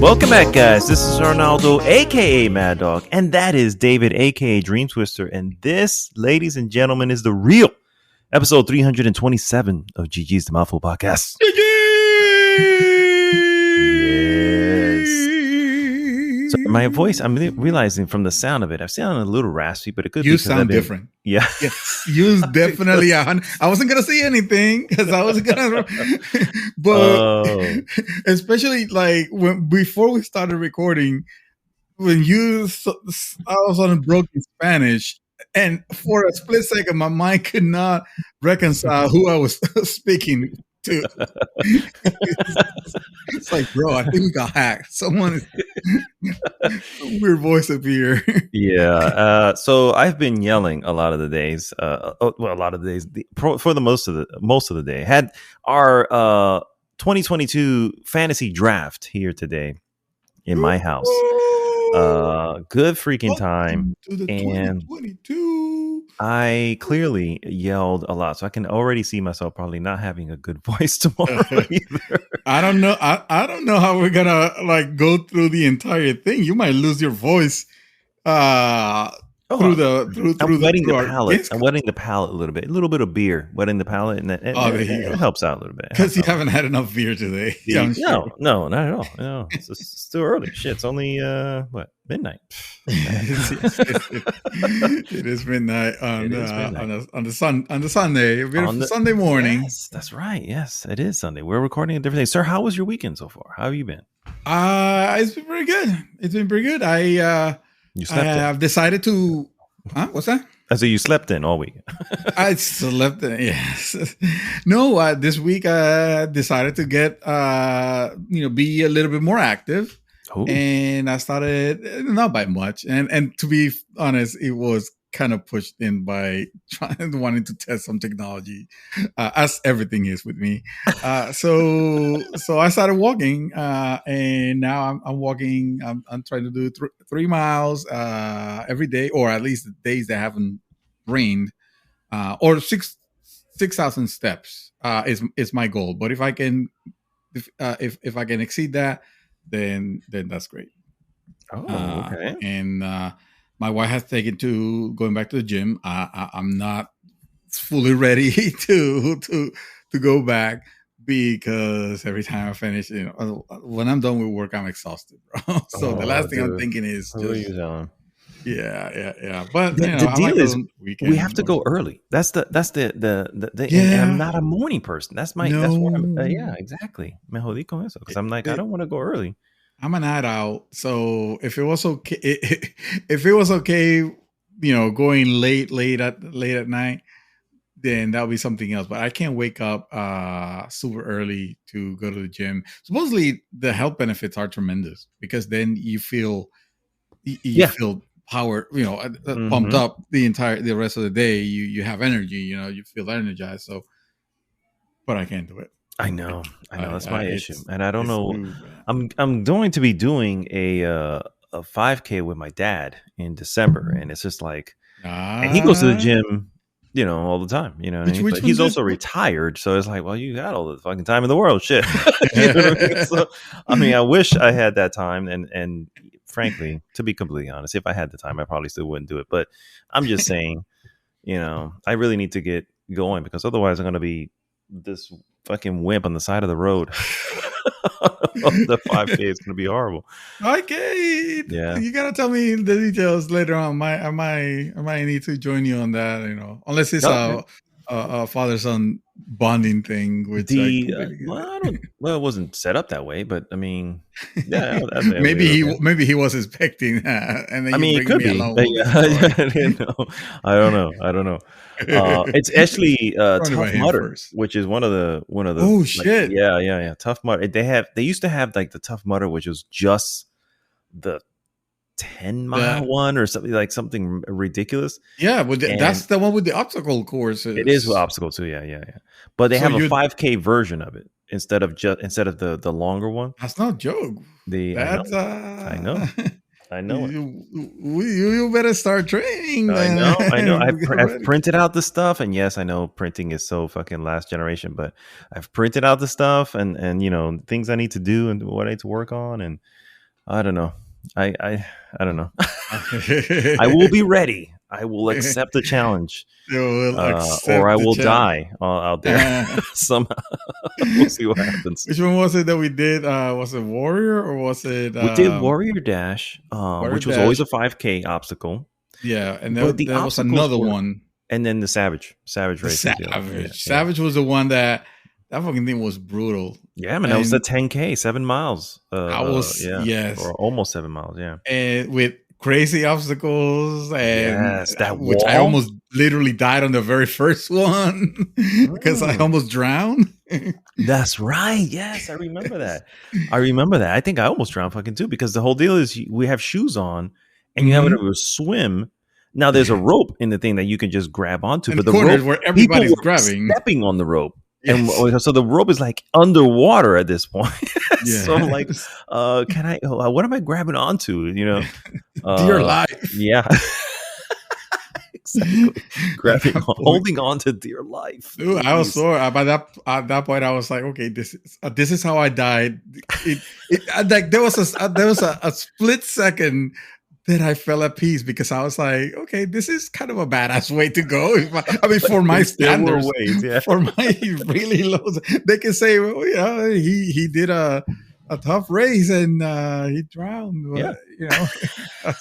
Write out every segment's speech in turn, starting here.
Welcome back, guys. This is Arnaldo, aka Mad Dog, and that is David, aka Dream Twister. And this, ladies and gentlemen, is the real episode 327 of GG's The Mouthful Podcast. So my voice, I'm realizing from the sound of it, I sound a little raspy, but it could be. You sound different. Yeah. Yes, you definitely. I wasn't going to say anything because I wasn't going to. But especially like before we started recording, when I was on broken Spanish. And for a split second, my mind could not reconcile who I was speaking to. It's like, bro, I think we got hacked. Someone weird voice appear. Yeah. So I've been yelling a lot of the days. A lot of the days for the most of the day. Had our 2022 fantasy draft here today in my house. Good freaking time. And I clearly yelled a lot, so I can already see myself probably not having a good voice tomorrow either. I don't know. I don't know how we're gonna like go through the entire thing. You might lose your voice through I'm wetting the palate. I'm wetting the palate a little bit. A little bit of beer wetting the palate, and it helps out a little bit. Because you haven't had enough beer today. Yeah, no, not at all. No, it's still early. Shit, it's only midnight. It is midnight on the Sunday. A beautiful Sunday morning. Yes, that's right. Yes, it is Sunday. We're recording a different day. Sir, how was your weekend so far? How have you been? It's been pretty good. It's been pretty good. I've decided to. What's that? I said you slept in all week. I slept in. Yes. No. This week I decided to get be a little bit more active. Ooh. And I started not by much, and to be honest, it was kind of pushed in by wanting to test some technology, as everything is with me. So I started walking, and now I'm walking. I'm trying to do 3 miles every day, or at least the days that haven't rained, or 6,000 steps is my goal. But if I can exceed that, then that's great. Oh, okay. And my wife has taken to going back to the gym. I'm not fully ready to go back because every time I finish, when I'm done with work, I'm exhausted, bro. So the last thing I'm thinking is yeah. But the deal is, we have to go early. That's the and I'm not a morning person. That's where I'm. Yeah, exactly. Me jodí con eso because I'm like, I don't want to go early. I'm a night out, so if it was okay, going late at night, then that would be something else. But I can't wake up super early to go to the gym. Supposedly, the health benefits are tremendous because then you feel feel power, pumped up the rest of the day. You have energy, you feel energized. So, but I can't do it. I know. That's my issue, and I don't know. I'm going to be doing a 5K with my dad in December, and it's just like, and he goes to the gym, all the time. But he's also retired, so it's like, well, you got all the fucking time in the world, shit. You know what I mean? So, I wish I had that time, and frankly, to be completely honest, if I had the time, I probably still wouldn't do it. But I'm just saying, I really need to get going because otherwise, I'm going to be this fucking wimp on the side of the road. The 5K is going to be horrible. Okay, yeah, you gotta tell me the details later on. I might need to join you on that. Unless it's a father-son bonding thing. Which it wasn't set up that way, but yeah, maybe he was expecting that, and then it could be. I don't know. It's actually Tough Mudder, which is one of the. Oh shit! Yeah. Tough Mudder. They used to have like the Tough Mudder, which was just the 10-mile one or something ridiculthe. Yeah, but that's the one with the obstacle courses. It is with obstacle too. Yeah. But they have a 5K version of it instead of the longer one. That's not a joke. I know. I know it. You better start training. I know. I've printed out the stuff, and yes, I know printing is so fucking last generation, but I've printed out the stuff and things I need to do and what I need to work on, and I don't know. I don't know. I will be ready. I will accept the challenge, or I will die out there somehow. We'll see what happens. Which one was it that we did? Was it Warrior or was it? We did Warrior Dash, which was always a 5K obstacle. Yeah, and that was another one. And then the Savage race. Savage was the one that fucking thing was brutal. Yeah, man, that was the 10K, 7 miles. Yes, or almost 7 miles. Yeah, and with crazy obstacles, and that which wall. I almost literally died on the very first one because I almost drowned. That's right. Yes, I remember that. I think I almost drowned fucking too, because the whole deal is we have shoes on and you have to swim. Now there's a rope in the thing that you can just grab onto, but the rope where everybody's grabbing, stepping on the rope. Yes. And so the rope is like underwater at this point. So I'm like, can I? What am I grabbing onto? Dear life. Yeah, exactly. Holding on to dear life. Dude, I was so at that point. I was like, okay, this is how I died. Like there was a split second that I fell at peace, because I was like, okay, this is kind of a badass way to go. I mean, for my standards, for my really low, they can say, well, yeah, he did a tough race and he drowned. Yeah. Oh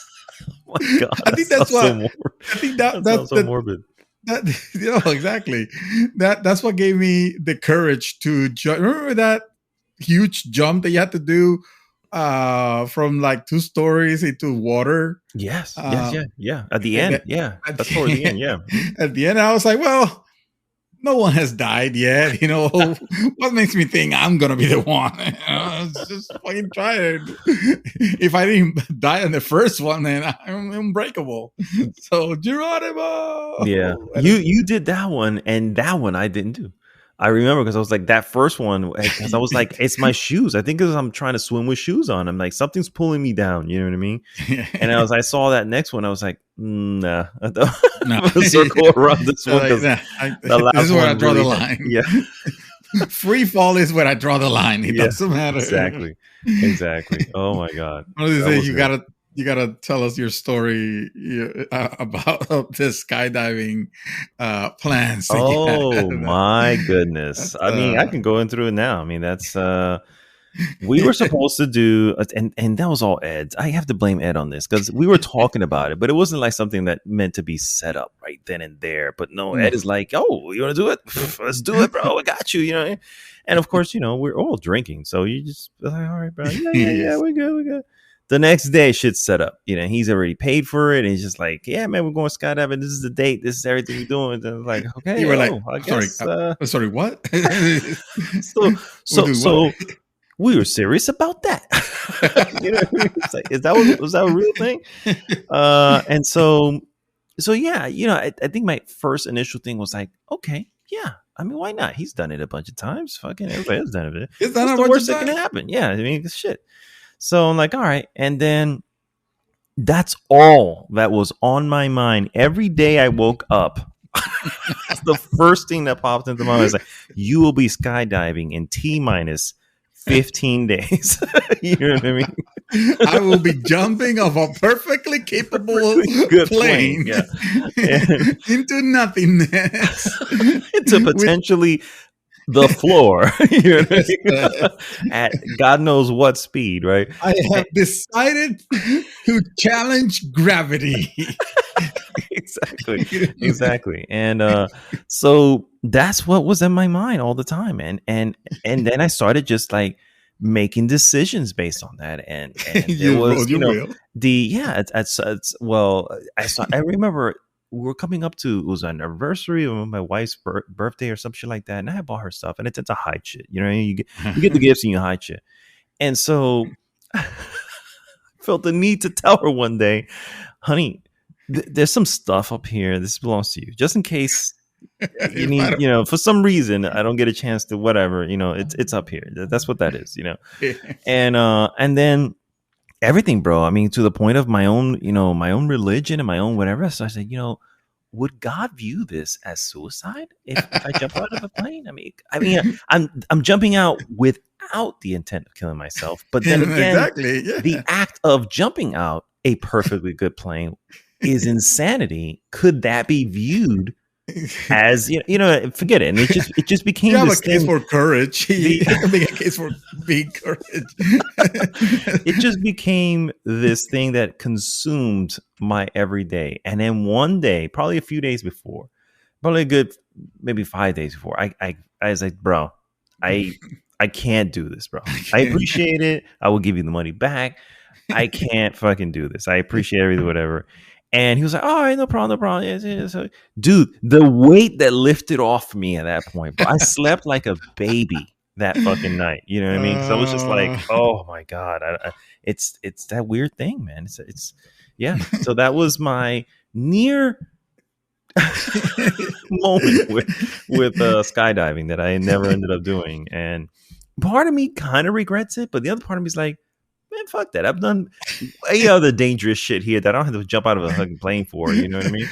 my God, I think that's what. I think that's so morbid. Exactly. That's what gave me the courage to remember that huge jump that you had to do from like 2 stories into water. Yes. Yeah. At the end. That's toward the end. Yeah. At the end, I was like, well, no one has died yet. What makes me think I'm going to be the one? Just fucking try it. If I didn't die on the first one, then I'm unbreakable. So, Geronimo. Yeah. You did that one, and that one I didn't do. I remember, because I was like, that first one, because I was like, it's my shoes. I think because I'm trying to swim with shoes on. I'm like, something's pulling me down. You know what I mean? And I saw that next one. I was like, nah. I'm going to circle around this one. This is where I draw the line. Yeah. Free fall is where I draw the line. It doesn't matter. Exactly. Oh my God. You gotta tell us your story about the skydiving plans. Oh my goodness! I mean, I can go through it now. I mean, that's we were supposed to do, and that was all Ed's. I have to blame Ed on this, because we were talking about it, but it wasn't like something that meant to be set up right then and there. But no, Ed is like, "Oh, you want to do it? Let's do it, bro. I got you." And of course, we're all drinking, so you just like, "All right, bro. Yeah, we're good." The next day, shit's set up. He's already paid for it. And he's just like, yeah, man, we're going skydiving. This is the date. This is everything we're doing. And I'm like, okay. You were like, I guess, sorry, what? So we were serious about that. It's like, was that a real thing? And so yeah, I think my first initial thing was like, okay, yeah. I mean, why not? He's done it a bunch of times. Fucking everybody's done it. It's the worst that can happen. Yeah, I mean, shit. So I'm like, all right. And then that's all that was on my mind. Every day I woke up, that's the first thing that popped into my mind. Is like, you will be skydiving in T-minus 15 days. You know what I mean? I will be jumping off a perfectly capable plane. Yeah. Into nothingness. Into potentially the floor. You know, at God knows what speed, right? I have decided to challenge gravity. Exactly. And so that's what was in my mind all the time, and then I started just like making decisions based on that, and it was I remember we were coming up to, it was an anniversary of my wife's birthday or some shit like that, and I bought her stuff, and it's a hide shit, you get the gifts and you hide shit. And so I felt the need to tell her one day, honey, there's some stuff up here, this belongs to you, just in case you need, for some reason I don't get a chance to whatever, it's up here. That's what that is. And then everything, bro. I mean, to the point of my own religion and my own whatever. So I said, would God view this as suicide if I jump out of a plane? I mean, I'm jumping out without the intent of killing myself. But then again, exactly, yeah. The act of jumping out a perfectly good plane is insanity. Could that be viewed as forget it? And it just became you this have a case thing. for courage. You make a case for being courage. It just became this thing that consumed my everyday. And then one day, probably a few days before, probably a good maybe 5 days before, I was like, bro, I can't do this, bro. I appreciate it. I will give you the money back. I can't fucking do this. I appreciate everything, whatever. And he was like, all right, no problem. Dude, the weight that lifted off me at that point, bro, I slept like a baby that fucking night. You know what I mean? So I was just like, oh my God. It's that weird thing, man. It's yeah. So that was my near moment with skydiving that I never ended up doing. And part of me kind of regrets it, but the other part of me is like, man, fuck that. I've done way other dangerous shit here that I don't have to jump out of a fucking plane for. You know what I mean?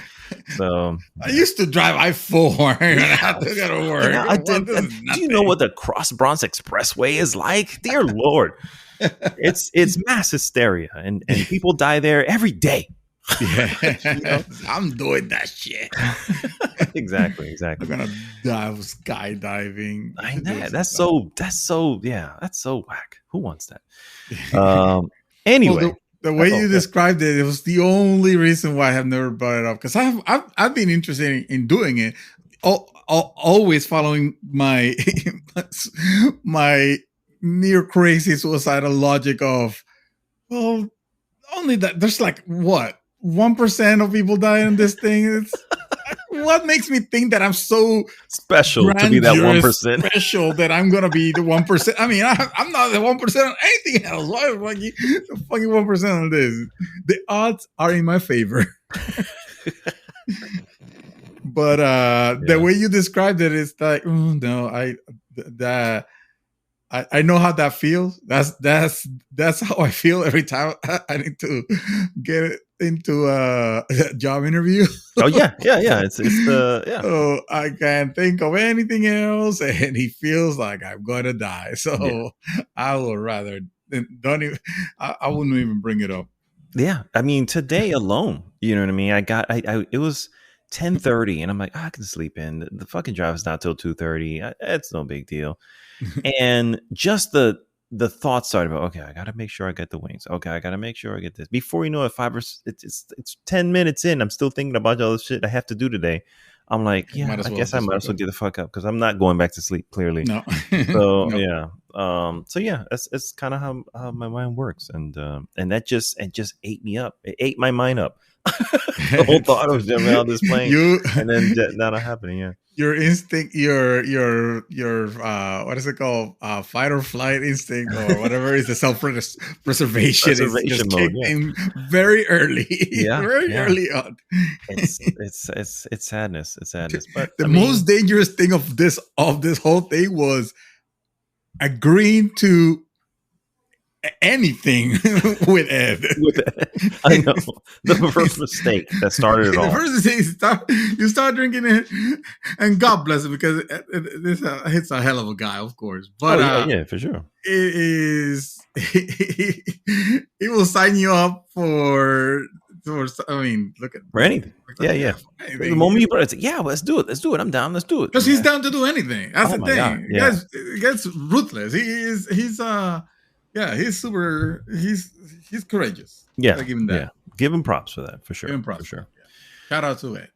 So I used to drive I-4 and I had to go to work. Do you know what the Cross Bronx Expressway is like? Dear Lord. It's mass hysteria and people die there every day. Yeah. I'm doing that shit. Exactly. I'm gonna dive skydiving. I know. That's so whack. Who wants that? Anyway, well, the way you described it was the only reason why I have never brought it up, because I've been interested in doing it, always following my my near crazy suicidal logic of, well, only that there's like what 1% of people die in this thing. It's what makes me think that I'm so special to be that 1%? Special that I'm gonna be the 1%. I mean, I'm not the 1% on anything else. Why am I the fucking 1% on this? The odds are in my favor. But the way you described it, it's like, oh no, I know how that feels. That's how I feel every time I need to get into a job interview. Oh yeah. It's the yeah. So I can't think of anything else, and he feels like I'm gonna die. So I would rather don't even. I wouldn't even bring it up. Yeah, I mean today alone, you know what I mean. It was 10:30, and I'm like, I can sleep in. The fucking drive is not till 2:30. It's no big deal. And just the thought started about, okay, I got to make sure I get the wings. Okay, I got to make sure I get this. Before you know it, it's 10 minutes in. I'm still thinking about all the shit I have to do today. I'm like, I guess I might as well get the fuck up because I'm not going back to sleep. Clearly, no. So no. Yeah, so yeah, it's kind of how my mind works, and that just ate me up. It ate my mind up. The whole thought of jumping out this plane, and then that not happening. Yeah. Your instinct, your what is it called? Fight or flight instinct or whatever is the self-preservation is mode, in very early. Yeah. Early on. It's sadness. It's sadness. But the most dangerous thing of this whole thing was agreeing to anything with Ed. I know. The first mistake that started it all. The first mistake, you start drinking it, and God bless him, because it's a hell of a guy, of course. But yeah, for sure. It is. He will sign you up for. I mean, look at for anything. Yeah. The moment you put it, yeah, let's do it. I'm down. Let's do it. Because he's down to do anything. That's the thing. God. Yeah. Guy's ruthless. He's super. He's courageous. Yeah, I give him that. Yeah, give him props for that for sure. Give him props for sure. Yeah. Shout out to Ed.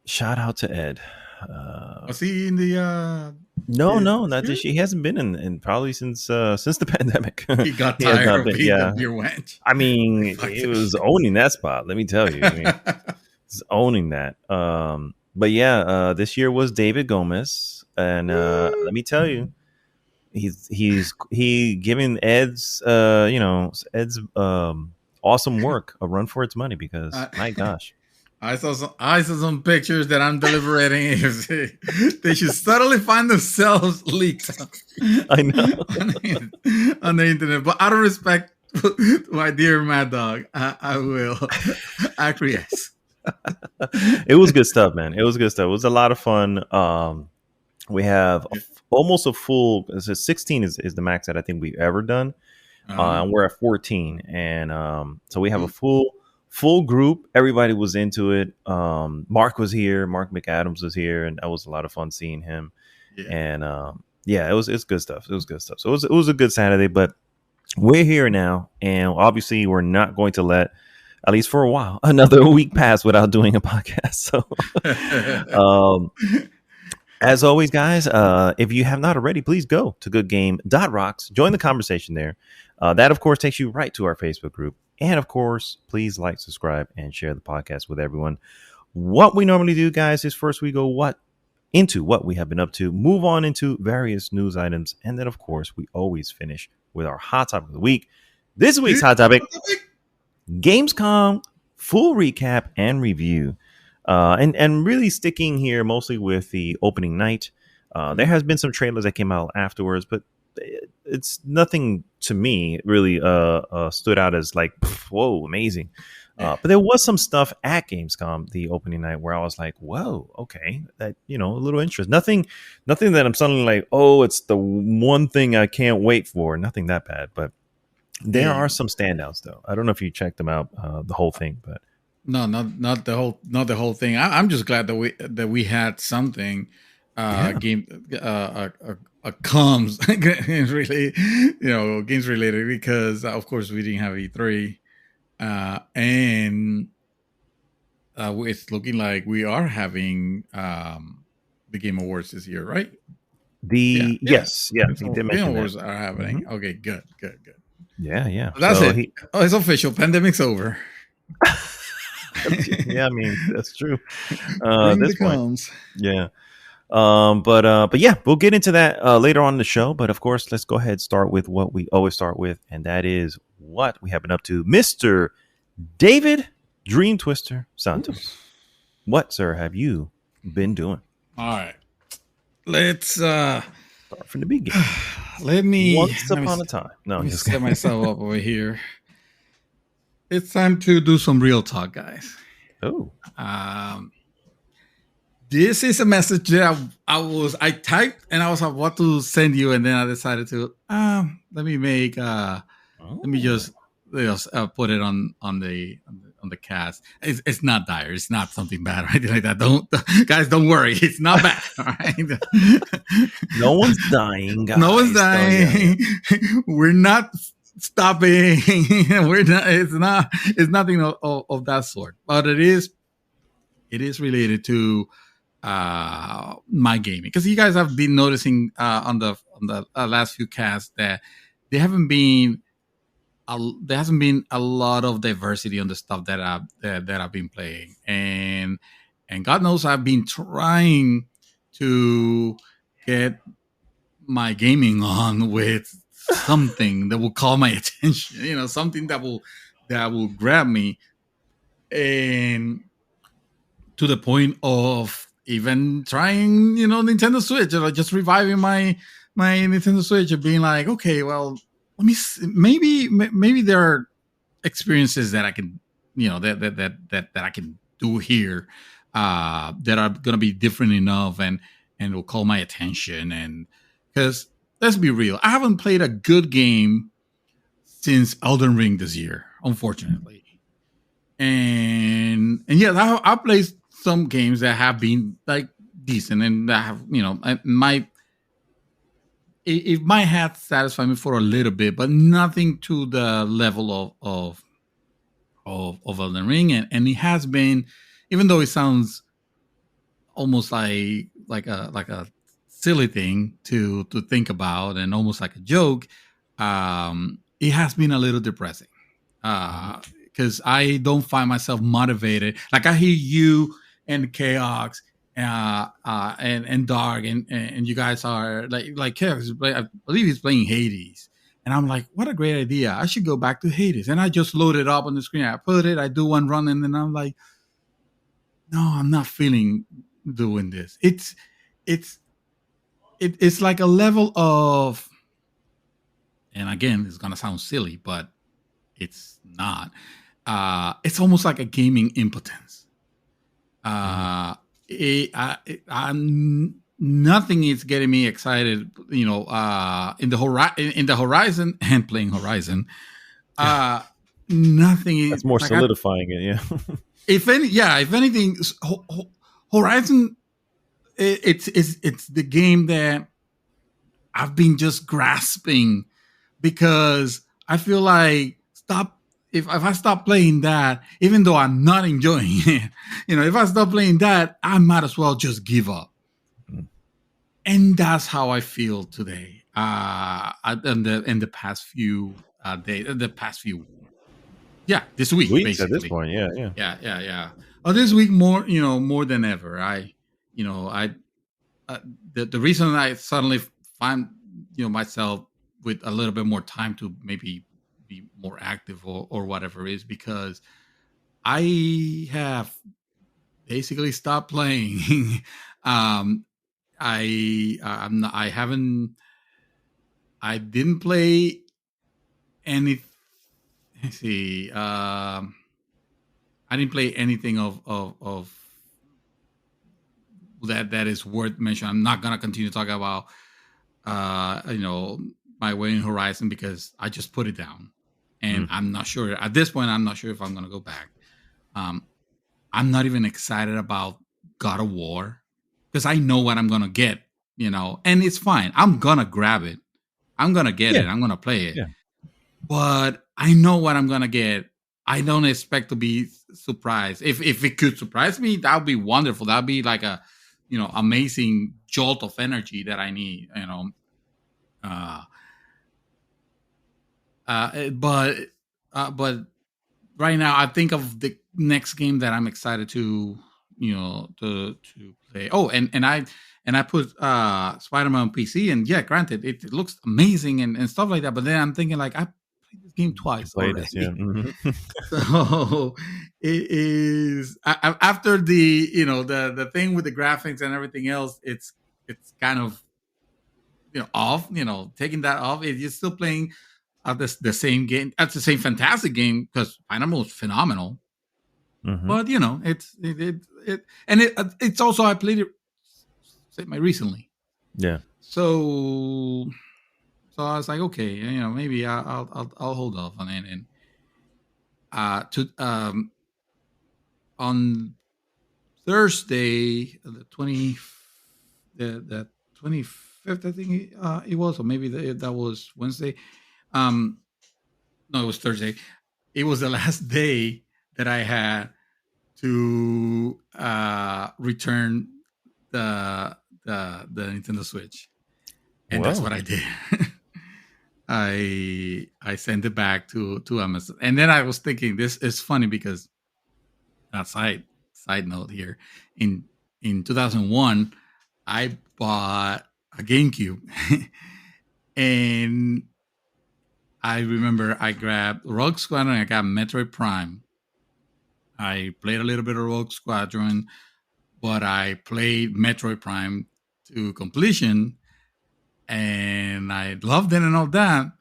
Shout out to Ed. Was he in the? No, not this year. He hasn't been in probably since the pandemic. He got tired of being the beer wench. I mean, he was owning that spot. Let me tell you, he's owning that. But yeah, this year was David Gomez, and let me tell you. He's giving Ed's awesome work a run for its money, because my gosh, I saw some pictures that I'm deliberating they should suddenly find themselves leaked. I know on the internet, but out of respect my dear Mad Dog, I will acquiesce. It was good stuff, man. It was good stuff. It was a lot of fun. We have almost a full. So 16 is the max that I think we've ever done, and we're at 14, and so we have a full group. Everybody was into it. Mark was here. Mark McAdams was here, and that was a lot of fun seeing him. Yeah. And it's good stuff. It was good stuff. So it was a good Saturday, but we're here now, and obviously we're not going to let, at least for a while, another week pass without doing a podcast. So, as always, guys, if you have not already, please go to goodgame.rocks, join the conversation there. That, of course, takes you right to our Facebook group. And, of course, please like, subscribe, and share the podcast with everyone. What we normally do, guys, is first we go into what we have been up to, move on into various news items, and then, of course, we always finish with our hot topic of the week. This week's hot topic, Gamescom full recap and review. And really sticking here mostly with the opening night. There has been some trailers that came out afterwards, but it's nothing to me really stood out as like, whoa, amazing. But there was some stuff at Gamescom the opening night where I was like, whoa, okay, that, a little interest. Nothing that I'm suddenly like, oh, it's the one thing I can't wait for. Nothing that bad, but there are some standouts though. I don't know if you checked them out, the whole thing, but no, not the whole thing. I'm just glad that we had something comms really, games related, because of course we didn't have E3. And it's looking like we are having the Game Awards this year, right? Yes, the Game Awards are happening. Mm-hmm. Okay, good. Yeah. That's it. It's official. Pandemic's over. Yeah, I mean that's true. Bring the comms. Yeah. But yeah, we'll get into that later on in the show. But of course, let's go ahead and start with what we always start with, and that is what we have been up to, Mr. David Dream Twister Santos. What, sir, have you been doing? All right, let's start from the beginning. Once upon a time. No, I'm just set myself up over here. It's time to do some real talk, guys. Oh. This is a message that I typed and I was like, what to send you, and then I decided to let me just put it on the cast. It's not dire. It's not something bad or anything like that. Don't worry. It's not bad. All right. No one's dying, guys. No one's dying. We're not stopping. We're not. It's nothing of that sort. But it is related to my gaming, because you guys have been noticing on the last few casts that there hasn't been a lot of diversity on the stuff that I've been playing, and God knows I've been trying to get my gaming on with something that will call my attention, something that will grab me, and to the point of even trying, Nintendo Switch, or just reviving my Nintendo Switch, and being like, okay, well, let me see, maybe there are experiences that I can, that I can do here, that are gonna be different enough and will call my attention. And because let's be real, I haven't played a good game since Elden Ring this year, unfortunately. And yeah, I played some games that have been like decent, and that have, it might have satisfied me for a little bit, but nothing to the level of Elden Ring. And it has been, even though it sounds almost like a silly thing to think about, and almost like a joke, it has been a little depressing, because I don't find myself motivated. Like, I hear you and Chaos and Dark, and you guys are like Chaos, I believe he's playing Hades, and I'm like, what a great idea! I should go back to Hades. And I just load it up on the screen. I put it, I do one run, and then I'm like, no, I'm not feeling doing this. It's like a level of, and again, it's gonna sound silly, but it's not. It's almost like a gaming impotence. Nothing is getting me excited, in the Horizon and playing Horizon. Nothing is. That's more like solidifying it, yeah. If anything, Horizon, it's the game that I've been just grasping, because I feel like if I stop playing that, even though I'm not enjoying it, if I stop playing that, I might as well just give up. And that's how I feel today. In the past few days, this week, weeks basically. At this point, yeah. This week more than ever. The reason I suddenly find myself with a little bit more time to maybe be more active or whatever is because I have basically stopped playing. I didn't play any. Let's see. I didn't play anything of that is worth mentioning. I'm not gonna continue talking about my way in Horizon, because I just put it down, and I'm not sure at this point. I'm not sure if I'm gonna go back. I'm not even excited about God of War, because I know what I'm gonna get, and it's fine. I'm gonna grab it. I'm gonna get it. I'm gonna play it. Yeah. But I know what I'm gonna get. I don't expect to be surprised. If it could surprise me, that would be wonderful. That would be like a amazing jolt of energy that I need. But right now, I think of the next game that I'm excited to to play. Oh, and I put Spider-Man on PC, and granted, it looks amazing and stuff like that. But then I'm thinking, like, I played this game twice already. So it is after the the thing with the graphics and everything else. It's kind of off. Taking that off, you're still playing the same game. That's the same fantastic game, because Spider-Man was phenomenal. But it's also, I played it recently. Yeah. So I was like, okay, maybe I'll hold off on it. And on Thursday, the 25th, I think it was, or maybe that was Wednesday. No, it was Thursday. It was the last day that I had to return the Nintendo Switch, and that's what I did. I sent it back to Amazon, and then I was thinking, this is funny because side note here, in 2001 I bought a GameCube and I remember I grabbed Rogue Squadron and I got Metroid Prime. I played a little bit of Rogue Squadron, but I played Metroid Prime to completion, and I loved it and all that.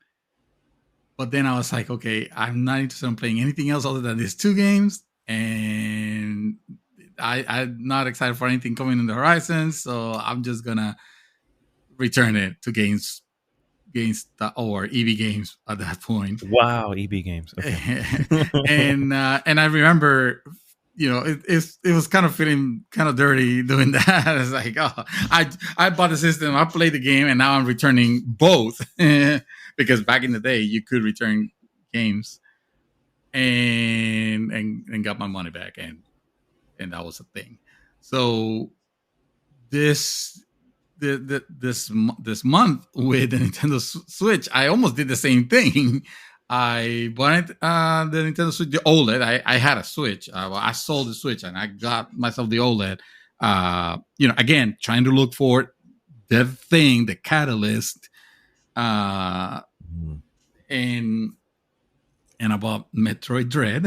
But then I was like, okay, I'm not interested in playing anything else other than these two games, and I'm not excited for anything coming in the horizon, so I'm just gonna return it to games or EB Games at that point. Wow, EB Games. Okay. and I remember, it was kind of feeling kind of dirty doing that. It's like, oh, I bought the system, I played the game, and now I'm returning both because back in the day you could return games and got my money back, and that was a thing. So this month with the Nintendo Switch, I almost did the same thing. I bought the Nintendo Switch, the OLED. I had a Switch. I sold the Switch and I got myself the OLED. Again, trying to look for the thing, the catalyst. And I bought Metroid Dread,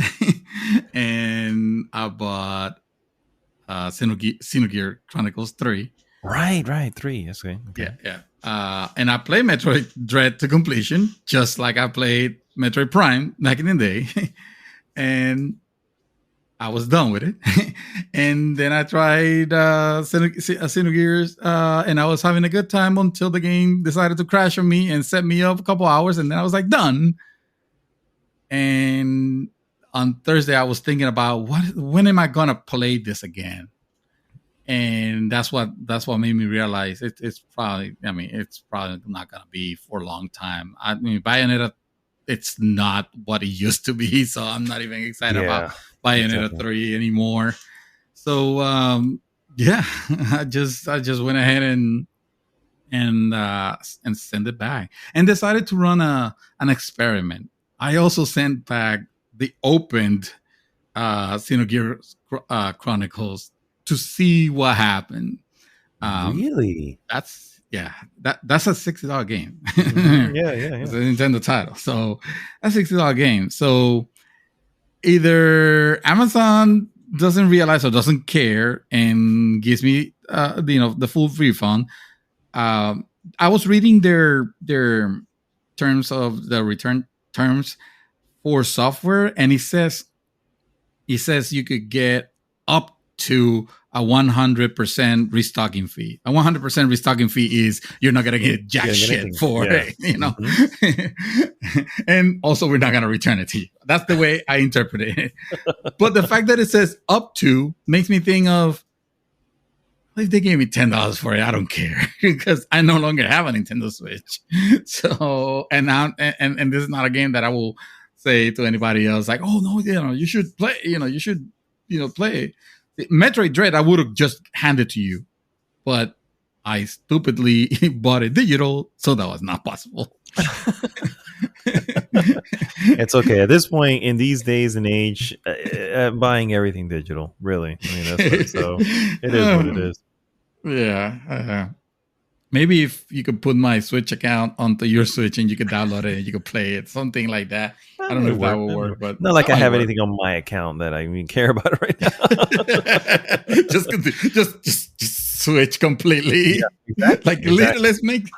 and I bought Xenogear Chronicles 3. Right, 3. That's okay. Yeah. And I played Metroid Dread to completion, just like I played Metroid Prime back in the day, and I was done with it. And then I tried Xenogears, and I was having a good time until the game decided to crash on me and set me up a couple hours, and then I was like, done. And on Thursday, I was thinking about when am I gonna play this again? And that's what made me realize it's probably not gonna be for a long time. I mean, Bayonetta, it's not what it used to be, so I'm not even excited about Bayonetta 3 anymore. So I just went ahead and send it back and decided to run an experiment. I also sent back the opened Xenogears Chronicles to see what happened. Really? That's a $60 game. Yeah. It's a Nintendo title, so that's a $60 game. So either Amazon doesn't realize or doesn't care and gives me the full refund. I was reading their terms of the return terms for software, and it says you could get up to a 100% restocking fee. A 100% restocking fee is you're not gonna get jack shit for it, Mm-hmm. And also we're not gonna return it to you. That's the way I interpret it. But the fact that it says up to makes me think of, if they gave me $10 for it, I don't care, because I no longer have a Nintendo Switch. So and this is not a game that I will say to anybody else like, oh no, you should play, you should play Metroid Dread. I would have just handed to you, but I stupidly bought it digital, so that was not possible. It's okay at this point in these days and age. Buying everything digital, really. I mean, that's so it is what it is. Yeah. Maybe if you could put my Switch account onto your Switch and you could download it and you could play it, something like that. I don't know if that will work, but not like I have anything on my account that I even care about right now. just switch completely. Yeah, exactly. Let's make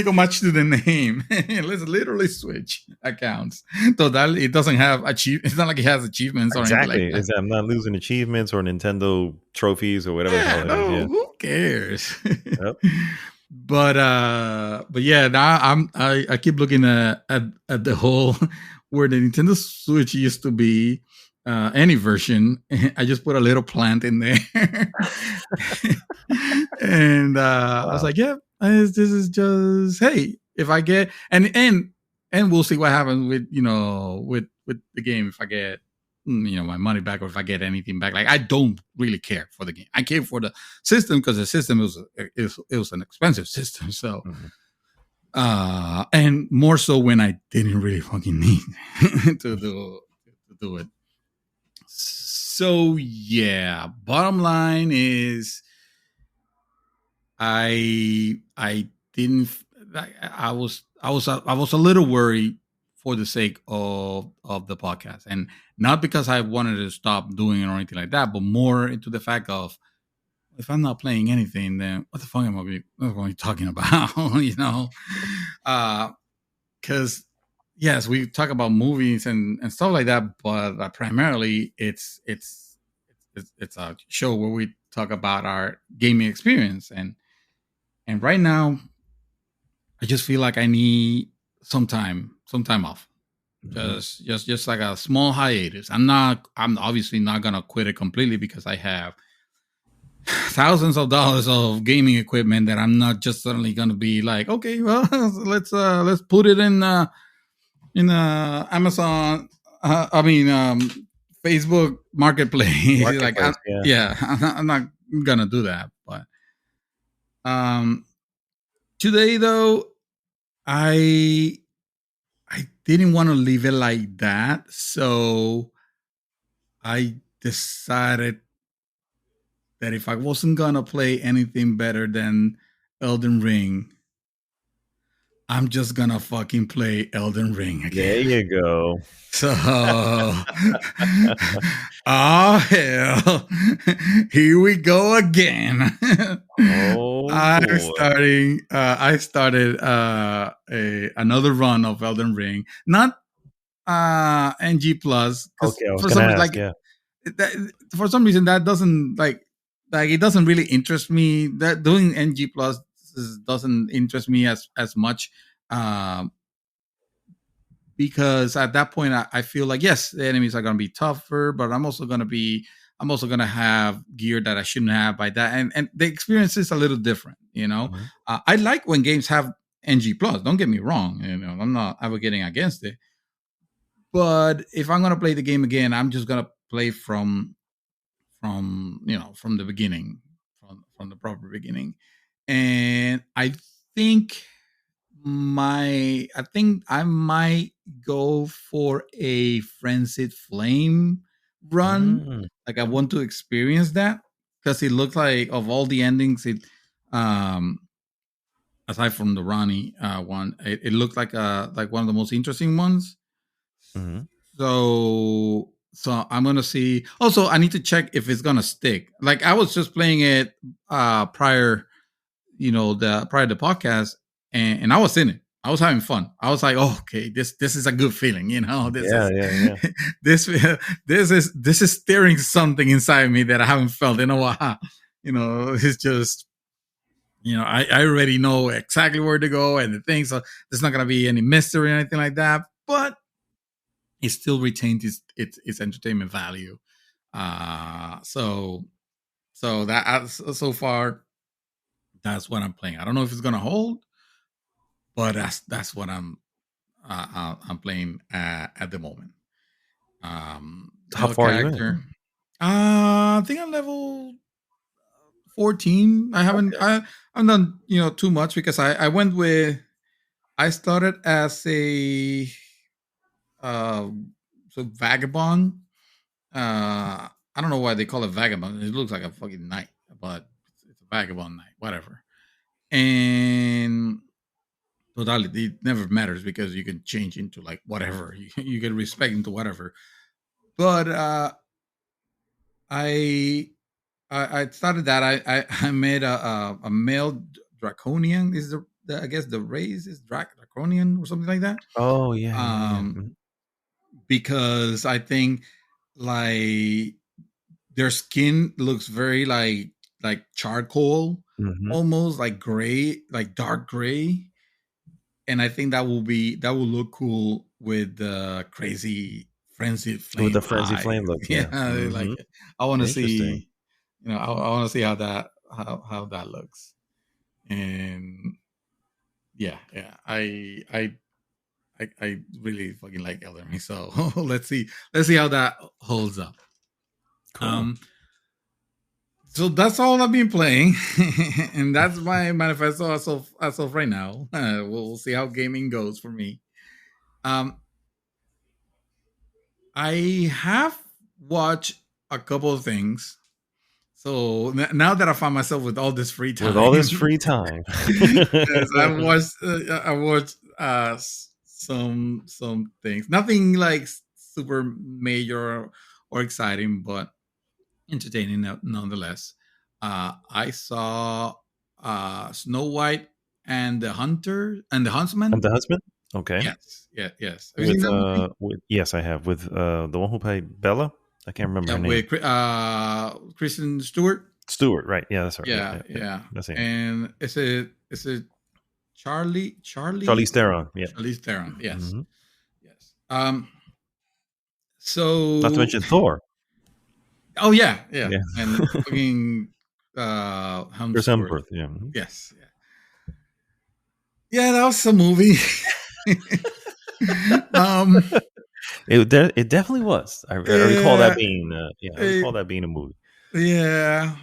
a match to the name. Let's literally switch accounts. So that it doesn't have it's not like it has achievements or anything like that. I'm not losing achievements or Nintendo trophies or whatever. Who cares? Yep. But yeah, now I keep looking at the whole where the Nintendo Switch used to be. Any version, I just put a little plant in there. And wow. I was like, yeah, this is just, hey, if I get and we'll see what happens with with the game, if I get my money back or if I get anything back. Like, I don't really care for the game. I care for the system because the system was an expensive system. So and more so when I didn't really fucking need to do it. So yeah, bottom line is I was a little worried for the sake of the podcast, and not because I wanted to stop doing it or anything like that, but more into the fact of, if I'm not playing anything, then what the fuck am I going to be talking about? Because yes, we talk about movies and stuff like that, but primarily it's a show where we talk about our gaming experience, and right now I just feel like I need some time off. Mm-hmm. Just like a small hiatus. I'm obviously not gonna quit it completely, because I have thousands of dollars of gaming equipment that I'm not just suddenly gonna be like, okay, well, let's put it in Amazon. Facebook Marketplace. Like, I'm not gonna do that. But today though, I didn't want to leave it like that, so I decided that if I wasn't gonna play anything better than Elden Ring, I'm just gonna fucking play Elden Ring There again. you go. So, oh hell, here we go again. Oh boy. I started another run of Elden Ring, not NG plus, because Okay, I was for gonna some reason, ask. like Yeah. for some reason that doesn't like it doesn't really interest me. That doing NG plus doesn't interest me as much. Um, because at that point I feel like yes, the enemies are gonna be tougher, but I'm also gonna have gear that I shouldn't have by that, and the experience is a little different. Mm-hmm. I like when games have NG plus. Don't get me wrong. I'm not advocating against it, but if I'm gonna play the game again, I'm just gonna play from the beginning, from the proper beginning, and think I think I might go for a Frenzied Flame run. Mm-hmm. Like I want to experience that because it looks like of all the endings, it um aside from the Ronnie one, it looked like one of the most interesting ones. Mm-hmm. So I'm gonna see. Also, I need to check if it's gonna stick. Like I was just playing it prior the prior to the podcast, and I was in it. I was having fun. I was like, oh, okay, this is a good feeling. This Yeah, is yeah, yeah. this this is stirring something inside me that I haven't felt in a while. It's just I already know exactly where to go and the thing, so there's not gonna be any mystery or anything like that. But it still retains its entertainment value. So that so far that's what I'm playing. I don't know if it's gonna hold, but that's what I'm playing at the moment. How Build far are you in it? character. I think I'm level 14. I've done too much because I went with I started as a uh vagabond. I don't know why they call it vagabond. It looks like a fucking knight, but it's a vagabond knight, whatever. And totality, it never matters because you can change into like whatever you get respect into whatever. But I I started that. I made a male draconian. Is the I guess the race is draconian or something like that. Oh yeah, yeah, yeah. Um, because I think like their skin looks very like charcoal, Mm-hmm. almost like gray, like dark gray, and I think that will look cool with the crazy frenzied With the flame frenzy eyes. flame look, Yeah, yeah. like Mm-hmm. I want to Interesting. see, I want to see how that looks, and yeah, I really fucking like Elden Ring. So let's see how that holds up. Cool. Um, so that's all I've been playing, and that's my manifesto as of right now. We'll see how gaming goes for me. Um, I have watched a couple of things. So now that I find myself with all this free With all this time, free time. yes, I watched some things. Nothing like super major or exciting, but entertaining nonetheless. I saw Snow White and the Hunter and the And Huntsman. the husband? Okay. Yes, yes. Have you seen that movie? With yes, I have with the one who played Bella. I can't remember Yeah, her name. with Kristen Stewart. Stewart, right? Yeah, that's right. Yeah, Yeah, yeah, yeah. yeah. That's him. And is it Charlize Theron. Yeah. Charlize Theron? Yes, Mm-hmm. yes. Not to So mention Thor. oh yeah, Yeah. and fucking Chris Hemsworth. Hemsworth. Yeah. Mhm. Yes, yeah. That was a movie. um, It definitely was. I recall that yeah, being. Yeah, I eh, recall that being a movie. yeah.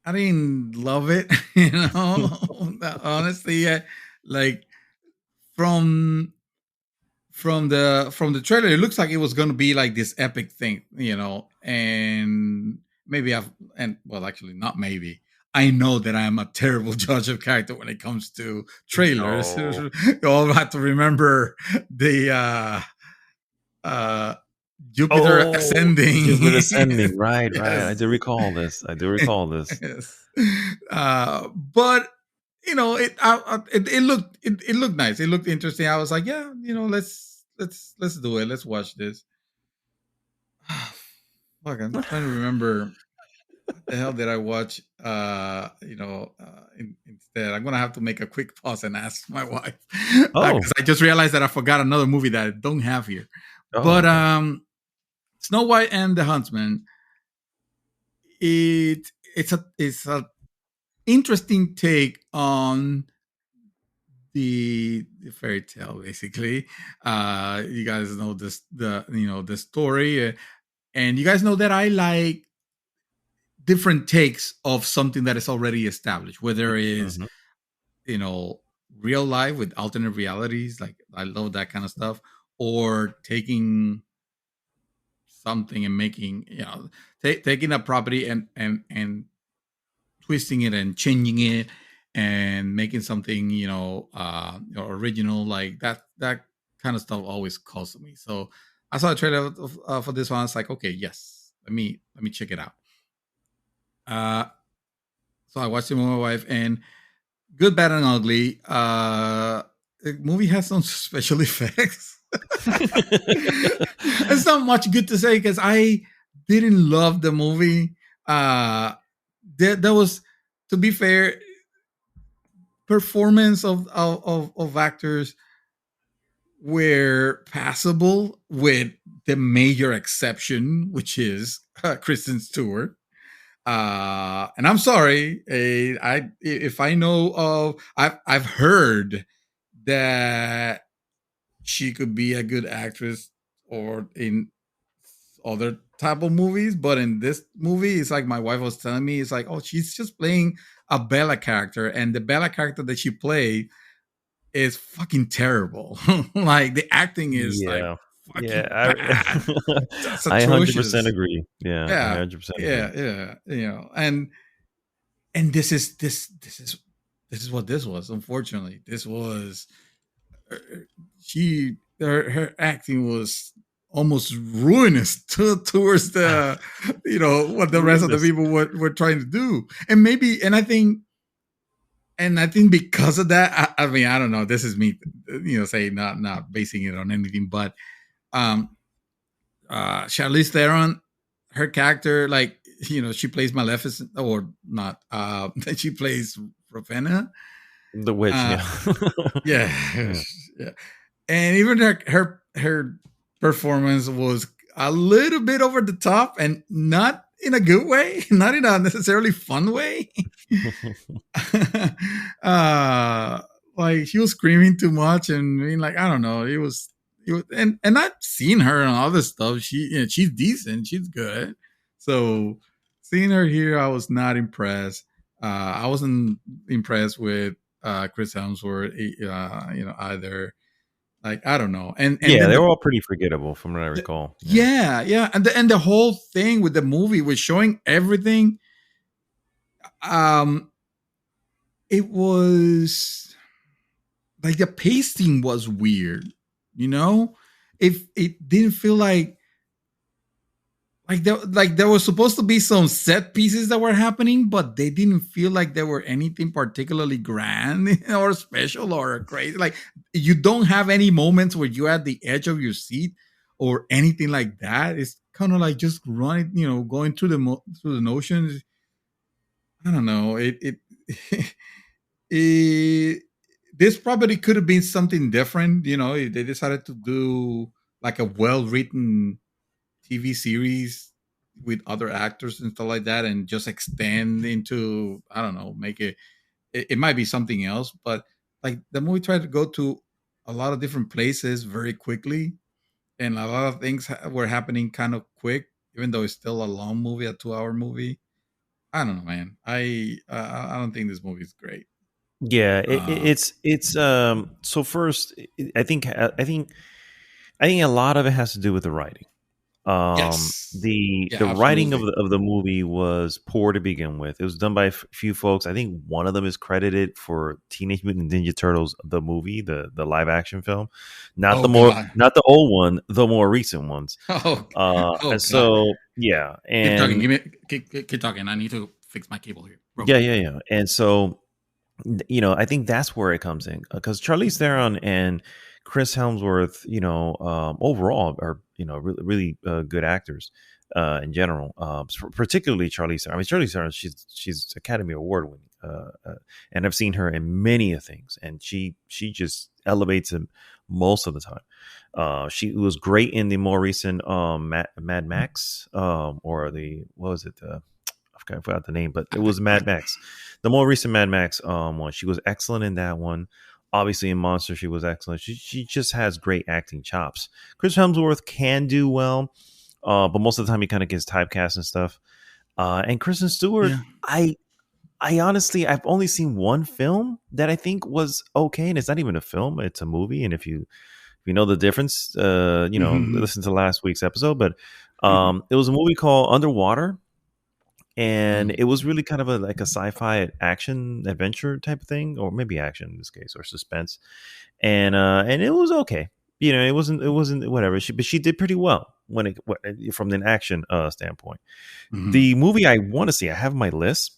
I didn't love it. Honestly, yeah. Like from from the trailer, it looks like it was going to be like this epic thing, and maybe I've and well, actually, not maybe. I know that I am a terrible judge of character when it comes to trailers. No. You all have to remember the Jupiter Jupiter ascending. ascending. Right, right. I Yes. do recall this. I do recall this. Yes. But it looked nice. It looked interesting. I was like, yeah, let's do it. Let's watch this. Fuck, I'm trying to remember what the hell did I watch. Instead, I'm gonna have to make a quick pause and ask my wife Oh. because I just realized that I forgot another movie that I don't have here. Oh, But okay. Snow White and the Huntsman. It's a interesting take on the fairy tale. Basically, you guys know the story, and you guys know that I like different takes of something that is already established, whether it is Mm-hmm. you know real life with alternate realities. Like, I love that kind of stuff, or taking something and making taking a property and twisting it and changing it and making something original. Like that kind of stuff always calls to me. So I saw a trailer for this one. I was like, okay, yes, let me check it out. uh so I watched it with my wife, and good, bad, and ugly. The movie has some special effects. It's not much good to say because I didn't love the movie. There was, to be fair, performance of actors were passable, with the major exception, which is Kristen Stewart. And I'm sorry, if I know of, I've heard that she could be a good actress or in other type of movies, but in this movie, it's like my wife was telling me, it's like, oh, she's just playing a Bella character, and the Bella character that she played is fucking terrible. Like, the acting is like Yeah. Yeah. fucking bad. That's I 100% atrocious. agree. Yeah, I Yeah, 100% agree. yeah. And this is what this was. Unfortunately, this was uh, her acting was almost ruinous towards the what the rest of the Ruinous. people were trying to do. And I think because of that, I mean, I don't know, this is me saying, not basing it on anything, but um Charlize Theron, her character, like, she plays Maleficent, or not, she plays Ravenna. The witch, uh yeah. yeah. Yeah. Yeah. And even her performance was a little bit over the top, and not in a good way, not in a necessarily fun way. uh like, she was screaming too much, and being like, I don't know, and I've seen her on other stuff. She's decent, she's good. So seeing her here, I was not impressed. I wasn't impressed with Chris Hemsworth, either. Like, I don't know. And Yeah, then they the, were all pretty forgettable from what I the recall. Yeah. yeah, and the whole thing with the movie was showing everything. Um, it was like, the pacing was weird. You know, if it didn't feel like there was supposed to be some set pieces that were happening, but they didn't feel like there were anything particularly grand or special or crazy. Like, you don't have any moments where you're at the edge of your seat or anything like that. It's kind of like just running, going through through the notions. I don't know. It this probably could have been something different. If they decided to do like a well written TV series with other actors and stuff like that, and just extend into, I don't know, make it might be something else. But like, the movie tried to go to a lot of different places very quickly, and a lot of things were happening kind of quick, even though it's still a long movie, a 2-hour movie. I don't know, man. I don't think this movie is great. Yeah, Uh, it's so first I think a lot of it has to do with the writing. The writing of the movie was poor to begin with. It was done by a few folks. I think one of them is credited for Teenage Mutant Ninja Turtles, the movie, the live action film, not the old one, the more recent ones. And so yeah, and keep talking. I need to fix my cable here. Yeah. And so, I think that's where it comes in, because Charlize Theron and Chris Hemsworth, overall are really good actors in general. Particularly Charlize Theron. I mean, Charlize Theron, she's Academy Award winning, and I've seen her in many things, and she just elevates him most of the time. She was great in the more recent Mad Max, or the what was it? I forgot the name, but it was Mad Max, the more recent Mad Max one. She was excellent in that one. Obviously in Monster, she was excellent. She just has great acting chops. Chris Hemsworth can do well, but most of the time he kind of gets typecast and stuff. And Kristen Stewart, I honestly, I've only seen one film that I think was okay, and it's not even a film; it's a movie. And if you know the difference, listen to last week's episode. But it was a movie called Underwater. And it was really kind of like a sci-fi action adventure type of thing, or maybe action in this case, or suspense. And it was okay. It wasn't whatever. But she did pretty well from an action standpoint. The movie I want to see, I have my list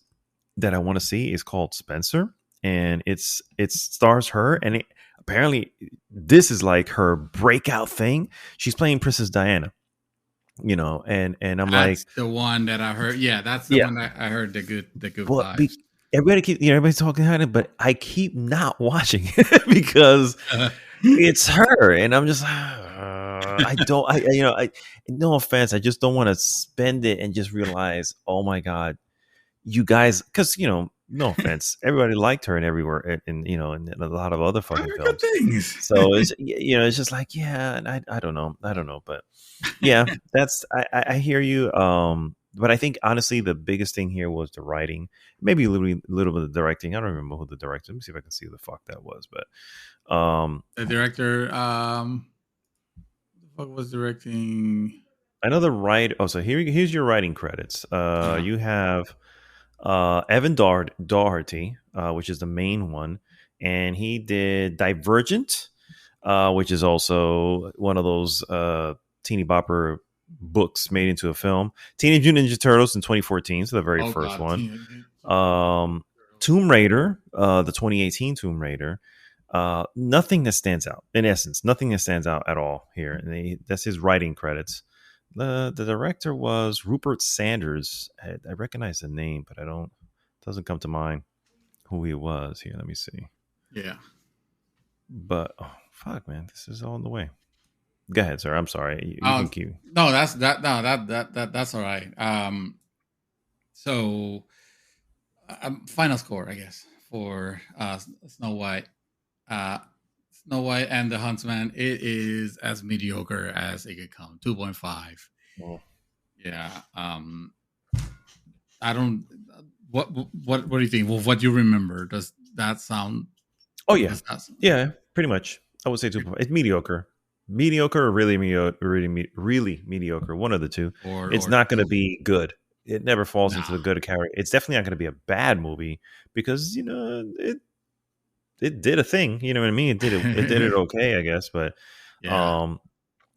that I want to see, is called Spencer, and it stars her, and apparently this is like her breakout thing. She's playing Princess Diana. And I'm that's like, the one that I heard. Yeah, that's the one that I heard the good vibes. Everybody's talking about it, but I keep not watching it because it's her, and I'm just no offense, I just don't want to spend it and just realize, oh my god, you guys, because no offense, everybody liked her and everywhere, and in a lot of other fucking films. Things. So it's it's just like, and I don't know, but yeah, that's I hear you. But I think honestly the biggest thing here was the writing, maybe a little bit of directing. I don't remember who the director. Let me see if I can see who the fuck that was. But the director, the fuck was directing? I know the writer. Oh, so here's your writing credits. You have Evan Doherty, which is the main one, and he did Divergent, which is also one of those teeny bopper books made into a film. Teenage Mutant Ninja Turtles in 2014, so the very first one. Tomb Raider, the 2018 Tomb Raider. Nothing that stands out. In essence, nothing that stands out at all here. And that's his writing credits. The director was Rupert Sanders. I recognize the name, but doesn't come to mind who he was. Here, let me see. Yeah. But fuck, man, this is all in the way. Go ahead, sir. I'm sorry. You can keep. No, that's all right. So final score, I guess, for Snow White. Snow White and the Huntsman, it is as mediocre as it could come. 2.5. Oh. Yeah. I don't. What do you think? Well, what you remember? Does that sound? Oh yeah, yeah, pretty much. I would say 2.5. It's mediocre, or really mediocre. One of the two. It's not going to be good. It never falls into the good category. It's definitely not going to be a bad movie because it did a thing, you know what I mean? It did it okay, I guess. But the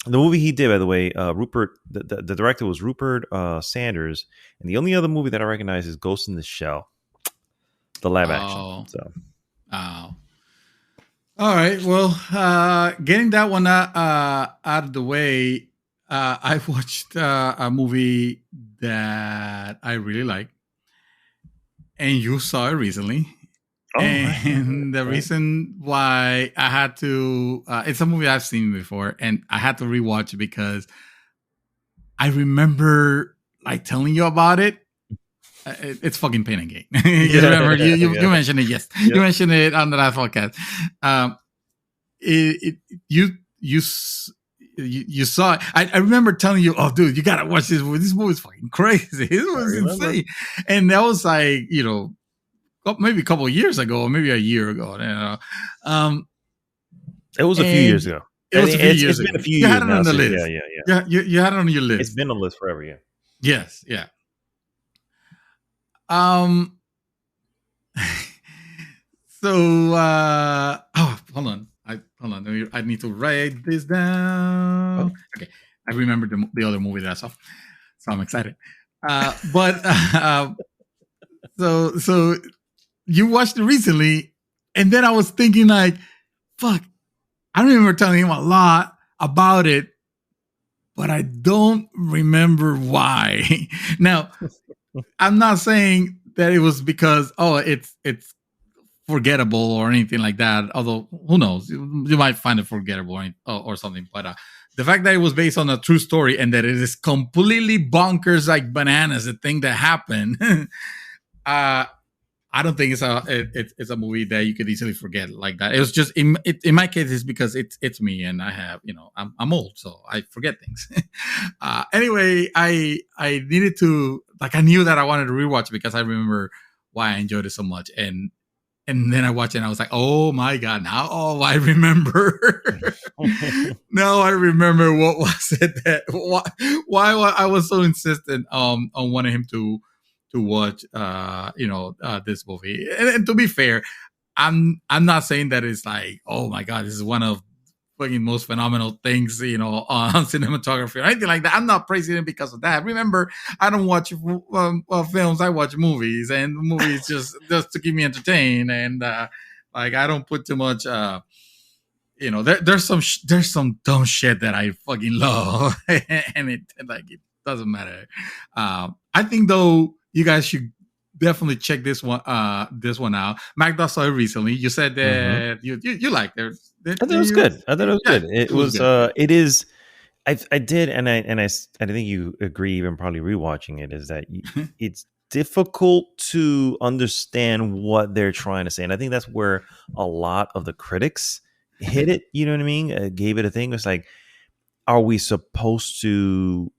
movie he did, by the way, Rupert, the director was Rupert Sanders, and the only other movie that I recognize is Ghost in the Shell, the live action. So, all right. Well, getting that one out of the way, I watched a movie that I really like, and you saw it recently. And the reason why I had to, it's a movie I've seen before, and I had to rewatch it because I remember like telling you about it. It's fucking Pain and Gain. You remember? You mentioned it. Yes, you mentioned it on the last podcast. You saw it. I remember telling you, "Oh, dude, you gotta watch this movie. This movie is fucking crazy. It was insane." And that was like, maybe a couple of years ago, or maybe a year ago. It was a few years ago. It was a few years ago. Been a few you years had it now, on the so list. Yeah, you had it on your list. It's been on the list forever. Yeah. Yes. Yeah. So hold on. I need to write this down. Okay. I remember the other movie that I saw, so I'm excited. So you watched it recently, and then I was thinking like, fuck, I remember telling him a lot about it, but I don't remember why. Now, I'm not saying that it was because it's forgettable or anything like that. Although who knows, you might find it forgettable or something. But the fact that it was based on a true story and that it is completely bonkers, like bananas, the thing that happened. I don't think it's a movie that you could easily forget like that. It was just in my case, it's because it's me and I have I'm old, so I forget things. Anyway, I needed to I knew that I wanted to rewatch it because I remember why I enjoyed it so much, and then I watched it and I was like, oh my god, now I remember. Now I remember what was it that why I was so insistent on wanting him to watch this movie. And to be fair, I'm not saying that it's like, oh my god, this is one of fucking most phenomenal things on cinematography or anything like that. I'm not praising it because of that. Remember, I don't watch films, I watch movies, and movies just to keep me entertained, and I don't put too much there's some dumb shit that I fucking love, and it doesn't matter. I think though, you guys should definitely check this one out. Magda saw it recently. You said that you liked it. I thought it was good. It was good. It is. I did, and I think you agree. Even probably rewatching it is that it's difficult to understand what they're trying to say, and I think that's where a lot of the critics hit it. You know what I mean? Gave it a thing. It's like, are we supposed to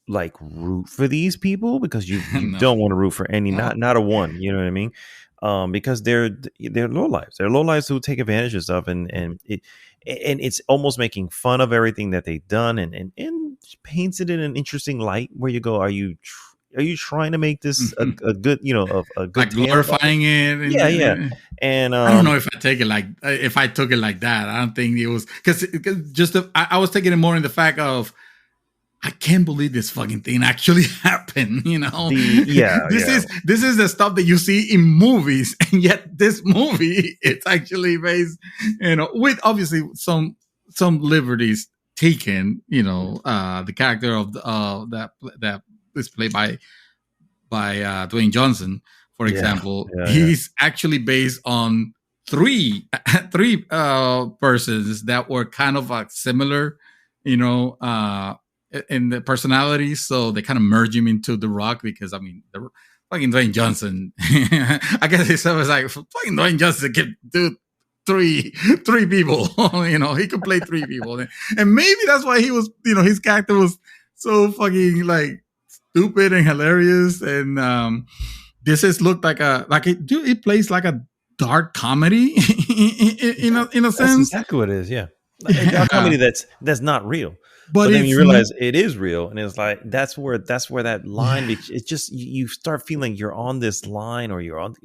root for these people because you no. don't want to root for any, not a one, you know what I mean? Because they're low lives. They're low lives who take advantage of stuff, and it's almost making fun of everything that they've done, and paints it in an interesting light where you go, are you trying to make this a good, a good glorifying it? Yeah. And I don't know if I took it like that. I don't think it was because I was taking it more in the fact of, I can't believe this fucking thing actually happened. This is the stuff that you see in movies, and yet this movie, it's actually based, with obviously some liberties taken. The character of that is played by Dwayne Johnson, for example. He's actually based on three persons that were kind of similar, in the personalities, so they kind of merge him into The Rock, because the fucking Dwayne Johnson, I guess it was like, fucking Dwayne Johnson can do three people. He could play three people, and maybe that's why he was, his character was so fucking stupid and hilarious. And this is looked like it plays like a dark comedy in a sense. That's exactly what it is. Yeah, a dark comedy that's not real. But then you realize it is real, and it's like that's where that line. It's just you start feeling you're on this line, or you're on.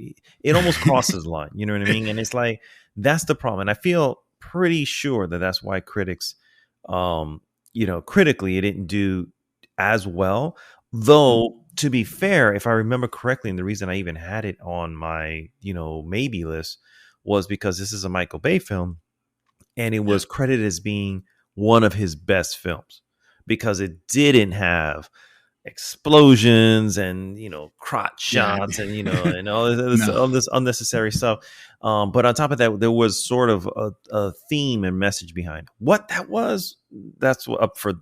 It almost crosses the line. You know what I mean? And it's like that's the problem. And I feel pretty sure that that's why critics, critically, it didn't do as well. Though, to be fair, if I remember correctly, and the reason I even had it on my maybe list was because this is a Michael Bay film, and it was credited as being one of his best films because it didn't have explosions and crotch shots and and all this unnecessary stuff. But on top of that, there was sort of a theme and message behind what that was. That's up for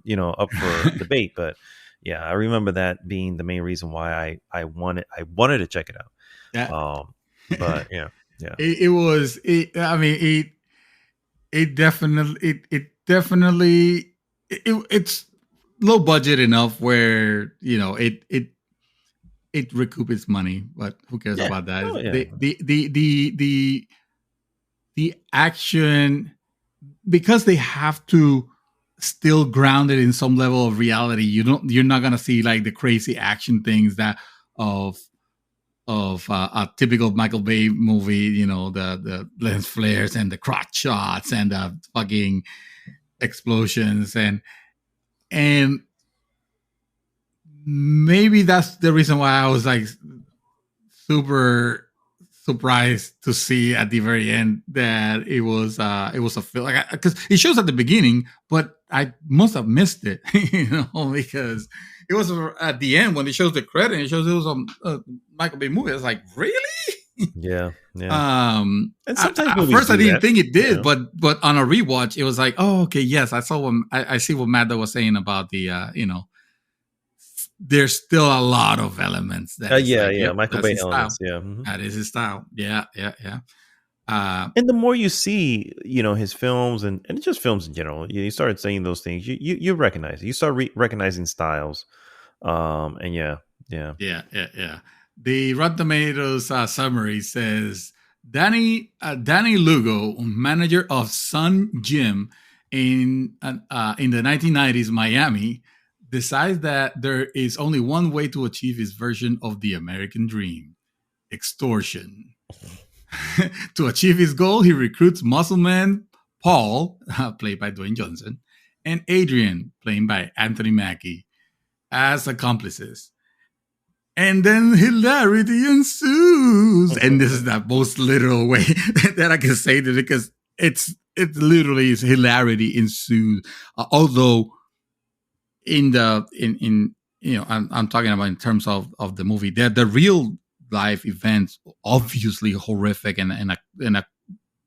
debate. But yeah, I remember that being the main reason why I wanted to check it out. Yeah. But yeah. It was. It definitely it's low budget enough where it recoup its money, but who cares about that? The action, because they have to still ground it in some level of reality. You're not gonna see like the crazy action things that of a typical Michael Bay movie, you know, the lens flares and the crotch shots and the fucking explosions and maybe that's the reason why I was like super surprised to see at the very end that it was a film, like, because it shows at the beginning, but I must have missed it, you know, because it was at the end when it shows the credit. It shows it was a Michael Bay movie. I was like, really? Yeah. And sometimes at first I didn't think it did, yeah. but on a rewatch, it was like, oh, okay, yes, I saw what I see what Matt was saying about the you know, there's still a lot of elements that Michael Bay elements, style. That is his style. Yeah. And the more you see, you know, his films and just films in general, you start saying those things, you recognize it. You start recognizing styles. And yeah. The Rotten Tomatoes summary says Danny Lugo, manager of Sun Gym in the 1990s Miami, decides that there is only one way to achieve his version of the American dream: extortion. To achieve his goal, he recruits muscleman Paul, played by Dwayne Johnson, and Adrian, played by Anthony Mackie, as accomplices. And then hilarity ensues. And this is the most literal way that I can say that, because it's literally is hilarity ensues. Although in you know, I'm talking about in terms of the movie, the real life events obviously horrific and a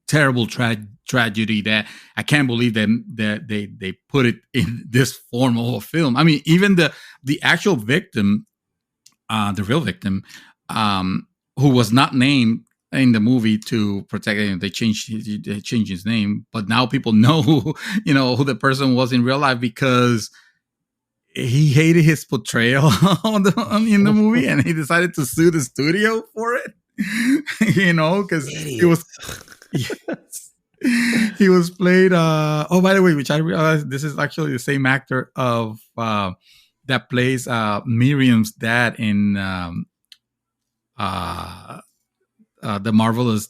terrible tragedy that I can't believe that they put it in this form of a film. I mean, even the actual victim, the real victim, who was not named in the movie to protect him, they changed his name, but now people know who the person was in real life, because he hated his portrayal in the movie, and he decided to sue the studio for it. Because it was he was played. Oh, by the way, which I realized this is actually the same actor of that plays Miriam's dad in the marvelous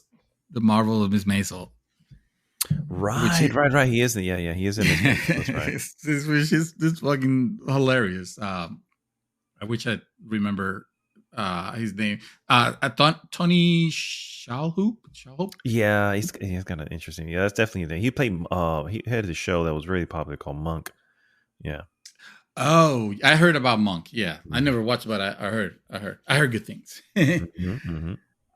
Miss Maisel. Right. He is. He is in this movie. That's right. This fucking hilarious. I wish I remember his name. Tony Shalhoub. Yeah, he's kind of interesting. Yeah, that's definitely there. He played. He had a show that was really popular called Monk. Yeah. Oh, I heard about Monk. Yeah, I never watched, but I heard good things. Anyway,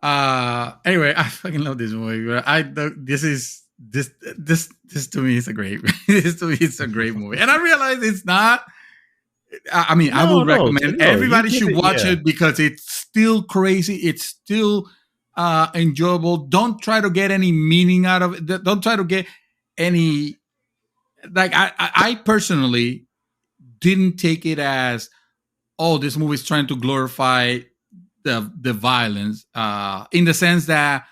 I fucking love this movie. This to me is a great. It's a great movie, and I realize it's not. I mean, I would recommend everybody should watch it, because it's still crazy. It's still enjoyable. Don't try to get any meaning out of it. Don't try to get any. Like I personally didn't take it as, oh, this movie is trying to glorify the violence, in the sense that,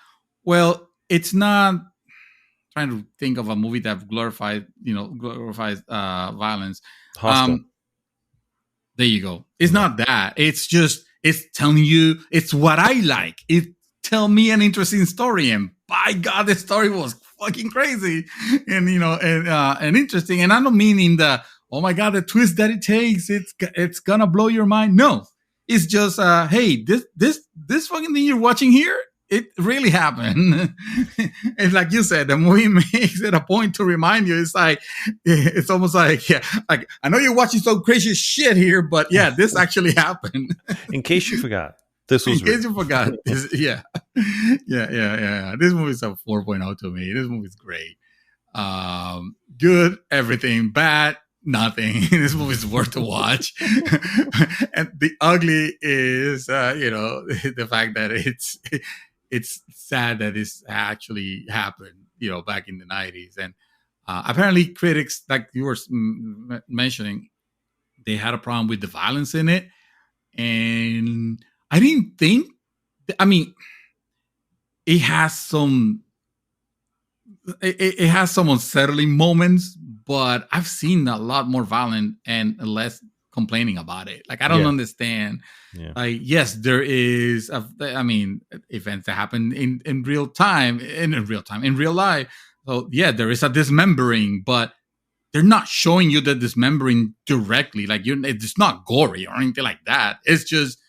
well, it's not trying to think of a movie that glorifies violence. There you go. It's not that. It's just, it's telling you, it's what I like. It tell me an interesting story, and by God, the story was fucking crazy and and interesting. And I don't mean in the, oh my God, the twist that it takes, it's gonna blow your mind. No, it's just hey, this fucking thing you're watching here, it really happened. And like you said, the movie makes it a point to remind you. It's almost like, yeah, like, I know you're watching some crazy shit here, but yeah, this actually happened. In case you forgot, this was. In case you forgot, yeah. This movie's a 4.0 to me. This movie's great. Good, everything. Bad, nothing. This movie's worth to watch. And the ugly is, the fact that it's sad that this actually happened, back in the 90s. And apparently critics, like you were mentioning, they had a problem with the violence in it. And I didn't think, it has some it has some unsettling moments, but I've seen a lot more violent and less complaining about it. Like, I don't understand. Yeah. Like, yes, there is, events that happen in real time, in real life. So yeah, there is a dismembering, but they're not showing you the dismembering directly. Like, it's not gory or anything like that. It's just,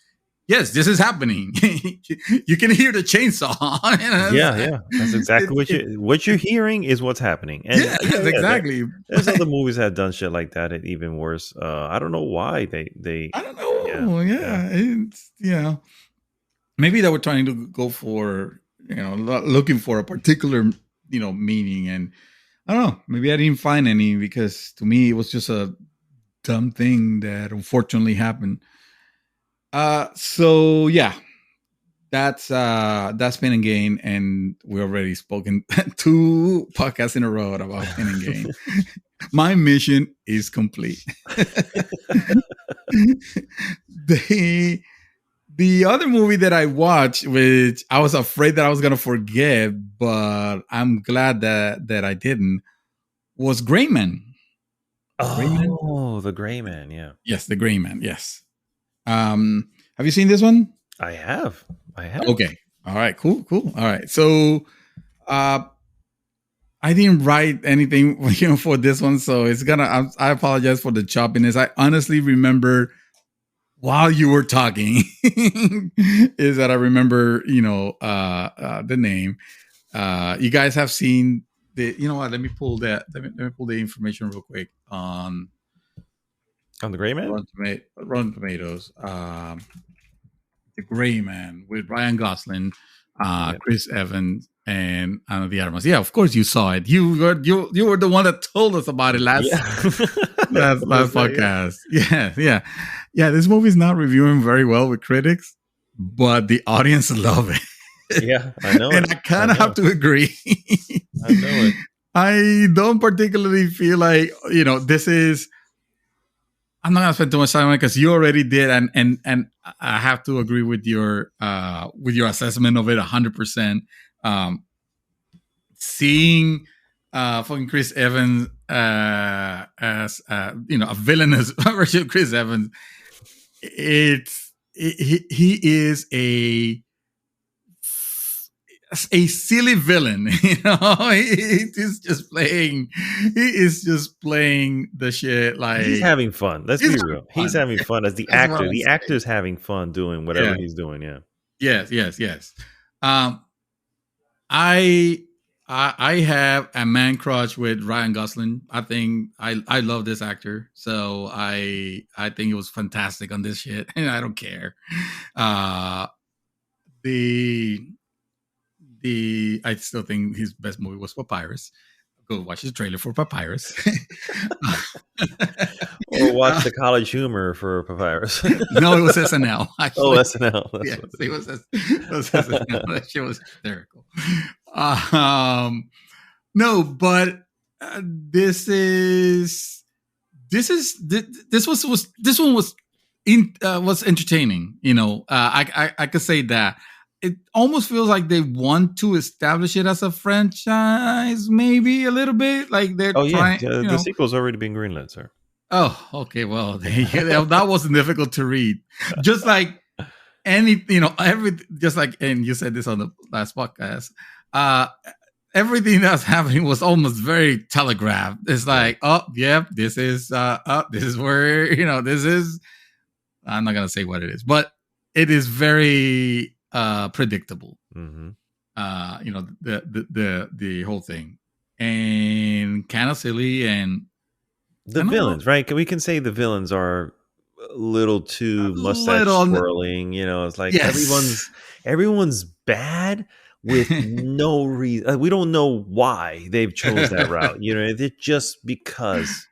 yes, this is happening. You can hear the chainsaw. Yeah. That's exactly what you're hearing is what's happening. And exactly. There's other movies that have done shit like that, and even worse. I don't know why they. I don't know. It's, maybe they were trying to go for, looking for a particular, meaning, and I don't know. Maybe I didn't find any, because to me it was just a dumb thing that unfortunately happened. So yeah, that's Pain and Gain, and we already spoken 2 podcasts in a row about Pain and Gain. My mission is complete. The other movie that I watched, which I was afraid that I was gonna forget, but I'm glad that I didn't, was Gray Man. The Gray Man, yeah. Yes, the Gray Man, yes. Have you seen this one? I have. Okay. All right. Cool. All right. So, I didn't write anything, for this one, so it's gonna. I apologize for the choppiness. I honestly remember while you were talking, is that I remember, the name. You guys have seen the. You know what? Let me pull that. Let me pull the information real quick on the Gray Man. Rotten Tomatoes. The Gray Man with Ryan Gosling, Chris Evans, and Ana de Armas. Yeah, of course you saw it. You were the one that told us about it last podcast. Yeah. This movie's not reviewing very well with critics, but the audience love it. Yeah, I know. And I kind of have to agree. I know it. I don't particularly feel like, this is. I'm not gonna spend too much time on it because you already did, and I have to agree with your assessment of it 100%. Seeing fucking Chris Evans as a villainous version of Chris Evans, he is a silly villain. He is just playing the shit. Like, he's having fun. Let's be real. He's having fun as the actor. The actor's having fun doing whatever he's doing. Yeah. Yes. I have a man crush with Ryan Gosling. I think I love this actor, so I think it was fantastic on this shit, and I don't care. I still think his best movie was Papyrus. Go watch the trailer for Papyrus. Or watch the College Humor for Papyrus. No, it was SNL. Actually. Oh, SNL. Yes, it was SNL. That shit was hysterical. No, but this one was entertaining. I could say that. It almost feels like they want to establish it as a franchise, maybe a little bit. Like they're trying. The sequel's already been greenlit, sir. Oh, okay. Well, that wasn't difficult to read. Just like just like, and you said this on the last podcast. Everything that's happening was almost very telegraphed. It's like, this is where this is. I'm not gonna say what it is, but it is very predictable. Mm-hmm. The whole thing, and kind of silly, and the villains, right? We can say the villains are a little too mustache twirling. It's like everyone's bad with no reason. We don't know why they've chose that route. It's just because.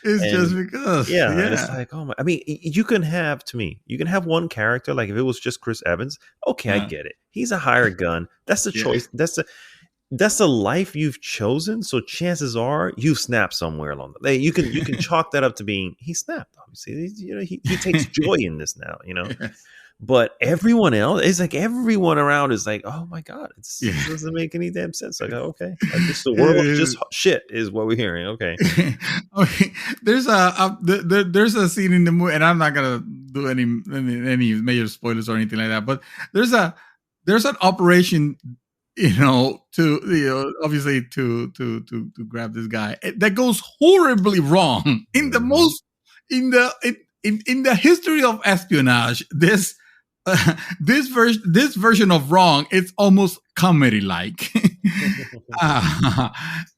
Just because. Yeah. And it's like, oh my! I mean, you can have one character. Like if it was just Chris Evans, okay, I get it. He's a hired gun. That's the choice. That's the life you've chosen. So chances are you snapped somewhere along the way. You can chalk that up to being he snapped. Obviously, he takes joy in this now. Yes. But everyone else, it's like everyone around is like, oh my god, it doesn't make any damn sense. Like, okay, the world's just shit is what we're hearing. Okay. Okay. There's a scene in the movie, and I'm not gonna do any major spoilers or anything like that. But there's an operation, obviously to grab this guy that goes horribly wrong in the most in the history of espionage. This version of wrong, it's almost comedy like.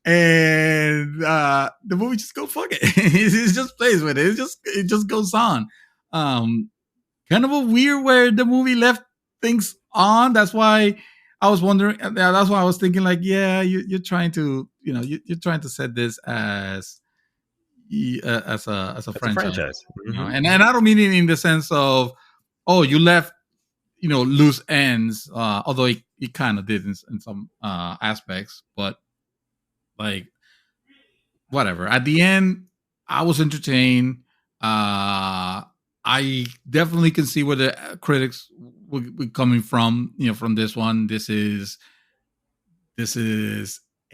And the movie just go fuck it. It just plays with it. It just goes on. Kind of a weird where the movie left things on. That's why I was wondering. That's why I was thinking like, yeah, you're trying to, you're trying to set this as a franchise. Mm-hmm. And I don't mean it in the sense of, oh, you left, loose ends, although it kind of did in some aspects, but like whatever. At the end, I was entertained. I definitely can see where the critics were coming from, from this one. This is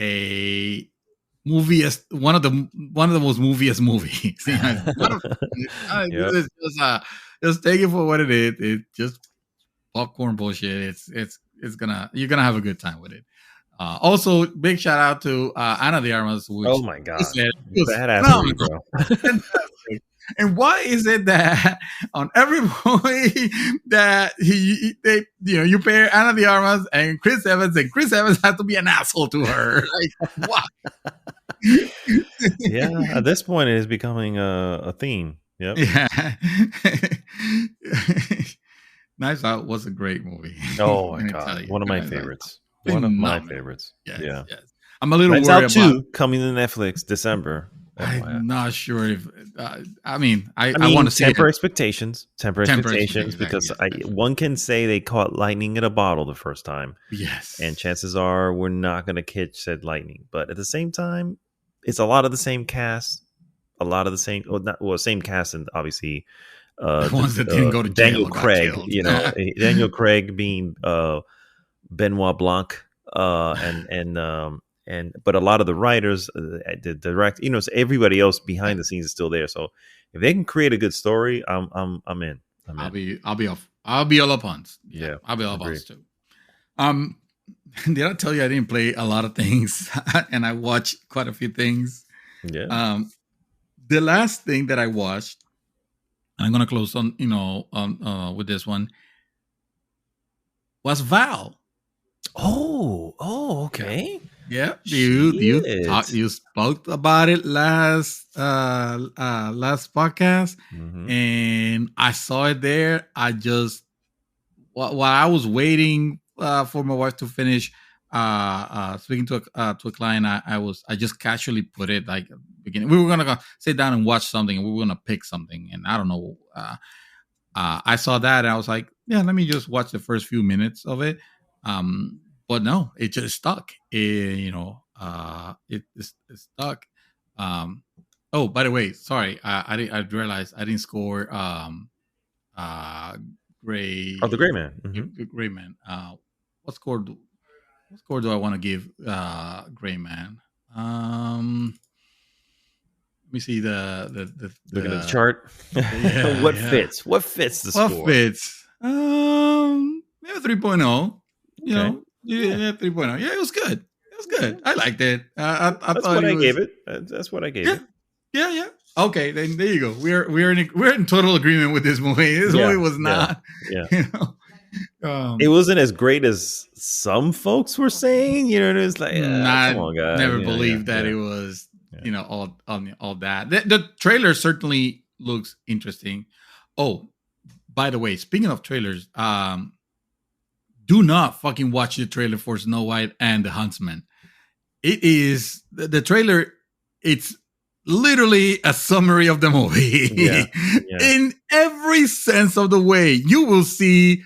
a movie, one of the most moviest movies. Yep. Just take it for what it is. It's just popcorn bullshit. You're gonna have a good time with it. Also, big shout out to Ana de Armas. Which, oh my god, badass, bro. And why is it that on every movie that you pair Ana de Armas and Chris Evans has to be an asshole to her? Like, what? Yeah, at this point it is becoming a theme. Yep. Yeah. Knives Out was a great movie. Oh my god, one of my favorites. One of my favorites. Yes, yeah. Yes. I'm a little Knives worried Out 2 coming to Netflix December. I'm not sure if I want to see temper expectations. Temper expectations, because one can say they caught lightning in a bottle the first time. Yes, and chances are we're not going to catch said lightning. But at the same time, it's a lot of the same cast, same cast, and obviously the ones that didn't go to jail, Daniel Craig. Daniel Craig being Benoit Blanc, but a lot of the writers, the direct, everybody else behind the scenes is still there. So if they can create a good story, I'm in. I'll be all up on. Yeah, I'll be all up on too. Did I tell you I didn't play a lot of things and I watched quite a few things? Yeah. The last thing that I watched, I'm gonna close on with this one, was Val. Oh, okay. Yeah, you spoke about it last podcast, and I saw it there. I just while I was waiting for my wife to finish speaking to a client, I just casually put it like beginning. We were gonna go sit down and watch something, and we were gonna pick something, and I don't know. I saw that, and I was like, yeah, let me just watch the first few minutes of it. But no, it just stuck. It's stuck. Oh, by the way, sorry, I realized I didn't score Gray. Oh, the Gray Man. The Gray Man. What score do I want to give Gray Man? Let me see the looking at the chart. Yeah, What fits the score? What fits? Maybe 3.0. You know. Yeah, 3.0. Yeah, it was good. I liked it. I That's thought what I gave it. That's what I gave it. Yeah. Okay, then there you go. We're in total agreement with this movie. This movie was not. Yeah. It wasn't as great as some folks were saying. It was like, come on, guys. Never believed that it was. All that. The trailer certainly looks interesting. Oh, by the way, speaking of trailers, do not fucking watch the trailer for Snow White and the Huntsman. It is the trailer. It's literally a summary of the movie. Yeah. In every sense of the way. You will see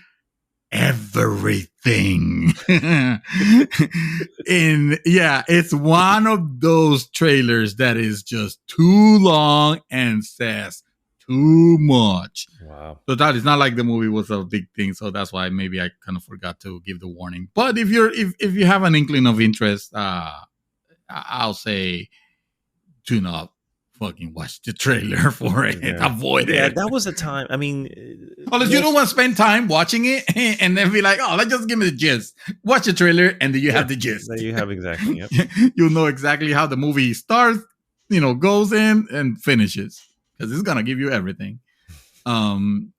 everything. It's one of those trailers that is just too long and says too much. Wow. So that is not like the movie was a big thing. So that's why maybe I kind of forgot to give the warning. But if you have an inkling of interest, I'll say do not fucking watch the trailer for it. Yeah. Avoid it. Yeah, that was a time. I mean, unless you don't want to spend time watching it and then be like, oh, let's just give me the gist. Watch the trailer and then you have the gist. There you have exactly. Yep. You'll know exactly how the movie starts, goes in and finishes, because it's gonna give you everything. And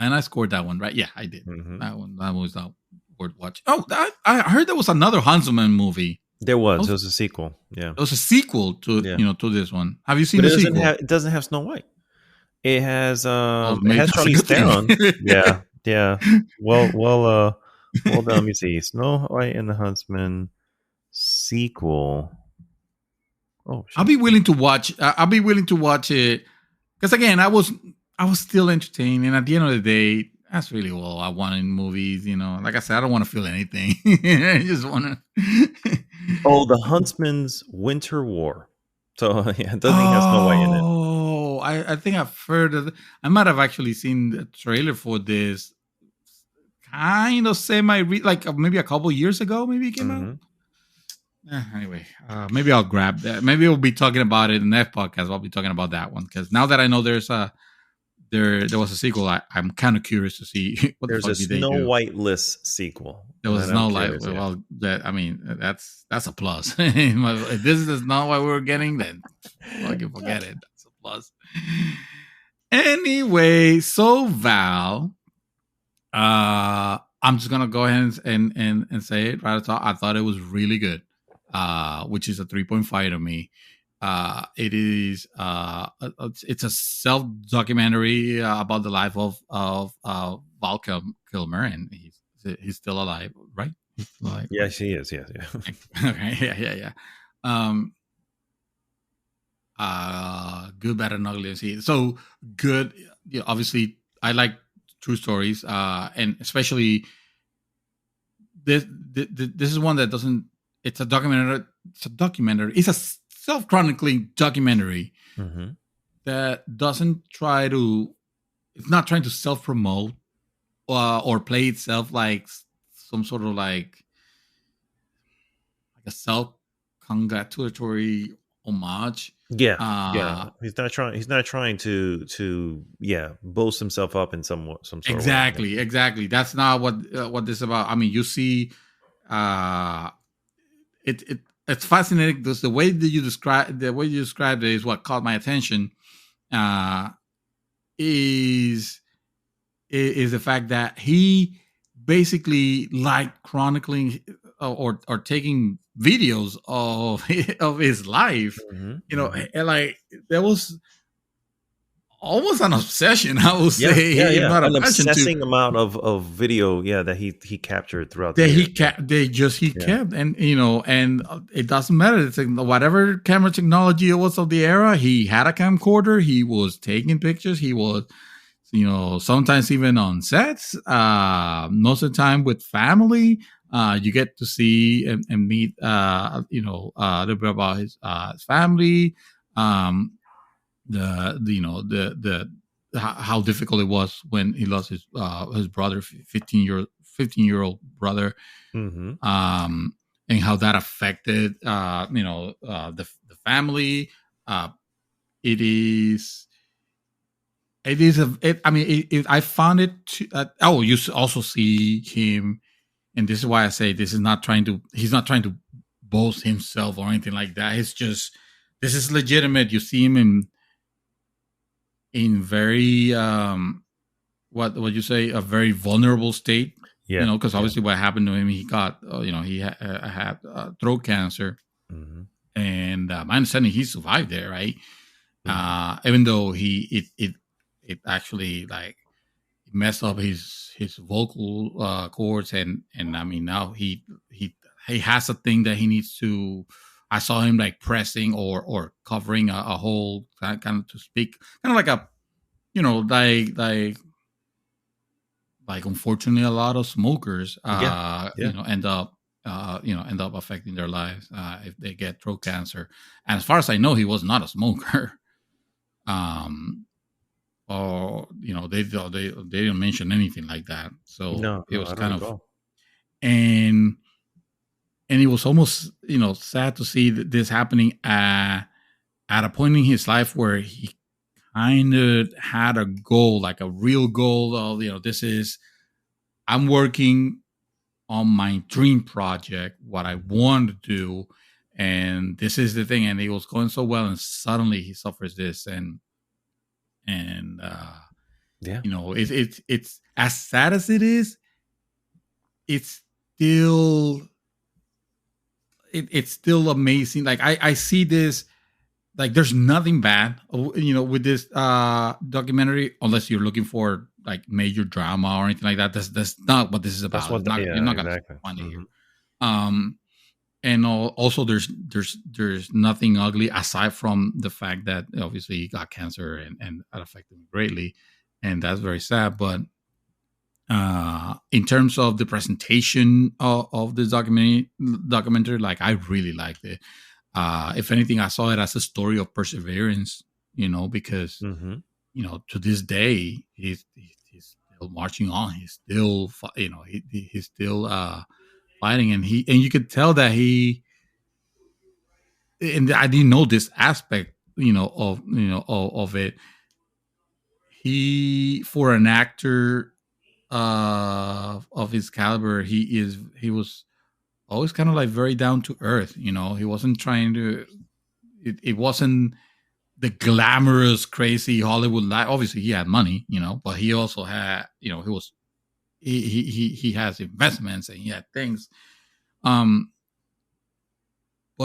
I scored that one, right? Yeah, I did. Mm-hmm. That was not worth watching. Oh, I heard there was another Huntsman movie. There was. It was a sequel. Yeah. It was a sequel to to this one. Have you seen the sequel? It doesn't have Snow White. It has Charlize Theron. Yeah. Well, hold on, let me see. Snow White and the Huntsman sequel. Oh, shit. I'll be willing to watch it, because again, I was still entertained, and at the end of the day, that's really all I want in movies. Like I said, I don't want to feel anything. I just want to. Oh, the Huntsman's Winter War. So yeah, it doesn't have Snow White in it. Oh, I think I've heard of it. I might have actually seen the trailer for this. Kind of like maybe a couple years ago. Maybe it came out. Anyway, maybe I'll grab that. Maybe we'll be talking about it in that podcast. I'll be talking about that one, because now that I know there was a sequel, I'm kind of curious to see what there's the fuck a Snow White-less sequel. There was Snow White. Well, that's a plus. If this is not what we're getting, then fucking forget it. That's a plus. Anyway, so Val, I'm just gonna go ahead and say it right at the top. I thought it was really good, which is a 3.5 to me. It is it's a self-documentary about the life of Val Kilmer, and he's still alive, right? He's alive. Yeah, she is. Yeah. Okay. Good, bad, and ugly. So good. Obviously, I like true stories, and especially this is one that doesn't. It's a documentary. It's a self-chronicling documentary that doesn't try to. It's not trying to self-promote or play itself like some sort of like a self-congratulatory homage. Yeah. He's not trying to boast himself up in some sort exactly, of way. Exactly. That's not what this is about. I mean, you see, it's fascinating because the way you described it is what caught my attention. Is the fact that he basically liked chronicling or taking videos of his life. And like there was almost an obsession, I would say. Not an obsessing amount of video that he captured throughout the years. Kept, and and it doesn't matter. It's like whatever camera technology it was of the era, he had a camcorder, he was taking pictures, he was sometimes even on sets, most of the time with family. You get to see and meet a little bit about his family, the how difficult it was when he lost his brother, 15-year-old brother, and how that affected the family. I found it. You also see him, and this is why I say he's not trying to boast himself or anything like that. It's just, this is legitimate. You see him in very what you say, a very vulnerable state. Because obviously what happened to him, he got he had throat cancer, and my understanding, he survived there, right? Even though it actually like messed up his vocal cords, and I mean, now he has a thing that he needs to. I saw him like pressing or covering a hole, kind of to speak, kind of like a like unfortunately a lot of smokers end up affecting their lives if they get throat cancer. And as far as I know, he was not a smoker. they didn't mention anything like that. So No, it no, was I don't kind of, recall. and it was almost sad to see this happening at a point in his life where he kind of had a goal, like a real goal of this is, I'm working on my dream project, what I want to do, and this is the thing, and it was going so well, and suddenly he suffers this, and Yeah, it's as sad as it is, it's still it's still amazing. Like I see this, like there's nothing bad with this documentary, unless you're looking for like major drama or anything like that. That's not what this is that's about. what. You're Yeah, not gonna exactly. find it here. Mm-hmm. And also there's nothing ugly, aside from the fact that obviously he got cancer, and that affected him greatly, and that's very sad. But in terms of the presentation of this documentary, like I really liked it. If anything, I saw it as a story of perseverance, because Mm-hmm. to this day he's still marching on. He's still he's still fighting, and you could tell that and I didn't know this aspect, of it. He, for an actor of his caliber, he was always kind of like very down to earth. He wasn't trying to. It wasn't the glamorous, crazy Hollywood life. Obviously, he had money, but he also had, he has investments, and he had things. But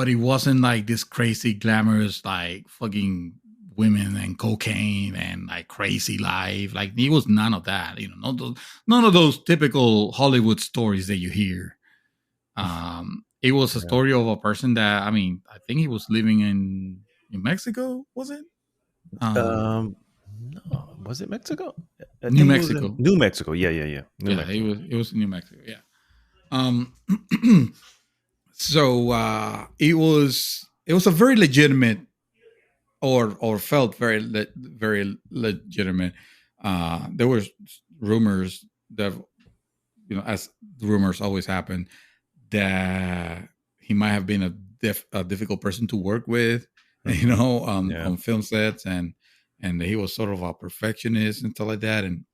it wasn't like this crazy, glamorous, like fucking women and cocaine and like crazy life. Like he was none of that. None of those typical Hollywood stories that you hear. It was a story of a person that, I think he was living in New Mexico. Was it? No, was it Mexico? I New think it was in Mexico. New Mexico. Yeah. New Mexico. It was in New Mexico. Yeah. So it was a very legitimate, or felt very legitimate. There were rumors that, as rumors always happen, that he might have been a difficult person to work with, on film sets, and he was sort of a perfectionist and stuff like that. And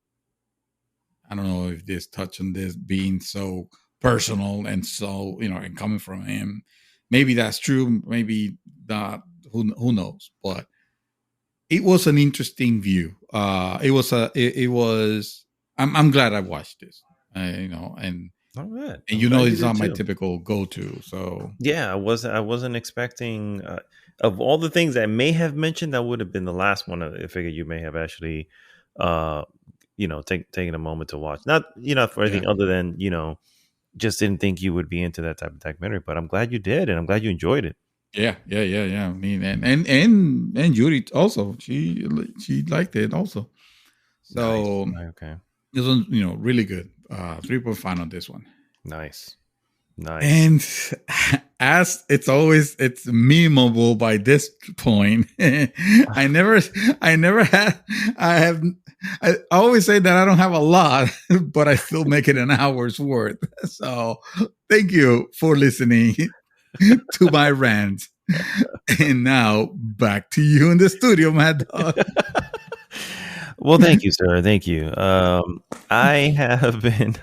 I don't know if this touch on this being so personal and so, and coming from him, maybe that's true, maybe not. Who knows? But it was an interesting view. It was. I'm glad I watched this. And it's not my typical go-to. So yeah, I wasn't expecting. Of all the things I may have mentioned, that would have been the last one. I figured you may have actually, taking a moment to watch. Not for anything other than just didn't think you would be into that type of documentary. But I'm glad you did, and I'm glad you enjoyed it. Yeah. I mean, and Judy also, she liked it also. So nice. Okay, this one's really good. 3.5 on this one. Nice. And as it's memeable by this point. I always say that I don't have a lot, but I still make it an hour's worth. So thank you for listening to my rant. And now back to you in the studio, Mad Dog. Well, thank you, sir. Thank you. I have been,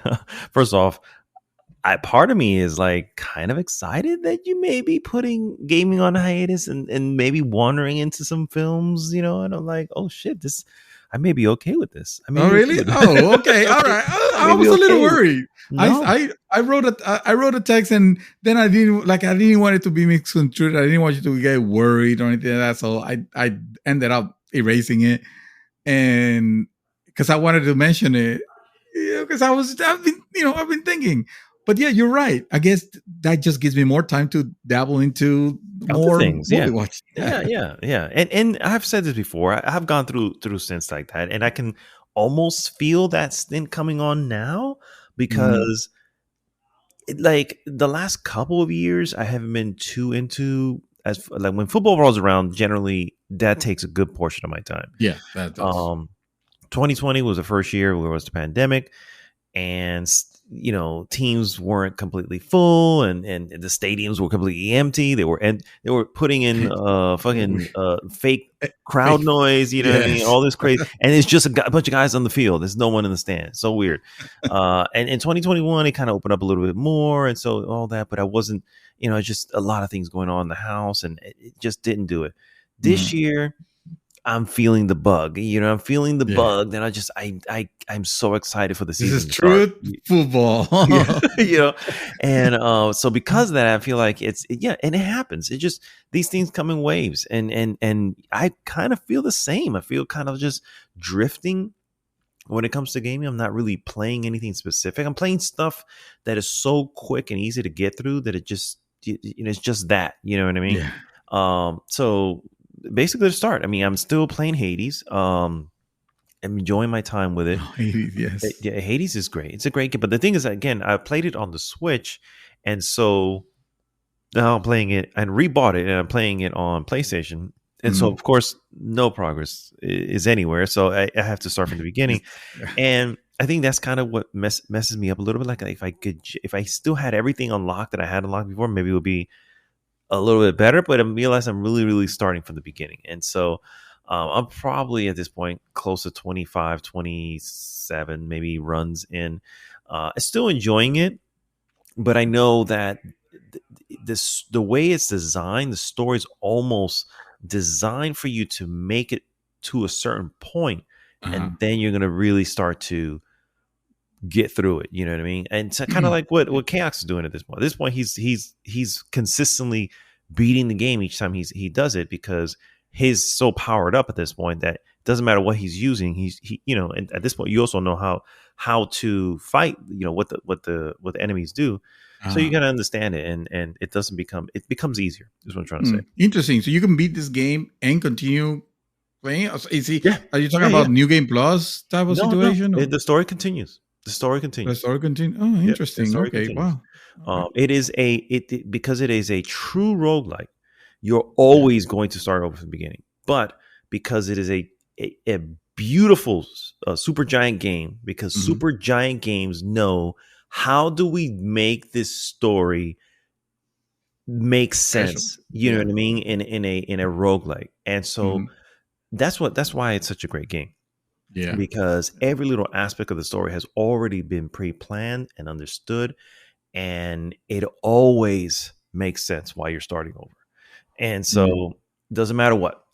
first off, part of me is like kind of excited that you may be putting gaming on hiatus and maybe wandering into some films, and I'm like, oh shit, I may be okay with this. Oh really? Oh, okay. All right. I was a little worried. No. I wrote a text, and then I didn't want it to be misconstrued. I didn't want you to get worried or anything like that. So I ended up erasing it, and because I wanted to mention it, because I've been thinking. But yeah, you're right. I guess that just gives me more time to dabble into more things. Movie watch. Yeah. And I've said this before. I have gone through stints like that, and I can almost feel that stint coming on now, because like the last couple of years, I haven't been too into, when football rolls around. Generally, that takes a good portion of my time. Yeah, that does. 2020 was the first year where it was the pandemic, and teams weren't completely full, and the stadiums were completely empty. They were putting in fucking fake crowd noise, you know what I mean, all this crazy, and it's just a bunch of guys on the field. There's no one in the stand. It's so weird. And in 2021 it kind of opened up a little bit more, and so all that, but I wasn't, just a lot of things going on in the house, and it just didn't do it. This year I'm feeling the bug, I'm feeling the bug that I'm so excited for the season. This is true football. And so because of that, I feel like and it happens. It just, these things come in waves, and I kind of feel the same. I feel kind of just drifting when it comes to gaming. I'm not really playing anything specific. I'm playing stuff that is so quick and easy to get through that it just, it's just that, you know what I mean? Yeah. So basically, to start, I mean, I'm still playing Hades. I'm enjoying my time with it. Hades, yes. Yeah, Hades is great. It's a great game. But the thing is, again, I played it on the Switch, and so now I'm playing it and rebought it, and I'm playing it on PlayStation. And so, of course, no progress is anywhere. So I have to start from the beginning. And I think that's kind of what messes me up a little bit. Like, if I still had everything unlocked that I had unlocked before, maybe it would be a little bit better, but I realize I'm really, really starting from the beginning. And so I'm probably at this point close to 25, 27, maybe runs in. Still enjoying it, but I know that the way it's designed, the story is almost designed for you to make it to a certain point, and then you're going to really start to get through it, you know what I mean? And so kind of like what Chaos is doing at this point. At this point, he's consistently beating the game each time he does it, because he's so powered up at this point that it doesn't matter what he's using. He and at this point you also know how to fight, what the enemies do. So you gotta understand it, and it becomes easier, is what I'm trying to say. Interesting. So you can beat this game and continue playing. Are you talking about New Game Plus type of situation? No. The story continues. The story continues. Oh, interesting. Yeah, okay, continues. Wow. Because it is a true roguelike, you're always going to start over from the beginning. But because it is a beautiful super giant game, because super giant games know, how do we make this story make sense? You know what I mean? In a roguelike. And so that's why it's such a great game. Yeah. Because every little aspect of the story has already been pre-planned and understood, and it always makes sense while you're starting over. And so it doesn't matter what.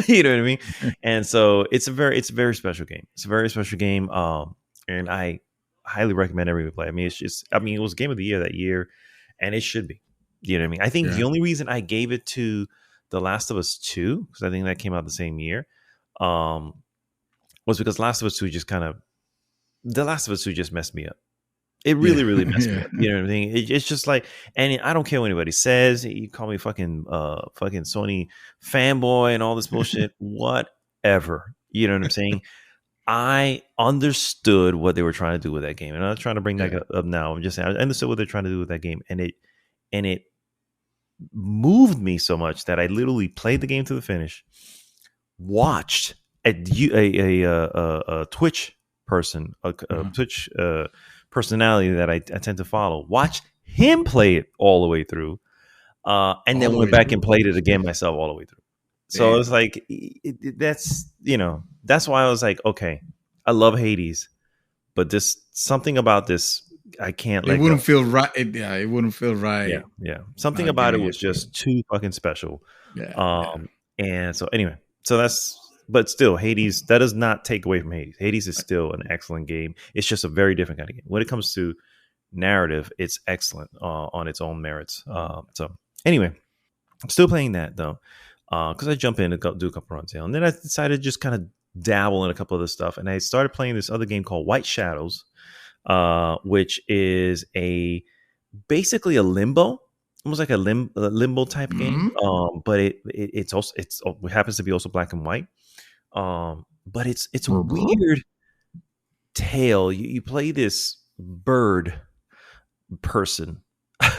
You know what I mean? And so it's a very special game. It's a very special game. And I highly recommend everybody play. I mean, it was Game of the Year that year, and it should be. You know what I mean? I think the only reason I gave it to The Last of Us 2, because I think that came out the same year, was because The Last of Us 2 just messed me up. It really, really messed me up. You know what I mean? It's just like, and I don't care what anybody says. You call me fucking Sony fanboy and all this bullshit, whatever. You know what I'm saying? I understood what they were trying to do with that game, and I'm not trying to bring that up now. I'm just saying I understood what they're trying to do with that game, and it moved me so much that I literally played the game to the finish, watched a Twitch person, a Twitch personality that I tend to follow, watch him play it all the way through, and then went back and played it again myself all the way through. So it was like, that's why I was like, okay, I love Hades, but something about this, I can't let it wouldn't feel right. It wouldn't feel right. Yeah. Something about it was just too fucking special. And so anyway, but still, Hades, that does not take away from Hades. Hades is still an excellent game. It's just a very different kind of game. When it comes to narrative, it's excellent on its own merits. So anyway, I'm still playing that though, because I jump in and do a couple runs, and then I decided to just kind of dabble in a couple of this stuff, and I started playing this other game called White Shadows, which is basically a limbo, almost like a limbo type game. But it happens to be also black and white. But it's a weird tale. You play this bird person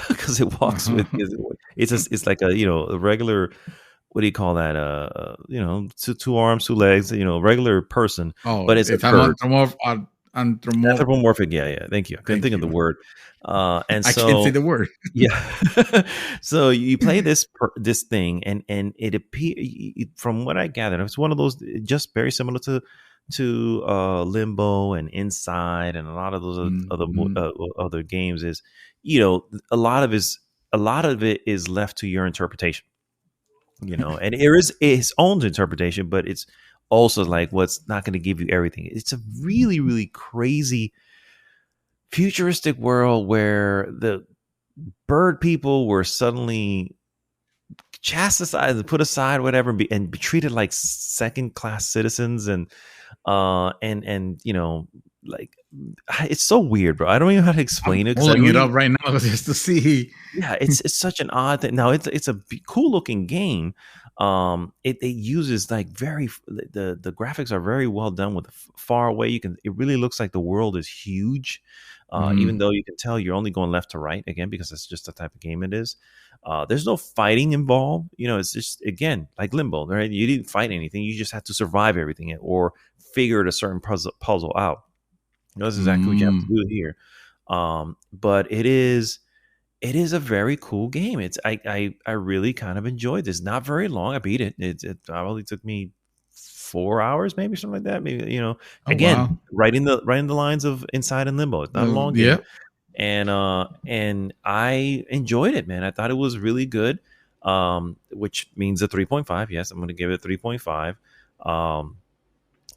because it walks with it's like a regular what do you call that? Two arms, two legs. Regular person, but it's a bird. Anthropomorphic. Yeah. Thank you. I couldn't think of the word. And I can't say the word. Yeah. So you play this thing, and it appears, from what I gathered, it's one of those just very similar to Limbo and Inside and a lot of those other games. Is a lot of it is left to your interpretation. And there is its own interpretation, but it's also like what's not going to give you everything. It's a really, really crazy futuristic world where the bird people were suddenly chastised and put aside, whatever, and be treated like second class citizens, and like, it's so weird, bro. I don't even know how to explain it. Pulling it up right now just to see. Yeah, it's such an odd thing. Now it's a cool looking game. It uses like the graphics are very well done with far away. It really looks like the world is huge, even though you can tell you're only going left to right, again, because it's just the type of game it is. There's no fighting involved. It's just, again, like Limbo, right? You didn't fight anything. You just had to survive everything or figure a certain puzzle out. That's exactly what you have to do here. But it is a very cool game. I really kind of enjoyed this. Not very long. I beat it. It probably took me 4 hours, maybe something like that. Maybe, again, right in the lines of Inside and Limbo. It's not a long game. Yeah. And I enjoyed it, man. I thought it was really good, which means a 3.5. Yes, I'm going to give it a 3.5.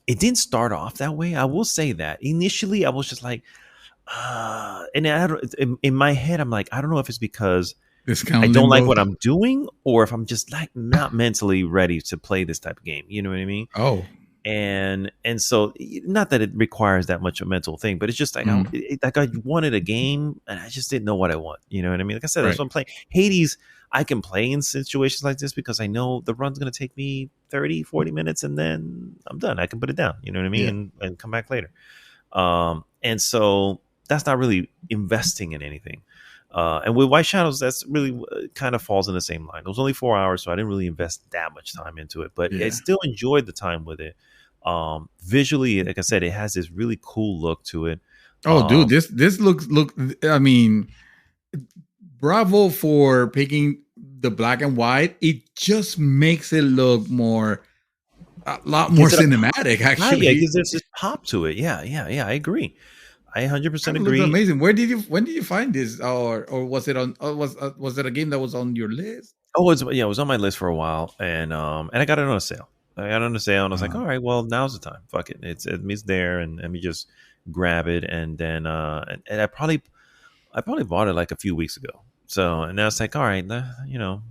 It didn't start off that way. I will say that. Initially, I was just like, and in my head, I'm like, I don't know if it's because I don't like what I'm doing, or if I'm just like not mentally ready to play this type of game. You know what I mean? Oh. And so, not that it requires that much a mental thing, but it's just like, I wanted a game and I just didn't know what I want. You know what I mean? Like I said, that's what I'm playing. Hades, I can play in situations like this because I know the run's going to take me 30, 40 minutes and then I'm done. I can put it down. You know what I mean? Yeah. And come back later. And so that's not really investing in anything. And with White Shadows, that's really kind of falls in the same line. It was only 4 hours, so I didn't really invest that much time into it, but I still enjoyed the time with it. Visually, like I said, it has this really cool look to it. Oh, dude, this looks. I mean, bravo for picking the black and white. It just makes it look a lot more cinematic. Actually, yeah, because there's this pop to it. Yeah, I agree. I 100% agree. Looks amazing. When did you find this, or was it on? Was it a game that was on your list? Oh, it was on my list for a while, and I got it on a sale. I got it on a sale, and I was like, all right, well, now's the time. Fuck it. It's there, and let me just grab it, and then and I probably bought it like a few weeks ago. So, and now it's like, all right, let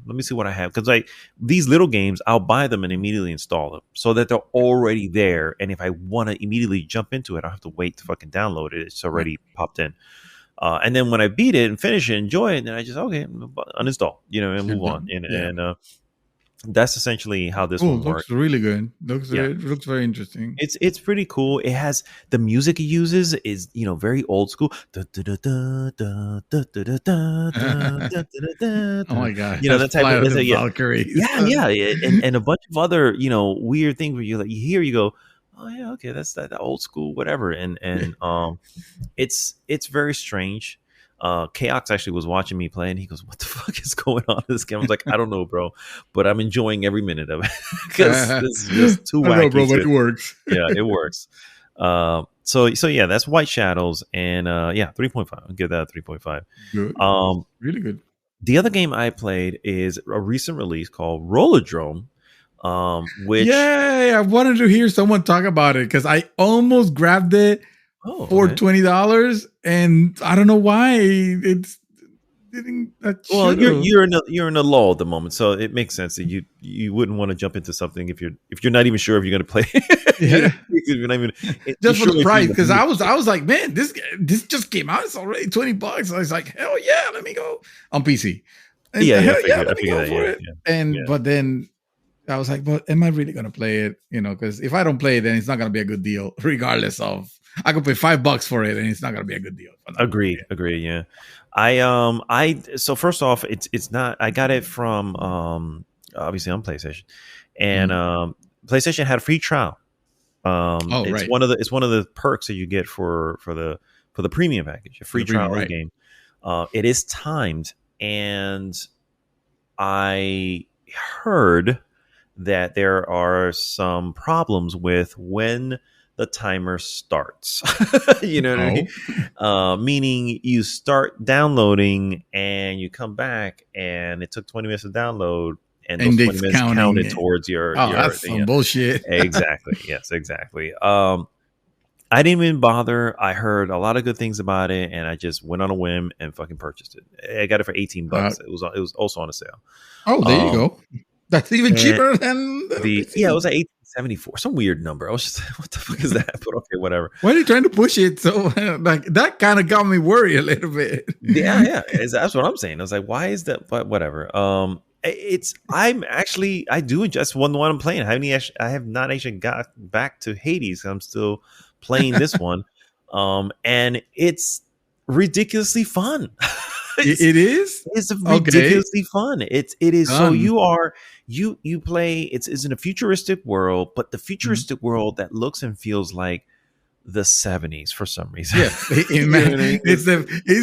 me see what I have, because like these little games, I'll buy them and immediately install them so that they're already there. And if I want to immediately jump into it, I don't have to wait to fucking download it. It's already popped in. And then when I beat it and finish it, enjoy it, then I just uninstall, and move on. And that's essentially how this one works. Looks really good. Looks very interesting. It's pretty cool. It has the music it uses is very old school. Oh my god! That type of Valkyries. Yeah, and a bunch of other weird things where you hear, you go, oh yeah, okay, that's that old school whatever, and it's very strange. Chaos actually was watching me play, and he goes, "What the fuck is going on in this game?" I was like, "I don't know, bro, but I'm enjoying every minute of it because this is just too wacky." I know, bro, but it works. Yeah, it works. So yeah, that's White Shadows, and 3.5. I'll give that a 3.5. Good. Really good. The other game I played is a recent release called Rollerdrome. Which I wanted to hear someone talk about it because I almost grabbed it for $20, and I don't know why it's didn't. Well, you're in a lull at the moment, so it makes sense that you wouldn't want to jump into something if you're not even sure if you're going to play. You're not even just for the price, because I was like, man, this just came out. It's already $20. I was like, hell yeah, let me go on PC. And let me go for it. But then I was like, but am I really going to play it? Because if I don't play it, then it's not going to be a good deal, regardless of. I could pay $5 for it, and it's not going to be a good deal. Agree. Yeah. So first off, it's not. I got it from obviously on PlayStation, and PlayStation had a free trial. It's one of the perks that you get for the premium package, a free trial of the game. It is timed, and I heard that there are some problems with when the timer starts. You know what I mean? Meaning you start downloading and you come back and it took 20 minutes to download, and those 20 minutes counted towards your that's some bullshit. Exactly. Yes, exactly. I didn't even bother. I heard a lot of good things about it, and I just went on a whim and fucking purchased it. I got it for $18. It was also on a sale. Oh, there you go. That's even cheaper than it was like $18.74, some weird number. I was just what the fuck is that? But okay, whatever. Why are you trying to push it? So like that kind of got me worried a little bit. Yeah, that's what I'm saying. I was like, why is that? But whatever. I do just one I'm playing. I have not actually got back to Hades. I'm still playing this one, and it's ridiculously fun. It is. It's ridiculously fun. It is. So you play. It's in a futuristic world, but the futuristic world that looks and feels like the 70s for some reason. Yeah, it's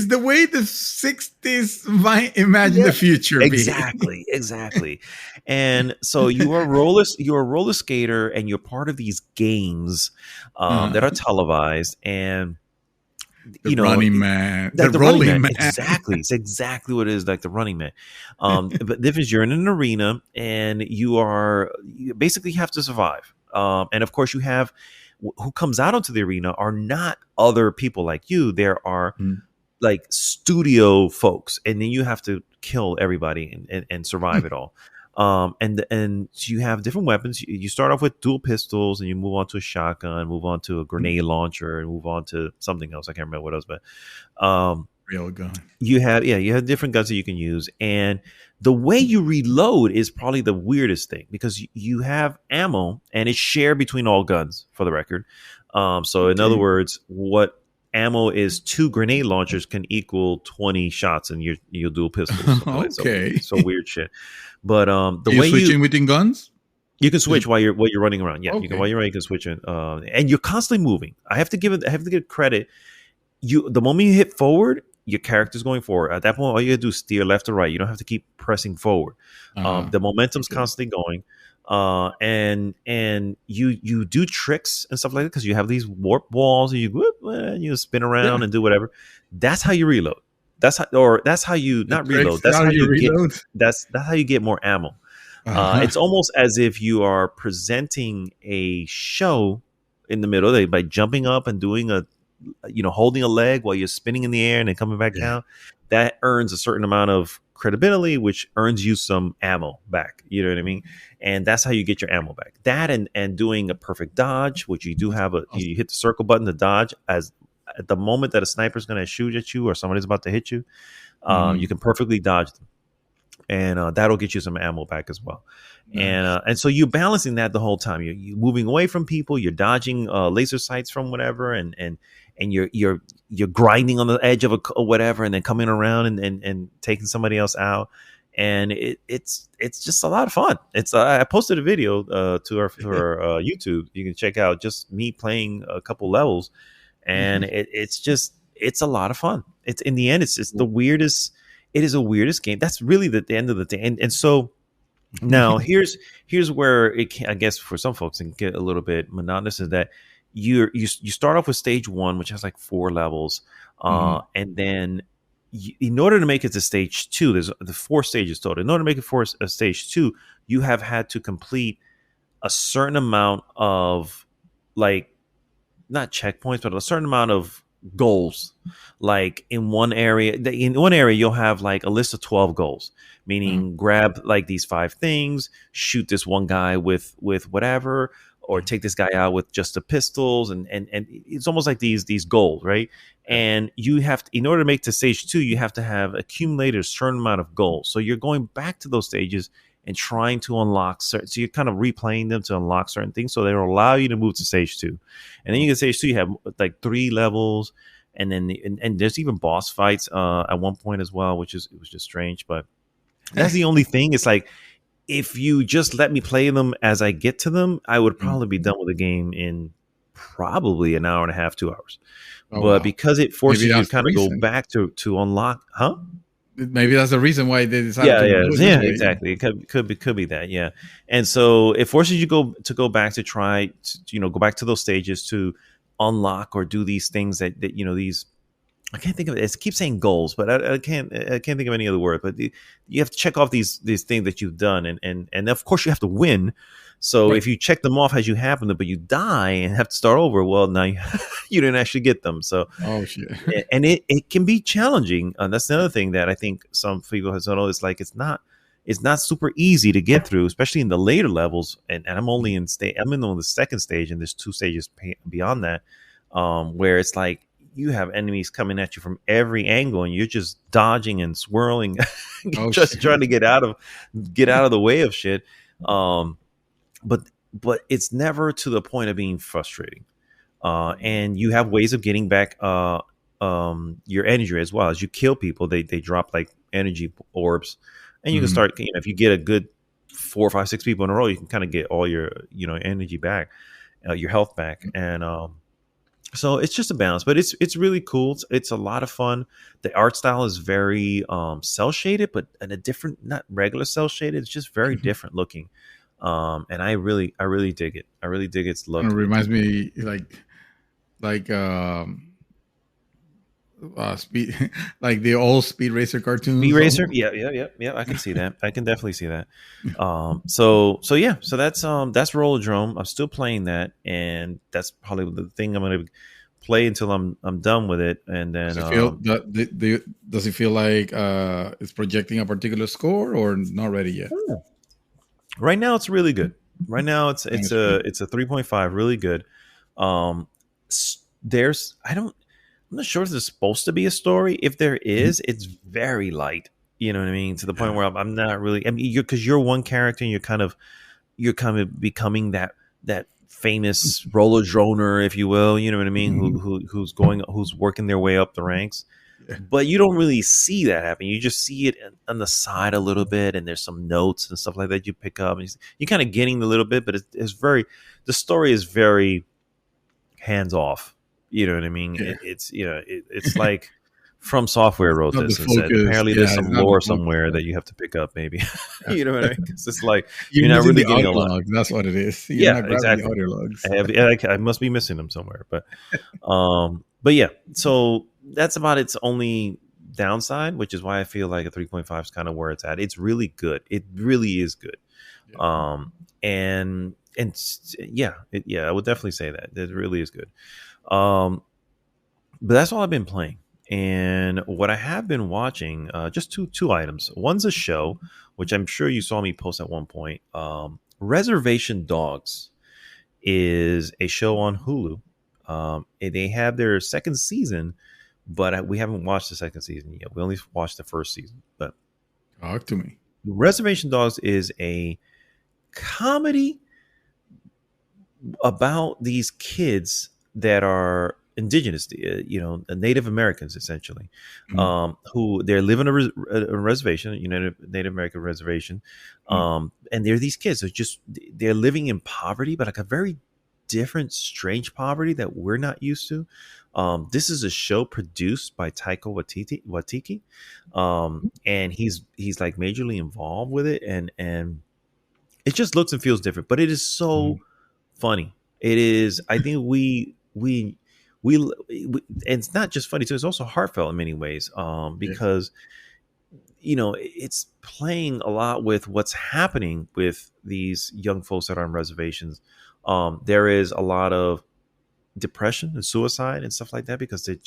the way the 60s might imagine the future. Exactly. And so you are a roller skater, and you're part of these games that are televised, and the Running Man, the Rolling Man. Exactly, it's exactly what it is, like the Running Man. But the difference is you're in an arena, and you basically have to survive. And of course, you have who comes out onto the arena are not other people like you. There are like studio folks, and then you have to kill everybody and survive it all. And so you have different weapons. You start off with dual pistols, and you move on to a shotgun, move on to a grenade launcher, and move on to something else. I can't remember what else, but real gun. You have different guns that you can use, and the way you reload is probably the weirdest thing, because you have ammo, and it's shared between all guns, for the record. So in other words, what ammo is 2 grenade launchers can equal 20 shots in your dual pistols. Okay, so weird shit. But the way switching within guns, you can switch while you're running around. Yeah, you can while you're running, you can switch it, and you're constantly moving. I have to give credit. The moment you hit forward, your character's going forward. At that point, all you gotta do is steer left or right. You don't have to keep pressing forward. The momentum's constantly going. And you do tricks and stuff like that, because you have these warp walls, and you spin around and do whatever. That's how you reload. That's how you not reload. That's how you reload. That's how you get more ammo. It's almost as if you are presenting a show in the middle by jumping up and doing holding a leg while you're spinning in the air and then coming back down. That earns a certain amount of credibility, which earns you some ammo back. You know what I mean? And that's how you get your ammo back. That and doing a perfect dodge, which you do have you hit the circle button to dodge as at the moment that a sniper's going to shoot at you or somebody's about to hit you. You can perfectly dodge them, and that'll get you some ammo back as well. Nice. And so you're balancing that the whole time. You're moving away from people. You're dodging laser sights from whatever, and you're grinding on the edge of a whatever, and then coming around and taking somebody else out. And it's just a lot of fun. I posted a video to our YouTube. You can check out just me playing a couple levels, and it's a lot of fun. It's in the end, it's the weirdest. It is a weirdest game. That's really the end of the day. And so now here's where it can, I guess for some folks, it can get a little bit monotonous, is that you start off with stage 1, which has like 4 levels, and then in order to make it to stage 2, there's the 4 stages total. In order to make it for a stage 2, you have had to complete a certain amount of, like, not checkpoints, but a certain amount of goals. Like in one area you'll have like a list of 12 goals, meaning grab like these 5 things, shoot this one guy with whatever, or take this guy out with just the pistols, and it's almost like these goals, right? And you have to, in order to make to stage 2, you have to have accumulated a certain amount of goals. So you're going back to those stages and trying to unlock certain, so you're kind of replaying them to unlock certain things, so they'll allow you to move to stage 2. And then you get stage 2, you have like 3 levels, and then and there's even boss fights at one point as well, it was just strange. But that's the only thing. It's like if you just let me play them as I get to them, I would probably be done with the game in probably an hour and a half, 2 hours. Oh, But wow. because it forces you to kind of go back to unlock, Maybe that's the reason why they decided yeah, to yeah, do it this yeah, way. exactly. It could be that, yeah. And so it forces you to go back to try to, go back to those stages to unlock or do these things that these. I can't think of it. It keeps saying goals, but I can't think of any other word. But you have to check off these things that you've done, and of course you have to win. So if you check them off as you have them, but you die and have to start over, well, now you didn't actually get them. So shit. And it can be challenging. That's another thing that I think some people have noticed. It's like it's not super easy to get through, especially in the later levels. And I'm only in I'm in the second stage, and there's 2 stages beyond that, where it's like you have enemies coming at you from every angle, and you're just dodging and swirling, just trying to get out of the way of shit. But it's never to the point of being frustrating. And you have ways of getting back your energy as well. As you kill people, they drop like energy orbs, and you can start. If you get a good 4, 5, 6 people in a row, you can kind of get all your energy back, your health back, and so it's just a balance. But it's really cool. It's a lot of fun. The art style is very cell shaded, but in a different, not regular cell shaded. It's just very different looking. And I really dig it. I really dig its look. It reminds me like speed like the old Speed Racer cartoons. Speed Racer, yeah. I can see that. I can definitely see that. So that's Rollerdrome. I'm still playing that, and that's probably the thing I'm going to play until I'm done with it. And then does it feel like it's projecting a particular score or not ready yet? Right now, it's really good. Right now, it's a 3.5, really good. I'm not sure if there's supposed to be a story. If there is, it's very light. You know what I mean? To the point where I'm not really. I mean, because you're one character, and you're kind of becoming that famous roller droner, if you will. You know what I mean? Who's working their way up the ranks. But you don't really see that happen. You just see it on the side a little bit, and there's some notes and stuff like that you pick up. And you're kind of getting a little bit, but the story is very hands off. You know what I mean? Yeah. It's like From Software wrote this and said apparently there's some lore somewhere that you have to pick up. Maybe you know what I mean? Because it's like you're not really getting a lot. That's what it is. You're not exactly. The audio logs. I must be missing them somewhere, but yeah. So that's about its only downside, which is why I feel like a 3.5 is kind of where it's at. It's really good. It really is good. Yeah. And I would definitely say that it really is good. But that's all I've been playing. And what I have been watching, just two items. One's a show, which I'm sure you saw me post at one point. Reservation Dogs is a show on Hulu. They have their second season, but we haven't watched the second season yet. We only watched the first season. But talk to me. Reservation Dogs is a comedy about these kids that are indigenous, Native Americans, essentially, who they're living on a reservation, Native American reservation. And they're these kids. They're living in poverty, but like a very different, strange poverty that we're not used to. This is a show produced by Taika Waititi. And he's like majorly involved with it. And it just looks and feels different, but it is so funny. It is. I think we and it's not just funny too. It's also heartfelt in many ways. Because it's playing a lot with what's happening with these young folks that are on reservations. There is a lot of depression and suicide and stuff like that because it's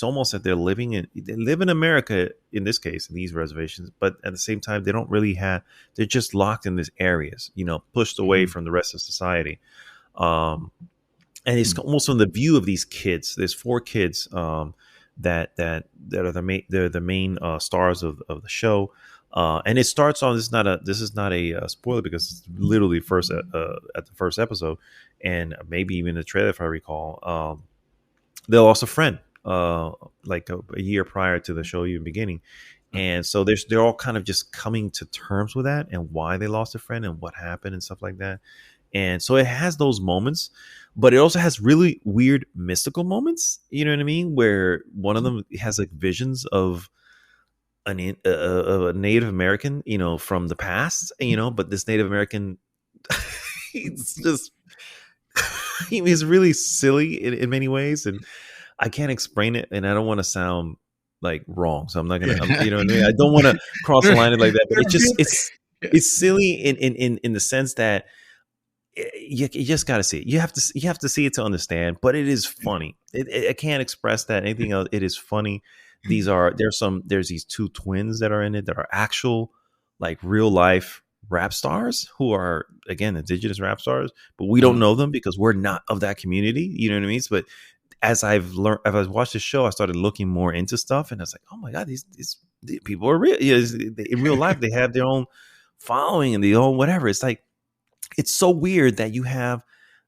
almost that they live in America in this case, in these reservations, but at the same time, they're just locked in these areas, pushed away from the rest of society. And it's almost from the view of these kids. There's 4 kids that are the main stars of the show. And it starts on, this is not a spoiler because it's literally at the first episode, and maybe even the trailer if I recall. They lost a friend like a year prior to the show even beginning, And so they're all kind of just coming to terms with that and why they lost a friend and what happened and stuff like that. And so it has those moments, but it also has really weird mystical moments. You know what I mean? Where one of them has like visions of a Native American, from the past, but this Native American, he's just, he's really silly in many ways. And I can't explain it. And I don't want to sound like wrong. So I'm not going to, you know what I mean? I don't want to cross the line like that, but it's silly in the sense that you just got to see it. You have to see it to understand, but it is funny. I can't express that anything else. It is funny. There's these two twins that are in it that are actual, like, real life rap stars who are, again, indigenous rap stars, but we don't know them because we're not of that community. You know what I mean? But as I've watched the show, I started looking more into stuff, and I was like, oh my God, these people are real. In real life, they have their own following and their own whatever. It's like, it's so weird that you have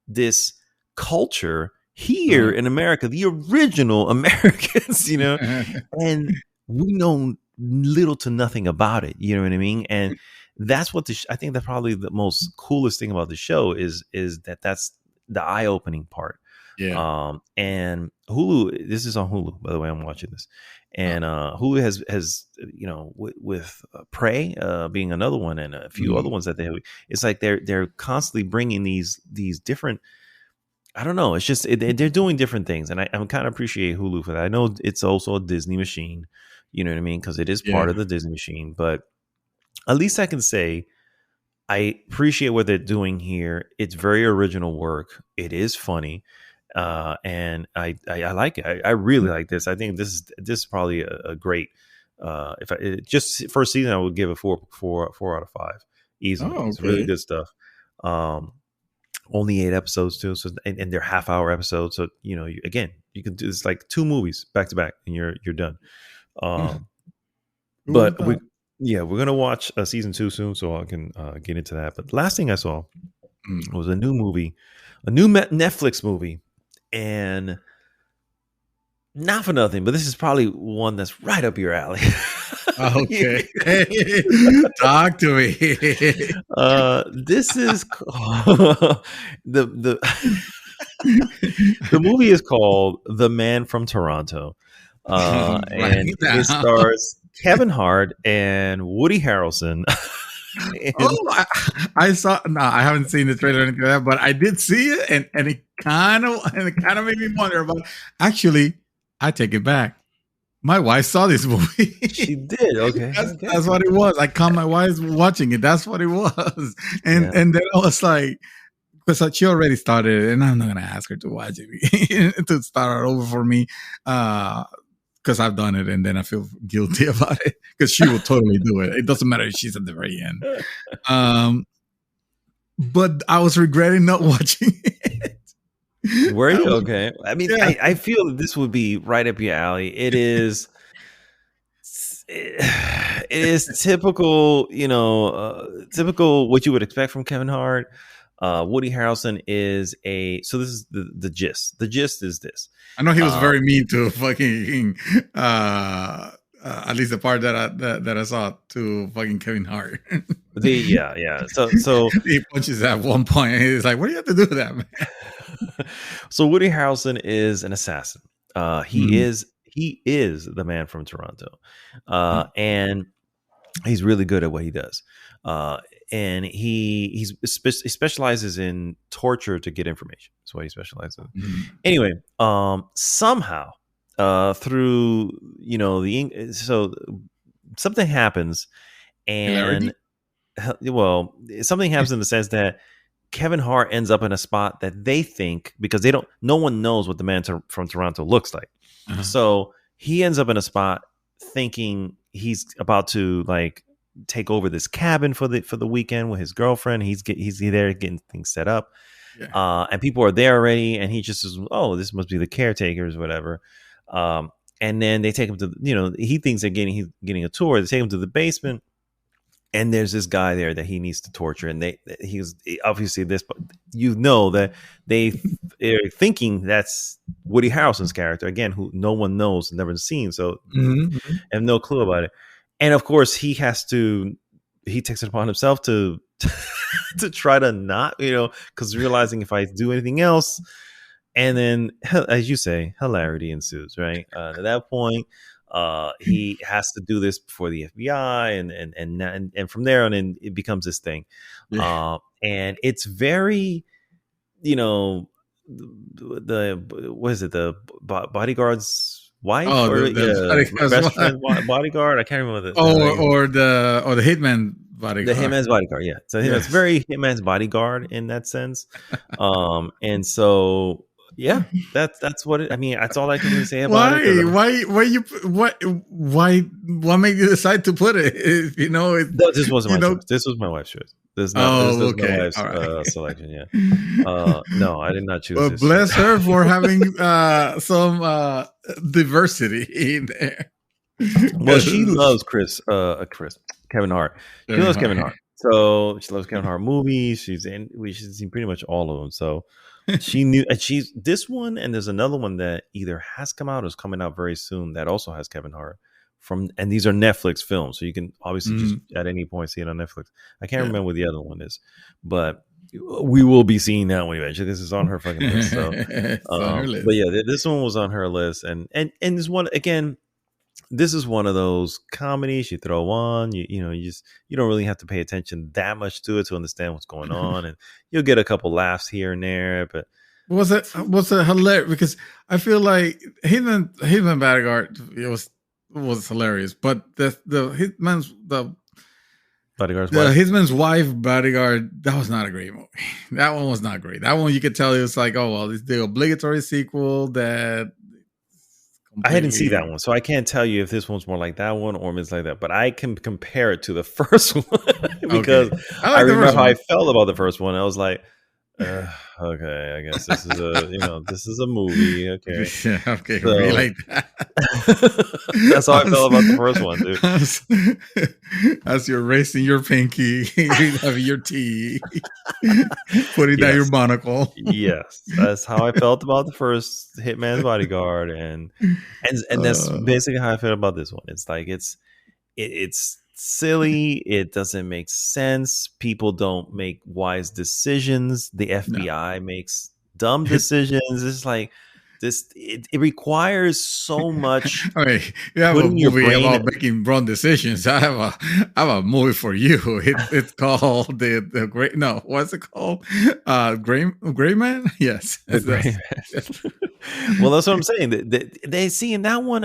this culture here in America, the original Americans, and we know little to nothing about it. You know what I mean? And that's what I think that probably the most coolest thing about the show is that's the eye-opening part. Yeah. And Hulu, this is on Hulu, by the way, I'm watching this. And Hulu has with Prey being another one, and a few other ones that it's like they're constantly bringing these different, I don't know, it's just they're doing different things, and I kind of appreciate Hulu for that. I know it's also a Disney machine, you know what I mean, because it is part of the Disney machine, but at least I can say I appreciate what they're doing here. It's very original work. It is funny. And I like it. I really like this. I think this is probably a great. If just first season, I would give it 4 out of 5 easily. Oh, okay. It's really good stuff. Only 8 episodes too, so and they're half-hour episodes. So you can do this like 2 movies back to back, and you're done. But we're gonna watch season 2 soon, so I can get into that. But the last thing I saw was a new movie, a new Netflix movie. And not for nothing, but this is probably one that's right up your alley. Okay. Talk to me. This is the movie is called The Man from Toronto. And it stars Kevin Hart and Woody Harrelson. I saw. No, I haven't seen the trailer or anything like that, but I did see it, and it kind of made me wonder about. Actually, I take it back. My wife saw this movie. She did. Okay, that's what it was. I caught my wife watching it. That's what it was, and then I was like, because she already started it, and I'm not gonna ask her to watch it to start over for me. Because I've done it and then I feel guilty about it because she will totally do it. It doesn't matter if she's at the very end. But I was regretting not watching it. Were you? Okay. I mean, I feel this would be right up your alley. It is typical, typical what you would expect from Kevin Hart. Woody Harrelson is so this is the gist. The gist is this. I know he was very mean to fucking at least the part that I saw to fucking Kevin Hart. So he punches at one point and he's like, what do you have to do with that, man? So Woody Harrelson is an assassin. He is the Man from Toronto. And he's really good at what he does. And he specializes in torture to get information. That's what he specializes in. Anyway, somehow through so something happens, and something happens in the sense that Kevin Hart ends up in a spot that they think, because no one knows what the Man from Toronto looks like. So he ends up in a spot thinking he's about to like take over this cabin for the weekend with his girlfriend. He's there getting things set up, and people are there already, and he just says, "Oh, this must be the caretakers, whatever." And then they take him to he thinks he's getting a tour. They take him to the basement, and there's this guy there that he needs to torture, and he's obviously that they're thinking that's Woody Harrelson's character again, who no one knows, never seen, so have no clue about it. And of course, he takes it upon himself to to try to not, because realizing if I do anything else, and then, as you say, hilarity ensues, right? At that point, he has to do this before the FBI, and from there on in, it becomes this thing. And it's very, the what is it? The bodyguard's wife, restaurant bodyguard? I can't remember or the hitman bodyguard. The hitman's bodyguard, yeah. So it's very hitman's bodyguard in that sense. And so yeah, that's what it. I mean, that's all I can really say about it. Why made you decide to put it? This wasn't my choice. This was my wife's choice. This is my wife's selection. Yeah. No, I did not choose. Well, bless her for having some diversity in there. Well, she loves Kevin Hart. She loves Kevin Hart. So she loves Kevin Hart movies. She's seen pretty much all of them. So she knew, and she's this one, and there's another one that either has come out or is coming out very soon that also has Kevin Hart and these are Netflix films, so you can obviously just at any point see it on Netflix. I can't remember what the other one is, but we will be seeing that one eventually. This is on her fucking list. So, on her list. But yeah, this one was on her list, and this one again. This is one of those comedies you throw on. You don't really have to pay attention that much to it to understand what's going on, and you'll get a couple laughs here and there. But was it hilarious? Because I feel like Hitman Bodyguard was hilarious, but the Hitman's wife Bodyguard, that was not a great movie. That one was not great. That one you could tell it was like, oh well, it's the obligatory sequel that. I hadn't seen that one, so I can't tell you if this one's more like that one or it's like that. But I can compare it to the first one because I remember how I felt about the first one. I was like, okay, I guess this is a movie. Okay, yeah, okay, so, really like that. That's how I felt about the first one, dude. As you're raising your pinky, having your tea, putting down your monocle. Yes, that's how I felt about the first Hitman's Bodyguard, and that's basically how I feel about this one. It's like it's silly. It doesn't make sense. People don't make wise decisions. The FBI makes dumb decisions. It's like this. It requires so much. I mean, you have a movie about making wrong decisions. I have a movie for you. It's called the Great. No, what's it called? Gray Man. Yes. Well, that's what I'm saying. They see in that one.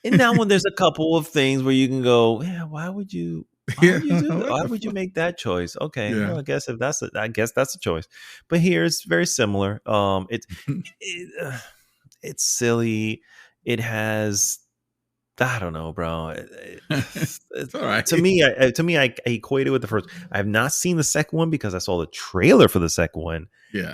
In that one, there's a couple of things where you can go, yeah, why would you make that choice? Okay, well, I guess that's a choice. But here it's very similar. It's silly. It has, I don't know, bro. It's all right. To me, I equate it with the first. I have not seen the second one because I saw the trailer for the second one.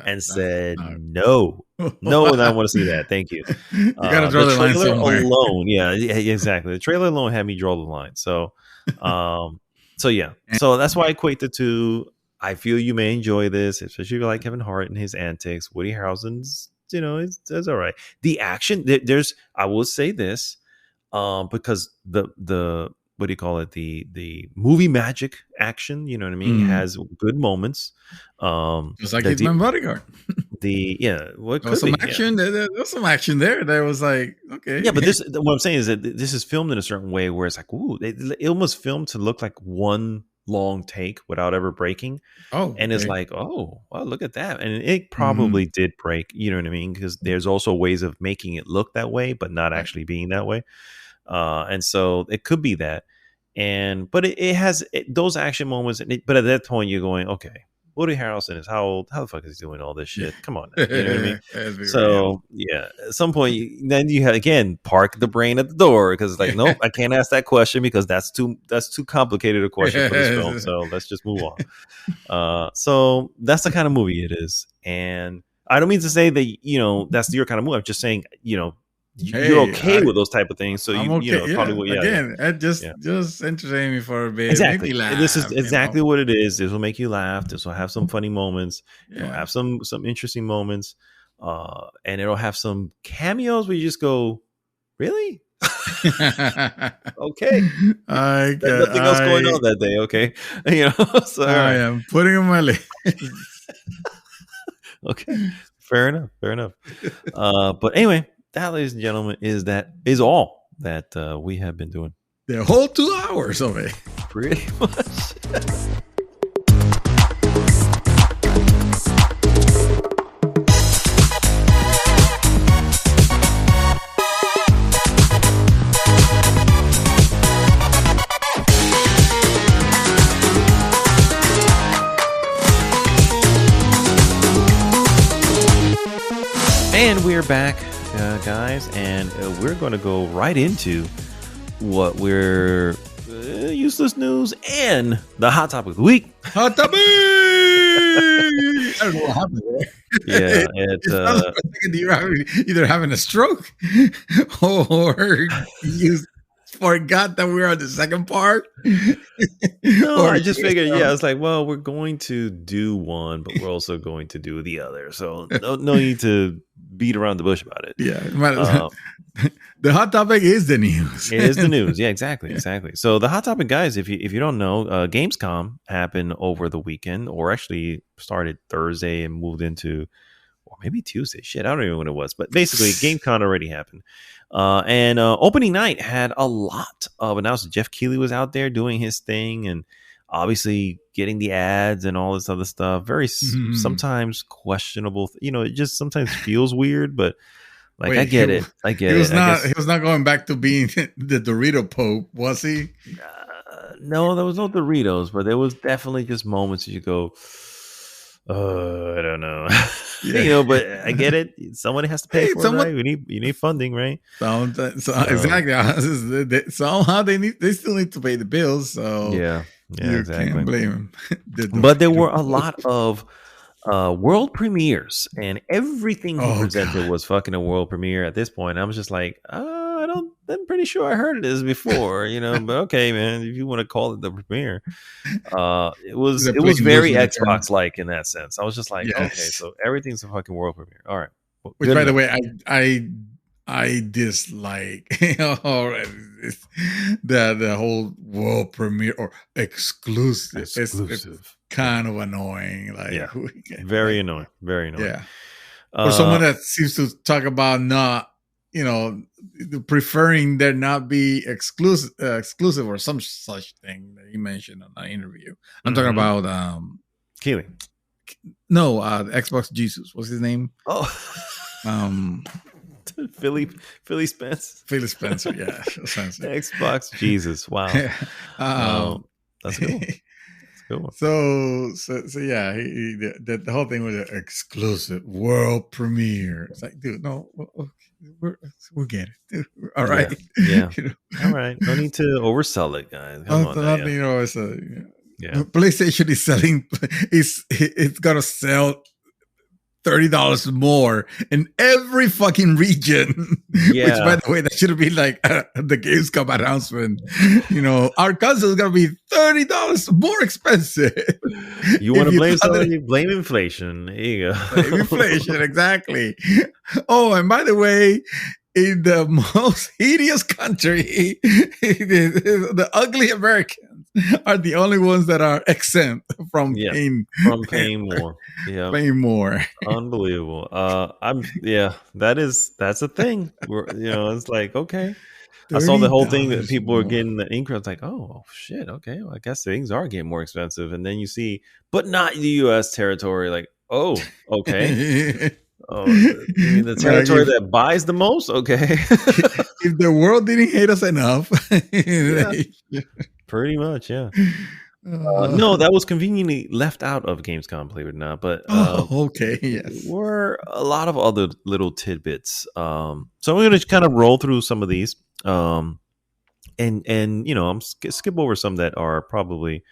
And said no, I don't want to see that. Thank you. You gotta draw the line somewhere. Alone, yeah, exactly. The trailer alone had me draw the line. So, so that's why I equate the two. I feel you may enjoy this, especially if you like Kevin Hart and his antics. Woody Harrelson's, it's all right. The action, I will say this, because the what do you call it? The movie magic action, you know what I mean, has good moments. Just like Hitman Bodyguard. There was some action. There was some action there. That was like, okay. Yeah, but what I'm saying is that this is filmed in a certain way where it's like, ooh, it almost filmed to look like one long take without ever breaking. And it's like, oh, well, look at that. And it probably did break, you know what I mean? Because there's also ways of making it look that way, but not actually being that way. And so it could be that. But it has those action moments. But at that point, you're going, okay, Woody Harrelson is how old? How the fuck is he doing all this shit? Come on, now. You know what I mean? So yeah, at some point, then you have again park the brain at the door because it's like, nope, I can't ask that question because that's too complicated a question for this film. So let's just move on. So that's the kind of movie it is, and I don't mean to say that that's your kind of movie. I'm just saying you're okay with those type of things, so probably will. Again, just entertain me for a bit. Exactly. Make me laugh, this is exactly what it is. This will make you laugh. This will have some funny moments. It'll have some interesting moments, and it'll have some cameos where you just go, really? Okay. There's nothing else going on that day. Okay. So I am putting on my list. Okay. Fair enough. But anyway, that, ladies and gentlemen, is all that we have been doing. The whole 2 hours of it. Pretty much. And we're back, guys, and we're going to go right into what we're useless news and the hot topic of the week. Hot topic! I don't know what happened there. Yeah, you're either having a stroke or you forgot that we were on the second part. No, I just figured, I was like, well, we're going to do one, but we're also going to do the other. So no need to beat around the bush about it. Yeah. The hot topic is the news. It is the news. Yeah, exactly. So the hot topic, guys, if you don't know, Gamescom happened over the weekend, or actually started Thursday and moved into, or maybe Tuesday. Shit, I don't even know when it was. But basically, Gamescom already happened. And opening night had a lot of announcements. Jeff Keighley was out there doing his thing and obviously getting the ads and all this other stuff. Very sometimes questionable. It just sometimes feels weird, but like, I get it. He was not going back to being the Dorito Pope, was he? No, there was no Doritos, but there was definitely just moments that you go, I don't know. But I get it. Somebody has to pay for it, right? You need funding, right? Exactly. Somehow they still need to pay the bills. So yeah, exactly. Can't blame them. But there were a lot of world premieres, and everything he presented was fucking a world premiere. At this point, I was just like, I'm pretty sure I heard this before, but okay, man, if you want to call it the premiere, it was very Xbox like in that sense. I was just like, okay, so everything's a fucking world premiere. All right. Well, which, by the way, I dislike the whole world premiere or exclusive. It's kind of annoying. Very annoying. Yeah. Or someone that seems to talk about not, preferring there not be exclusive or some such thing that he mentioned on an interview. I'm talking about Keighley. No, Xbox Jesus. What's his name? Oh, Philly Spence. Philly Spencer, yeah. Xbox Jesus. Wow. That's cool. So yeah, the whole thing was an exclusive world premiere. It's like, dude, no, we'll get it. Dude. All right, yeah. All right. No need to oversell it, guys. Come on, it's PlayStation is selling. It's gonna sell $30 more in every fucking region. Yeah. Which, by the way, that should have been like the Gamescom announcement. Our console is gonna be $30 more expensive. You want to blame somebody? Blame inflation. There you go. Blame inflation, exactly. Oh, and by the way, in the most hideous country, the ugly Americans are the only ones that are exempt from paying more. Yeah, paying more. Unbelievable. That's a thing. It's like, okay. I saw the whole thing that people were getting the ink. I was like, oh shit, okay. Well, I guess things are getting more expensive. And then you see, but not the U.S. territory. Like, oh, okay. Oh, the territory that buys the most? Okay. If the world didn't hate us enough. Pretty much, yeah. No, that was conveniently left out of Gamescom, believe it or not. But okay, yes. Were a lot of other little tidbits. So we're going to kind of roll through some of these. And I'm skip over some that are probably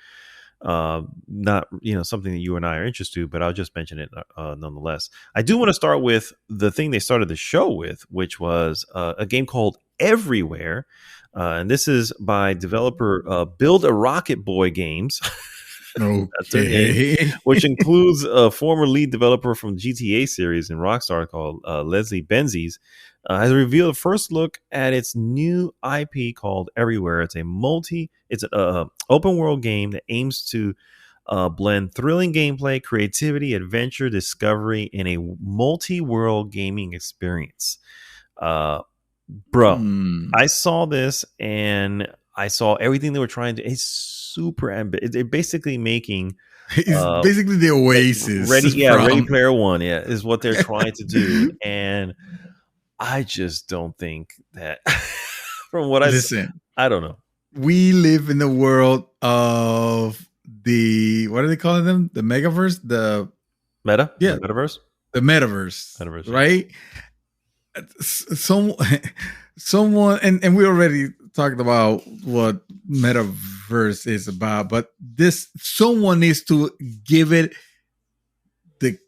not something that you and I are interested in, but I'll just mention it nonetheless. I do want to start with the thing they started the show with, which was a game called Everywhere, and this is by developer Build a Rocket Boy Games. That's her name, which includes a former lead developer from GTA series and Rockstar called Leslie Benzies, has revealed a first look at its new IP called Everywhere. It's an open world game that aims to blend thrilling gameplay, creativity, adventure, discovery in a multi-world gaming experience. I saw this and I saw everything they were trying to. It's super ambitious. They're basically making. It's basically the Oasis. Ready Player One. Yeah, is what they're trying to do, and I just don't think that. From what I don't know. We live in the world of the, what are they calling them? The megaverse, the meta, yeah, the metaverse, right? Someone, and we already talked about what metaverse is about, but someone needs to give it the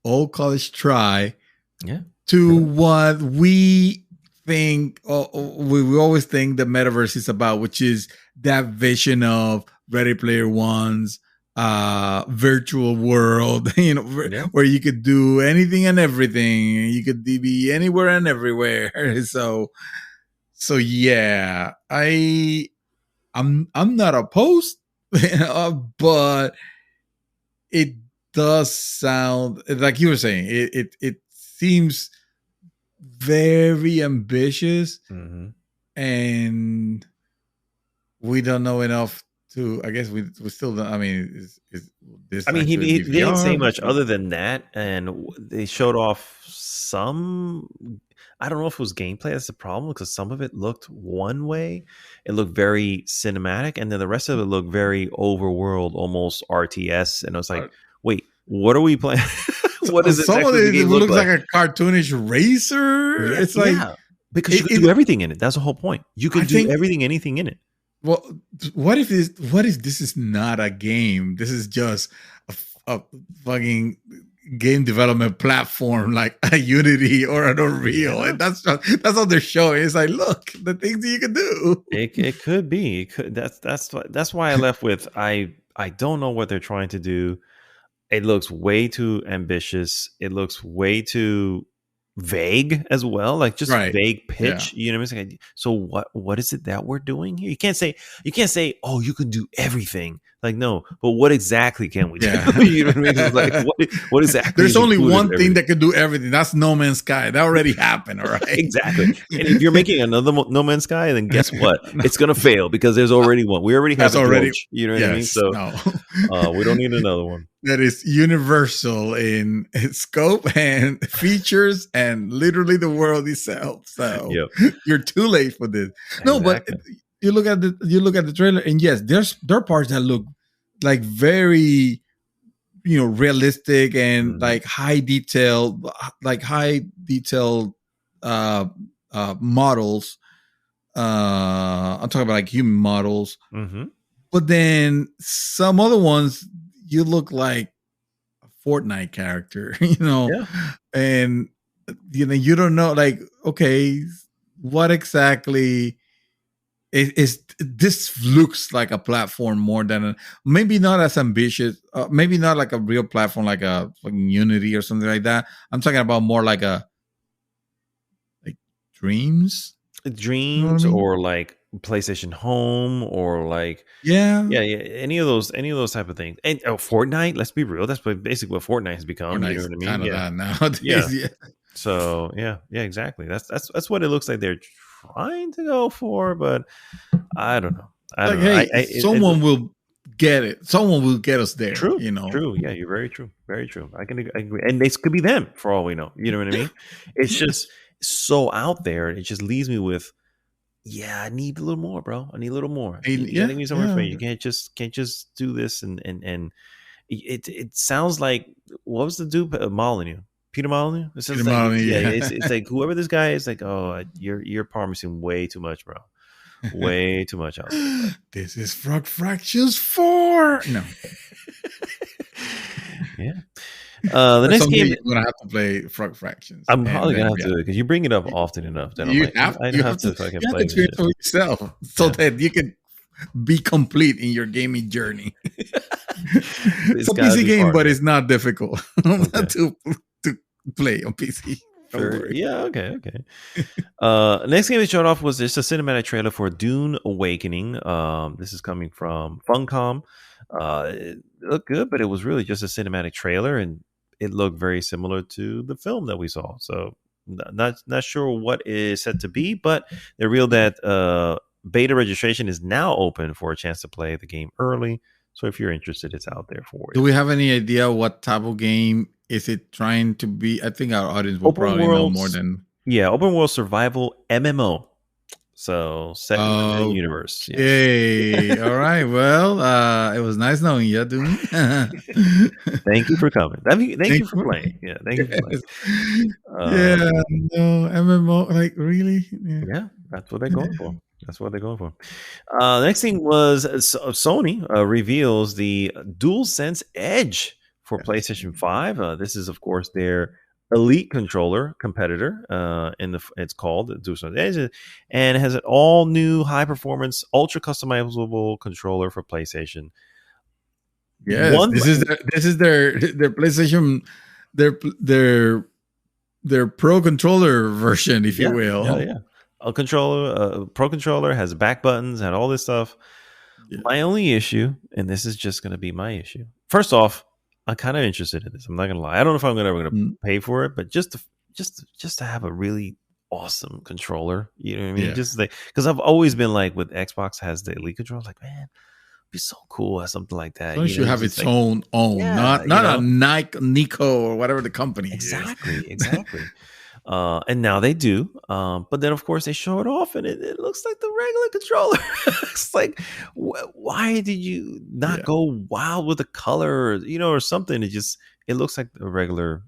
old college try. Yeah. To what we think, we always think the metaverse is about, which is that vision of Ready Player One's virtual world, where you could do anything and everything. You could be anywhere and everywhere. So yeah, I'm not opposed, but it does sound like you were saying. It seems very ambitious, and we don't know enough to. I guess we still don't. I mean, is this? I mean, he didn't say much other than that, and they showed off some. I don't know if it was gameplay. That's the problem, because some of it looked one way. It looked very cinematic, and then the rest of it looked very overworld, almost RTS. And I was like, wait, what are we playing? What is it? Some of it looks like a cartoonish racer. Yeah, it's like, because you can do everything in it. That's the whole point. You can do anything in it. Well, what if this is not a game? This is just a fucking game development platform like a Unity or an Unreal, and that's what they're showing. It's like, look, the things that you can do. It could be. It could. That's why I left with I don't know what they're trying to do. It looks way too ambitious. It looks way too vague as well, like just vague pitch. You know what I'm saying? So what is it that we're doing here? You can't say, oh, you can do everything. Like, no, but what exactly can we do? You know what I mean? It's like, what exactly? There's only one thing that can do everything. That's No Man's Sky. That already happened. All right. Exactly. And if you're making another No Man's Sky, then guess what? It's gonna fail, because there's already one. We already have a you know what I mean? So we don't need another one. That is universal in scope and features and literally the world itself. So you're too late for this. No, but you look at the trailer, and yes, there are parts that look like very, realistic and like high detailed models. I'm talking about like human models. But then some other ones, you look like a Fortnite character, and you don't know, like, okay, what exactly is this? Looks like a platform more than maybe not as ambitious, maybe not like a real platform like a fucking Unity or something like that. I'm talking about more like Dreams, or like PlayStation Home, or like any of those type of things. And Fortnite, let's be real, that's basically what Fortnite has become. You know what I mean? Kind of nowadays. So exactly. That's what it looks like they're trying to go for, but I don't know. I don't know. Someone will get it. Someone will get us there. True. True. Yeah, you're very true. Very true. I can agree. And this could be them for all we know. You know what I mean? It's just so out there. It just leaves me with, I need a little more, bro. I need a little more. You gotta give me some more. You can't just do this and it sounds like, what was the dude? Molyneux. Peter Molyneux? It's like whoever this guy is, like, oh, you're promising way too much, bro. Way too much out there. This is Frog Fractions 4. No. The next game, you're gonna have to play Frog Fractions. I'm probably gonna have to, because you bring it up often enough that you have to fucking play it for yourself, so that you can be complete in your gaming journey. It's a PC game, but it's not difficult to play on PC. Yeah, okay. Next game they showed off was just a cinematic trailer for Dune Awakening. This is coming from Funcom. It looked good, but it was really just a cinematic trailer, and it looked very similar to the film that we saw. So not sure what is set to be, but they revealed that beta registration is now open for a chance to play the game early. So if you're interested, it's out there for you. Do we have any idea what type of game is it trying to be? I think our audience will probably know more than... Yeah, open world survival MMO. So set in the universe. Yes. All right. Well, it was nice knowing you, dude. Thank you for coming. Thank you for playing. Yeah, thank you for playing. No, MMO, like really? Yeah, that's what they're going for. Next thing was Sony reveals the DualSense Edge for PlayStation 5. This is, of course, their Elite controller competitor. It's called DualSense Edge, and it has an all new high performance, ultra customizable controller for PlayStation. Yes, this is their PlayStation, their pro controller version, if you will. Yeah. A pro controller has back buttons and all this stuff. Yeah. My only issue, and this is just going to be my issue. First off, I'm kind of interested in this. I'm not going to lie. I don't know if I'm ever going to pay for it, but just to have a really awesome controller, you know what I mean? Yeah. Just like, because I've always been like, with Xbox has the Elite controller, like, man, it'd be so cool as something like that. So you have its own, not a Nico or whatever the company is. Exactly. And now they do, but then of course they show it off, and it looks like the regular controller. It's like, why did you not go wild with the color, or something? It looks like a regular.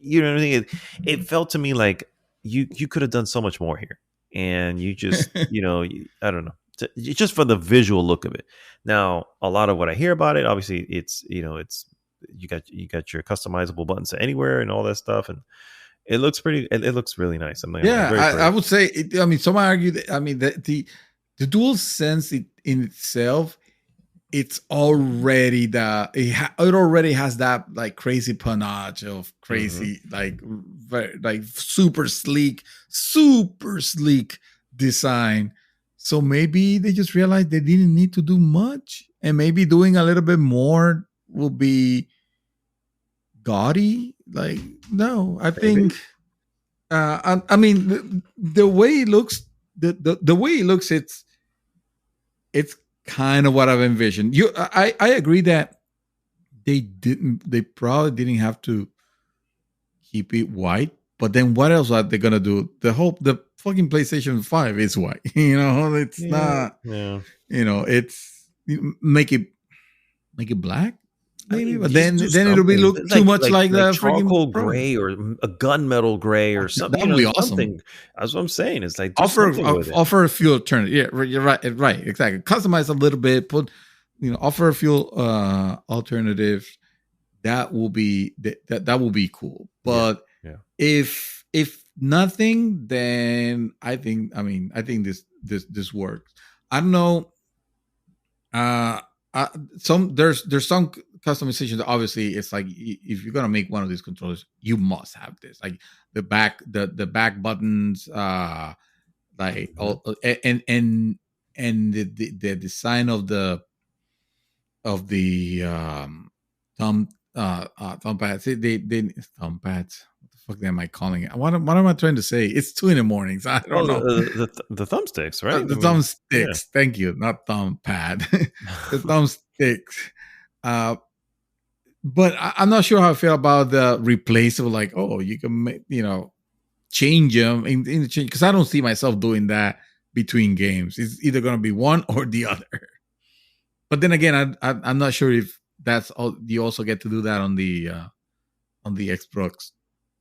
You know what I mean? It felt to me like you could have done so much more here, and you just I don't know, just for the visual look of it. Now, a lot of what I hear about it, obviously, it's you got your customizable buttons to anywhere and all that stuff, and it looks pretty. It looks really nice. I would say. Some might argue that. The DualSense in itself, it's already it already has that like crazy panache of crazy like super sleek design. So maybe they just realized they didn't need to do much, and maybe doing a little bit more will be gaudy. Like, no, I think the way it looks, the way it looks, it's kind of what I've envisioned. I agree that they probably didn't have to keep it white, but then what else are they gonna do? The fucking PlayStation 5 is white. It's not. Yeah. It's make it black. Maybe, but then it'll be look too much like the charcoal gray or a gunmetal gray or something. That would be awesome. Something. That's what I'm saying. It's like offer a few alternatives. Yeah, you're right. Exactly. Customize a little bit. Offer a few alternatives. That will be that will be cool. But if nothing, then I think this works. I don't know. There's some customization. Obviously, it's like if you're gonna make one of these controllers, you must have this, like the back buttons, like all, and the design of the thumb pads. They thumb pads. What the fuck am I calling it? What am I trying to say? It's 2 a.m. So I don't know. The thumbsticks, right? The thumbsticks. Yeah. Thank you. Not thumb pad. The thumbsticks. But I'm not sure how I feel about the replaceable. Like, you can change them in the change, because I don't see myself doing that between games. It's either going to be one or the other. But then again, I'm not sure if that's all. You also get to do that on the Xbox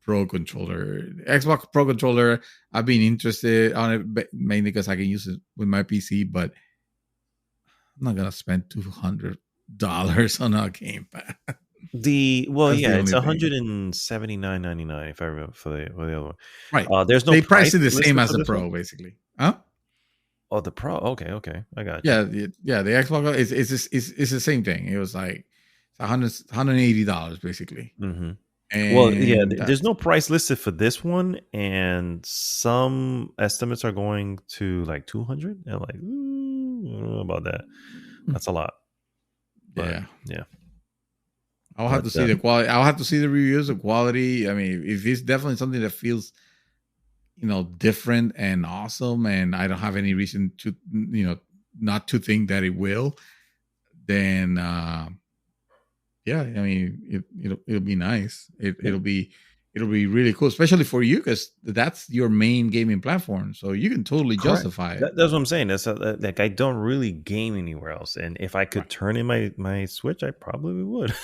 Pro controller. Xbox Pro controller, I've been interested on it mainly because I can use it with my PC, but I'm not gonna spend $200 on a gamepad. It's $179.99 if I remember for the other one. Right. There's no. They price it the same as the Pro, basically. Huh? Oh, the Pro. Okay, I got you. Yeah, the Xbox is the same thing. It was like $180 basically, Mm-hmm. Well, yeah, and there's no price listed for this one, and some estimates are going to like 200. And like, I don't know about that. That's a lot, but yeah. yeah. I'll have But to see the quality. I'll have to see the reviews of quality. I mean, if it's definitely something that feels, different and awesome, and I don't have any reason to, not to think that it will, then yeah, I mean, it'll be nice. It'll be really cool, especially for you because that's your main gaming platform, so you can totally correct. justify it. That's what I'm saying. That's like I don't really game anywhere else, and if I could turn in my Switch, I probably would.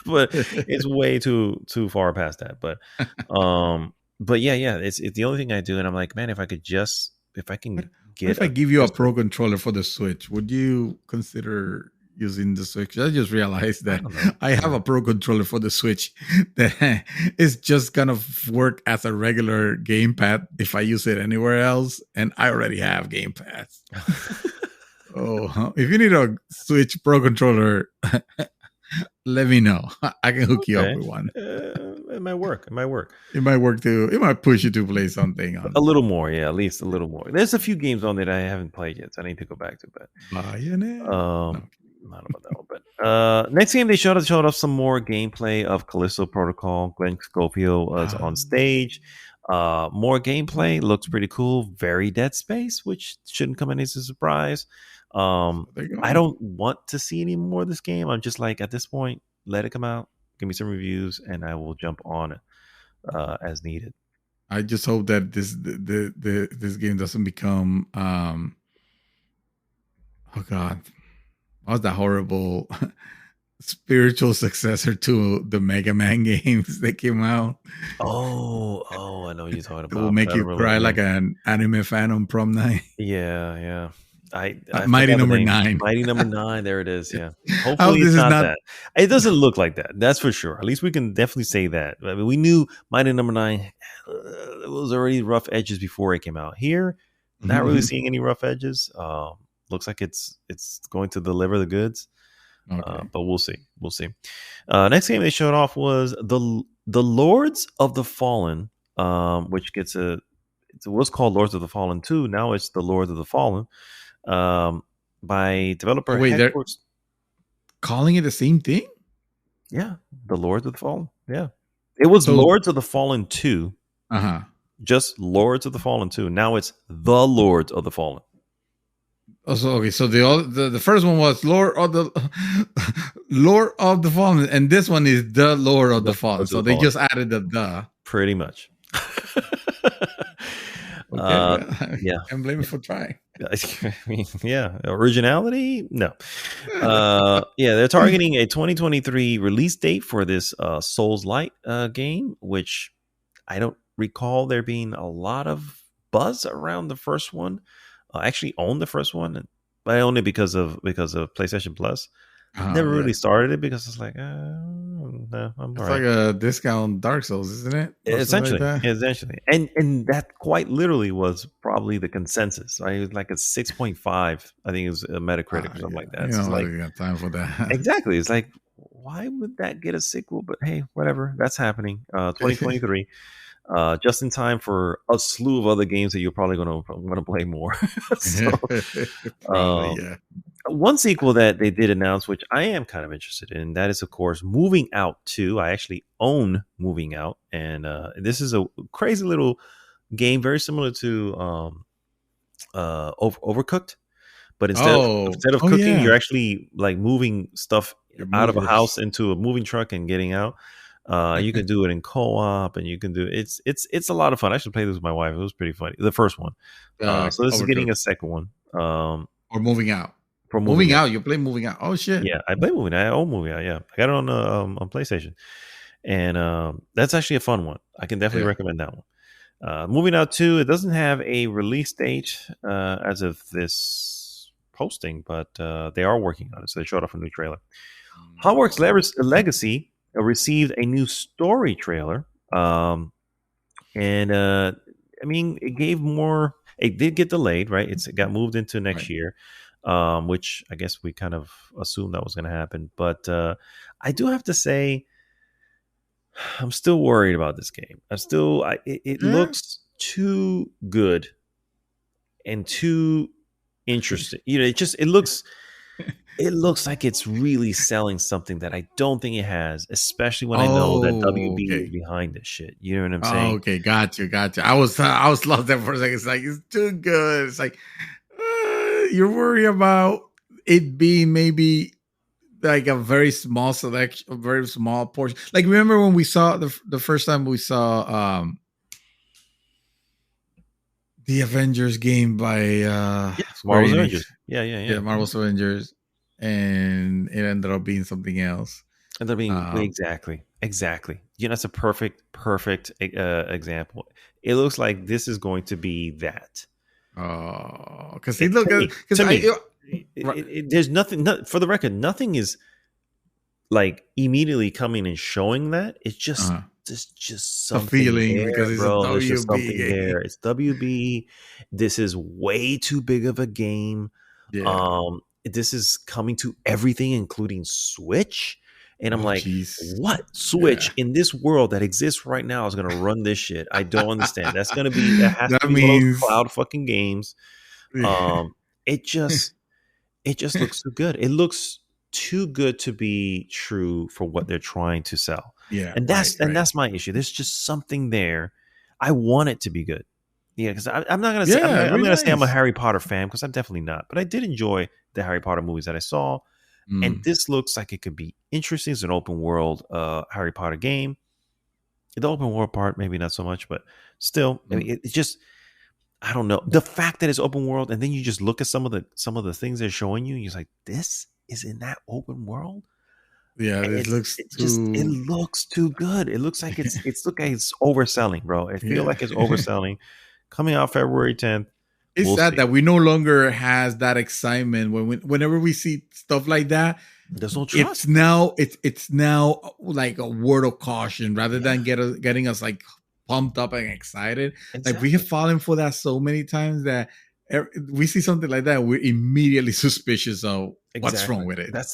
But it's way too far past that. But yeah, it's the only thing I do, and I'm like, man, if I can What get if I a give you a PS5, pro controller for the Switch? Would you consider using the Switch? I just realized I that don't know. I have a pro controller for the Switch that is just gonna work as a regular gamepad if I use it anywhere else, and I already have Game Pass. Oh, if you need a Switch pro controller, let me know. I can hook you up Okay, with one. it might work. It might work. It might work too. It might push you to play something A on little more, yeah, at least a little more. There's a few games on there that I haven't played yet, so I need to go back to. But Bayonetta. No. I don't know about that one. But next game they showed off some more gameplay of Callisto Protocol. Glenn Scofield was on stage. More gameplay, looks pretty cool. Very Dead Space, which shouldn't come as a surprise. I don't want to see any more of this game. I'm just like, at this point, let it come out, give me some reviews, and I will jump on it as needed. I just hope that this game doesn't become oh god, what's that horrible spiritual successor to the Mega Man games that came out. Oh, I know what you're talking It will about. make I don't you remember cry the like name. an anime fan on prom night. Yeah. I Mighty forgot the Number name. Nine. Mighty Number Nine. There it is. Yeah. I Hopefully hope this it's is not not. that. It doesn't look like that. That's for sure. At least we can definitely say that. I mean, we knew Mighty Number Nine was already rough edges before it came out. Here, not really seeing any rough edges. Looks like it's going to deliver the goods. Okay. But we'll see. We'll see. Next game they showed off was the Lords of the Fallen, which gets it was called Lords of the Fallen 2. Now it's the Lords of the Fallen. By developer Wait, they're Headquarters. calling it the same thing? Yeah, the Lords of the Fallen. Yeah, it was Lords of the Fallen 2. Just Lords of the Fallen 2. Now it's the Lords of the Fallen. Oh, so okay, so the first one was Lord of the Fallen, and this one is the Lord of the Fallen. So they just added the. Pretty much. Okay, yeah. I'm blaming for trying. I mean, yeah, originality? No. Yeah, they're targeting a 2023 release date for this Souls-like game, which I don't recall there being a lot of buzz around the first one. I actually own the first one, but I own it because of PlayStation Plus. Never really started it because it's like, no, I'm it's all right. Like a discount Dark Souls, isn't it? Essentially, and that quite literally was probably the consensus. Right, it was like a 6.5. I think it was a Metacritic or something like that. You know, like, got time for that. Exactly. It's like, why would that get a sequel? But hey, whatever. That's happening. 2023. Just in time for a slew of other games that you're probably going to want to play more. So, probably, yeah. One sequel that they did announce, which I am kind of interested in, that is, of course, Moving Out 2. I actually own Moving Out, and this is a crazy little game, very similar to Overcooked, but instead of cooking, you're actually like moving stuff out of a house into a moving truck and getting out. You can do it in co-op, and you can do it's a lot of fun. I should play this with my wife. It was pretty funny. The first one. So this is getting a second one. Or Moving Out. For Moving Out. You play Moving Out. Oh shit. Yeah, I play Moving Out. I own Moving Out. Yeah, I got it on PlayStation, and that's actually a fun one. I can definitely recommend that one. Moving Out 2. It doesn't have a release date as of this posting, but they are working on it. So they showed off a new trailer. Hogwarts Legacy received a new story trailer, and I mean, it gave more it did get delayed, right? It got moved into next year, which I guess we kind of assumed that was going to happen. But I do have to say, I'm still worried about this game. It looks too good and too interesting. It looks like it's really selling something that I don't think it has, especially when I know that WB is behind this shit. You know what I'm saying? Okay, got you. I was lost there for a second. It's like, it's too good. It's like, you're worried about it being maybe like a very small selection, a very small portion. Like, remember when we saw the first time we saw the Avengers game by Marvel's Avengers. Yeah, Marvel's Avengers, and it ended up being something else. And they're being exactly. You know, that's a perfect example. It looks like this is going to be that. Oh, because there's nothing. For the record, nothing is like immediately coming and showing that. It's just just something a feeling there, because it's bro. a WB There's just something game. there. It's WB. This is way too big of a game. Yeah. This is coming to everything, including Switch. And I'm geez. What Switch in this world that exists right now is going to run this shit? I don't understand. That has to be one of those cloud fucking games. It just looks too good. It looks too good to be true for what they're trying to sell. Yeah. And that's my issue. There's just something there. I want it to be good. Yeah, because I'm not gonna say I'm gonna say I'm a Harry Potter fan, because I'm definitely not. But I did enjoy the Harry Potter movies that I saw. And this looks like it could be interesting. It's an open world Harry Potter game. The open world part, maybe not so much, but still, I mean, it's just, I don't know. The fact that it's open world, and then you just look at some of the things they're showing you, and you're like, this is in that open world. Yeah, it looks too good. It looks like it's overselling, bro. It feels like it's overselling. Coming out February 10th. It's sad that we no longer has that excitement whenever we see stuff like that. There's no trust. It's now like a word of caution rather than getting us like pumped up and excited. Exactly. Like, we have fallen for that so many times that we see something like that, we're immediately suspicious of what's wrong with it. I was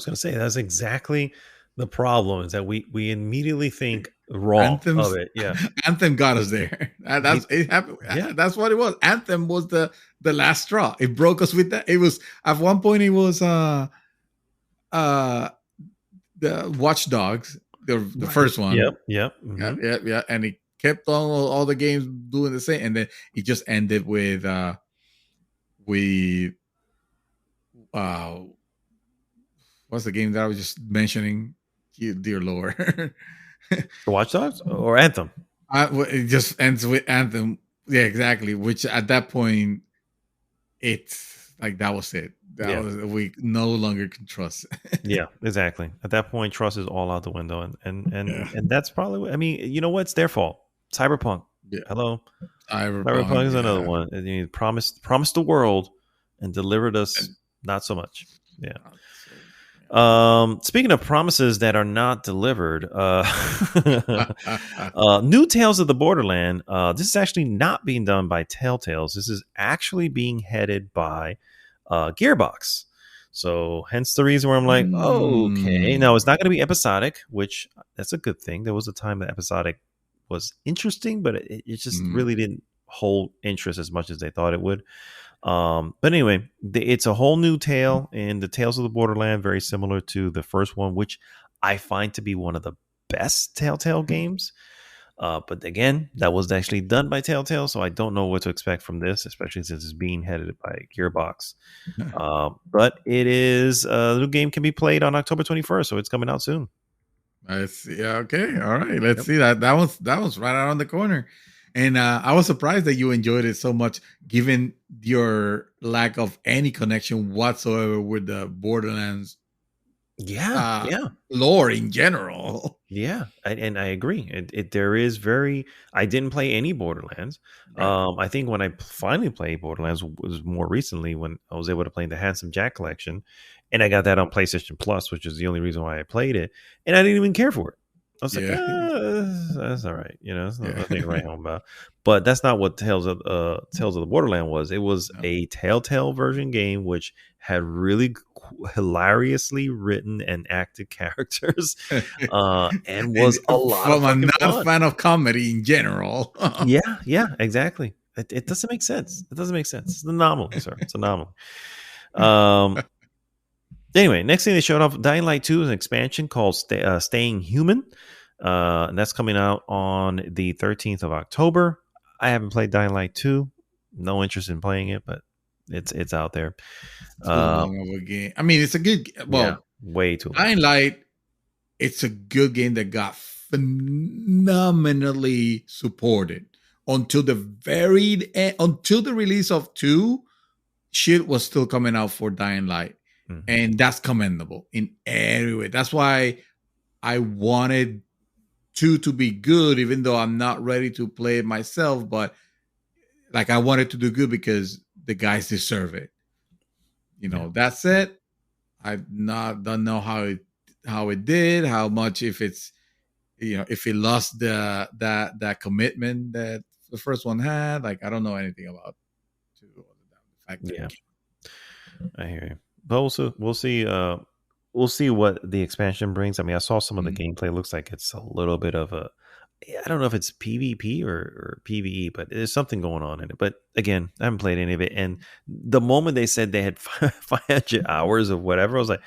going to say that's exactly the problem, is that we immediately think wrong of it. Yeah, Anthem got us there. It happened. Yeah, that's what it was. Anthem was the last straw. It broke us with that. It was at one point. It was the Watch Dogs, the first one. Yep. Mm-hmm. Yeah. And it kept on all the games doing the same, and then it just ended with what's the game that I was just mentioning? Dear Lord. Watch Dogs or Anthem? It just ends with Anthem. Yeah, exactly. Which at that point, it's like that was it. We no longer can trust. Yeah, exactly. At that point, trust is all out the window, and that's probably what, I mean. You know what? It's their fault. Cyberpunk. Yeah. Hello. Cyberpunk is another one. And you promised the world and delivered us not so much. Yeah. Speaking of promises that are not delivered, new Tales of the Borderland. This is actually not being done by Telltales. This is actually being headed by Gearbox. So hence the reason where I'm like, okay. Now, it's not going to be episodic, which that's a good thing. There was a time that episodic was interesting, but it just really didn't hold interest as much as they thought it would. But anyway, it's a whole new tale in the Tales of the Borderland, very similar to the first one, which I find to be one of the best Telltale games. But again, that was actually done by Telltale, so I don't know what to expect from this, especially since it's being headed by Gearbox. But it is the new game can be played on October 21st, so it's coming out soon. I see. Yeah, okay, all right. Let's see that. That was right around the corner. And I was surprised that you enjoyed it so much, given your lack of any connection whatsoever with the Borderlands. Lore in general. Yeah, and I agree. There is I didn't play any Borderlands. Right. I think when I finally played Borderlands was more recently, when I was able to play the Handsome Jack collection, and I got that on PlayStation Plus, which is the only reason why I played it, and I didn't even care for it. I was like, that's all right. It's nothing to write home about. But that's not what Tales of the Borderland was. It was a Telltale version game, which had really hilariously written and acted characters, and was a lot of fucking not fun. a fan of comedy in general. Yeah, exactly. It doesn't make sense. It doesn't make sense. It's an anomaly, sir. It's an anomaly. Anyway, next thing they showed off, Dying Light 2 is an expansion called Staying Human. And that's coming out on the 13th of October. I haven't played Dying Light 2. No interest in playing it, but it's out there. Too long of a game. I mean, it's a good. Well, way too long. Dying Light. It's a good game that got phenomenally supported until the very end, until the release of 2. Shit was still coming out for Dying Light. And that's commendable in every way. That's why I wanted 2 to be good, even though I'm not ready to play it myself. But like, I wanted to do good because the guys deserve it. That said, I don't know how it did, how much, if it's, if it lost that commitment that the first one had. Like, I don't know anything about the fact that I hear you. But we'll see what the expansion brings. I mean, I saw some of the gameplay. It looks like it's a little bit of I don't know if it's PvP or PvE, but there's something going on in it. But again, I haven't played any of it. And the moment they said they had 500 hours of whatever, I was like,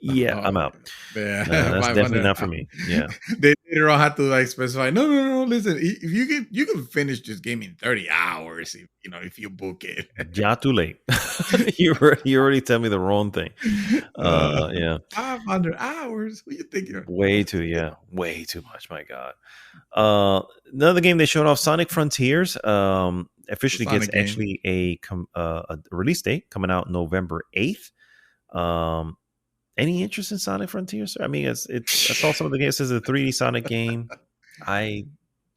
I'm out. Yeah, that's definitely not for me. Yeah, they later on had to like specify. No. Listen, if you can finish this game in 30 hours, if you book it. Yeah, too late. you already tell me the wrong thing. 500 hours. What you thinking? Way too much. My God. Another game they showed off, Sonic Frontiers. Officially gets actually a release date coming out November 8th. Any interest in Sonic Frontiers, sir? I mean, I saw some of the games. It's a 3D Sonic game. I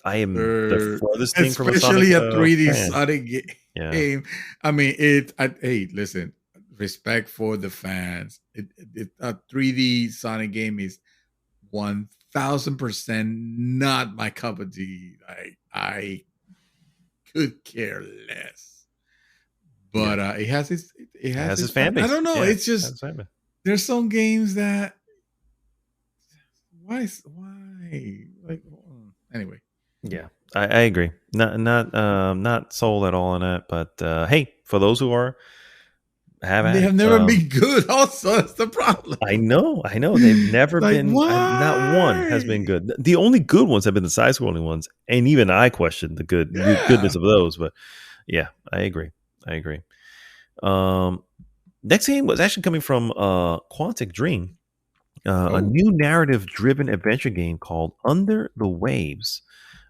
am the furthest thing from a Sonic, especially a 3D fan. Sonic game. I mean, hey, listen, respect for the fans. A 3D Sonic game is 1000% not my cup of tea. I could care less. But it has its fan base. I don't know. It's just there's some games that why like anyway. Yeah, I agree. Not sold at all on that. But hey, for those who are, they have never been good. Also, that's the problem. I know. They've never been. Not one has been good. The only good ones have been the side-scrolling ones, and even I question the goodness of those. But yeah, I agree. Next game was actually coming from Quantic Dream, a new narrative-driven adventure game called Under the Waves.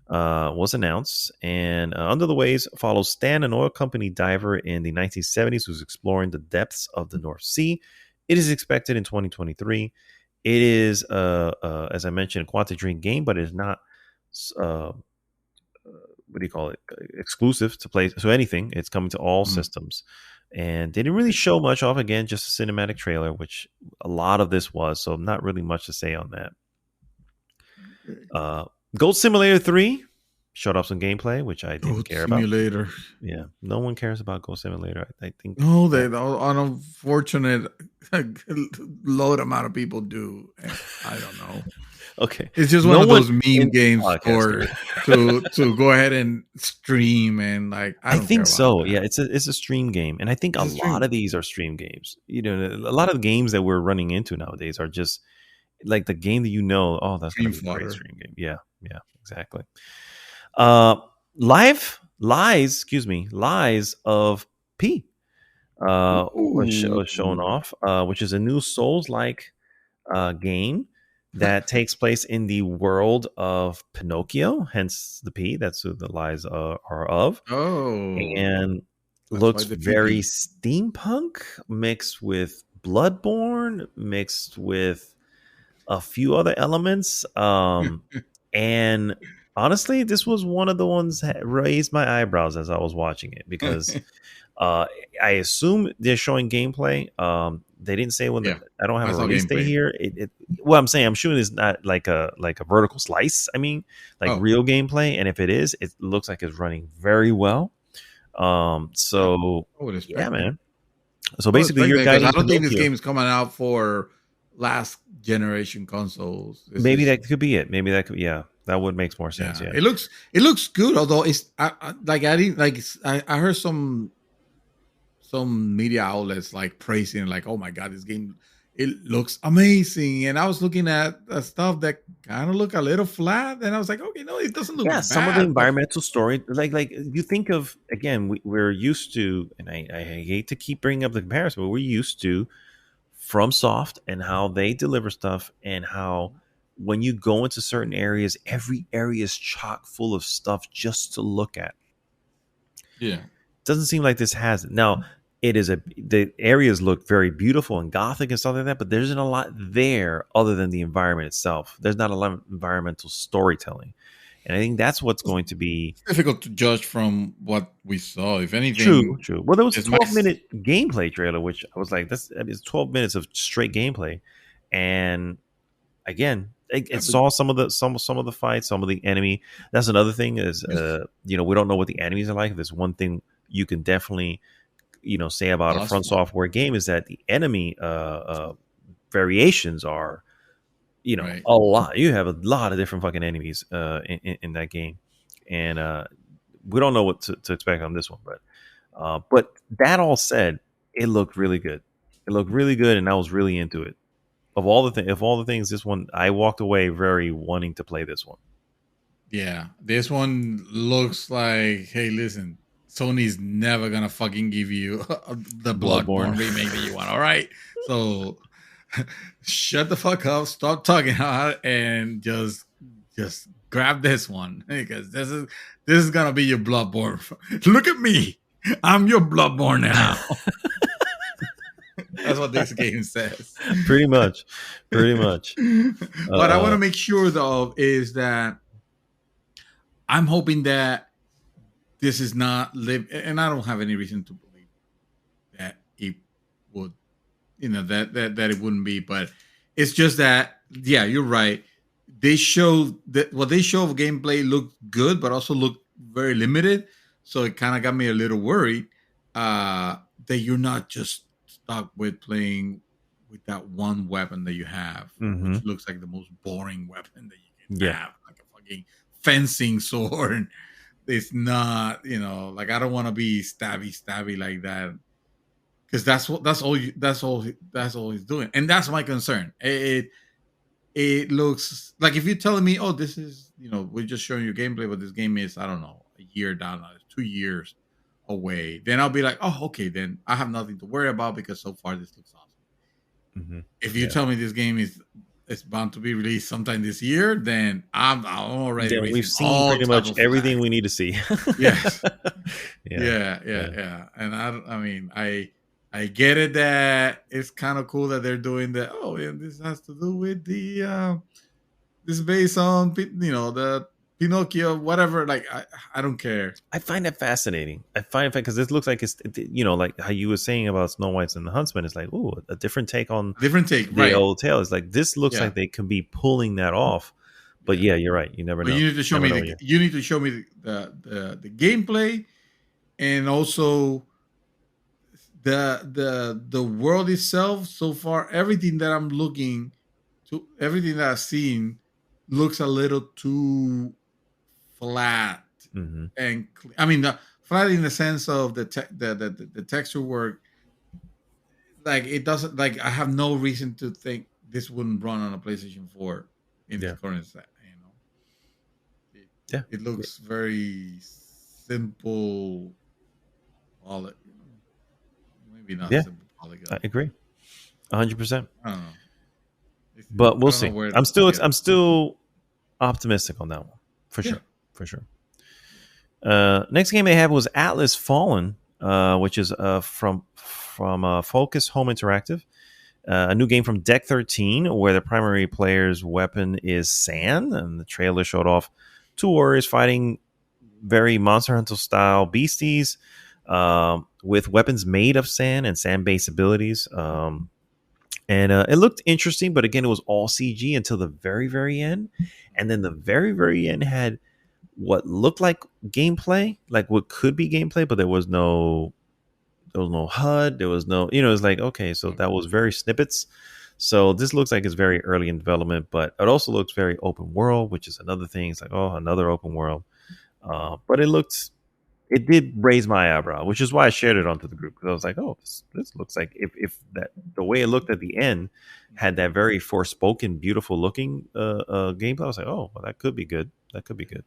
Was announced, and Under the Waves follows Stan, an oil company diver in the 1970s who's exploring the depths of the North Sea. It is expected in 2023. It is, as I mentioned, a Quantic Dream game, but it is not, exclusive to play. So anything, it's coming to all systems. And they didn't really show much off. Again, just a cinematic trailer, which a lot of this was. So not really much to say on that. Goat Simulator 3 showed off some gameplay, which I didn't care about. Yeah, no one cares about Goat Simulator. I think. No, they an unfortunate load amount of people do. I don't know. Okay, it's just one of those meme games to go ahead and stream and like. I think so. Yeah, it's a stream game, and I think a lot of these are stream games. A lot of the games that we're running into nowadays are just like the game that that's going to be a great stream game. Yeah, exactly. Lies of P was shown off, which is a new Souls-like game that takes place in the world of Pinocchio, hence the P. That's who the lies are of. And looks very steampunk, mixed with Bloodborne, mixed with a few other elements, and honestly, this was one of the ones that raised my eyebrows as I was watching it because I assume they're showing gameplay. They didn't say when Yeah, I don't have I a saw release date gameplay. here. What I'm saying, I'm shooting is not like a vertical slice. I mean, like Oh, real gameplay. And if it is, it looks like it's running very well. yeah, So I would yeah, expect that. man. So I would basically, expect you're that because I guiding don't think this Pinocchio. game is coming out for last generation consoles. This Maybe is that could be it. Maybe that could, yeah, that would make more sense. yeah. Yeah. It looks good, although it's I didn't like I heard some media outlets like praising like, oh my god, this game it looks amazing, and I was looking at stuff that kind of look a little flat, and I was like, okay, no, it doesn't look Yeah, some of the bad, but environmental story, like you think of again, we're used to, and I hate to keep bringing up the comparison, but we're used to from Soft and how they deliver stuff, and how when you go into certain areas, every area is chock full of stuff just to look at. yeah, Doesn't seem like this has it. Now, the areas look very beautiful and gothic and stuff like that, but there isn't a lot there other than the environment itself. There's not a lot of environmental storytelling. And I think that's what's going to be it's difficult to judge from what we saw. If true. anything, True. Well, there was a it's my 12-minute gameplay trailer, which I was like, that's, I mean, it's 12 minutes of straight gameplay. And again, it saw some of the fights, some of the enemy. That's another thing is, we don't know what the enemies are like. There's one thing you can definitely, say about a front software game is that the enemy variations are, right. a lot. You have a lot of different fucking enemies in that game, and we don't know what to expect on this one. But that all said, it looked really good. It looked really good, and I was really into it. Of all the things, this one I walked away very wanting to play this one. Yeah, this one looks like, hey, listen, Sony's never gonna fucking give you the Bloodborne remake that you want. All right, so shut the fuck up, stop talking about it, and just grab this one because this is gonna be your Bloodborne. Look at me, I'm your Bloodborne now. That's what this game says. Pretty much. What I want to make sure though is that I'm hoping that this is not live, and I don't have any reason to believe that it would, that it wouldn't be, but it's just that, yeah, you're right. They show that what they show of gameplay looked good, but also looked very limited. So it kind of got me a little worried that you're not just stuck with playing with that one weapon that you have, which looks like the most boring weapon that you can have, like a fucking fencing sword. It's not, like I don't want to be stabby like that, because that's all he's doing, and that's my concern. It looks like, if you're telling me, oh, this is, we're just showing you gameplay, but this game is, I don't know, a year down, 2 years away, then I'll be like, oh, okay, then I have nothing to worry about because so far this looks awesome. If you tell me this game is bound to be released sometime this year, then I'm already. Then we've seen pretty much everything we need to see. Yes. Yeah. And I mean, I get it that it's kind of cool that they're doing that. Oh, yeah, this has to do with the this is based on the Pinocchio, whatever. Like I don't care. I find that fascinating. I find it because this looks like it's, like how you were saying about Snow White and the Huntsman. It's like, ooh, a different take the right. old tale. It's like this looks like they can be pulling that off. But yeah, you're right. You never know. You need to show me you need to show me the gameplay, and also the world itself. So far, everything that I've seen looks a little too flat. And I mean, flat in the sense of the texture work. Like it doesn't, like I have no reason to think this wouldn't run on a PlayStation 4 in its current set. It looks very simple. Maybe not simple polygon. I agree, 100%. I don't know. But we'll see. I'm still optimistic on that one for sure. Next game they had was Atlas Fallen, which is from Focus Home Interactive, a new game from Deck 13, where the primary player's weapon is sand, and the trailer showed off two warriors fighting very Monster Hunter style beasties with weapons made of sand and sand based abilities. And it looked interesting, but again, it was all CG until the very, very end. And then the very, very end had what looked like gameplay, like what could be gameplay, but there was no HUD. There was no, it was like, okay, so that was very snippets. So this looks like it's very early in development, but it also looks very open world, which is another thing. It's like, oh, another open world. But it did raise my eyebrow, which is why I shared it onto the group, because I was like, oh, this looks like if that the way it looked at the end had that very Forspoken, beautiful looking gameplay. I was like, oh, well, that could be good. That could be good.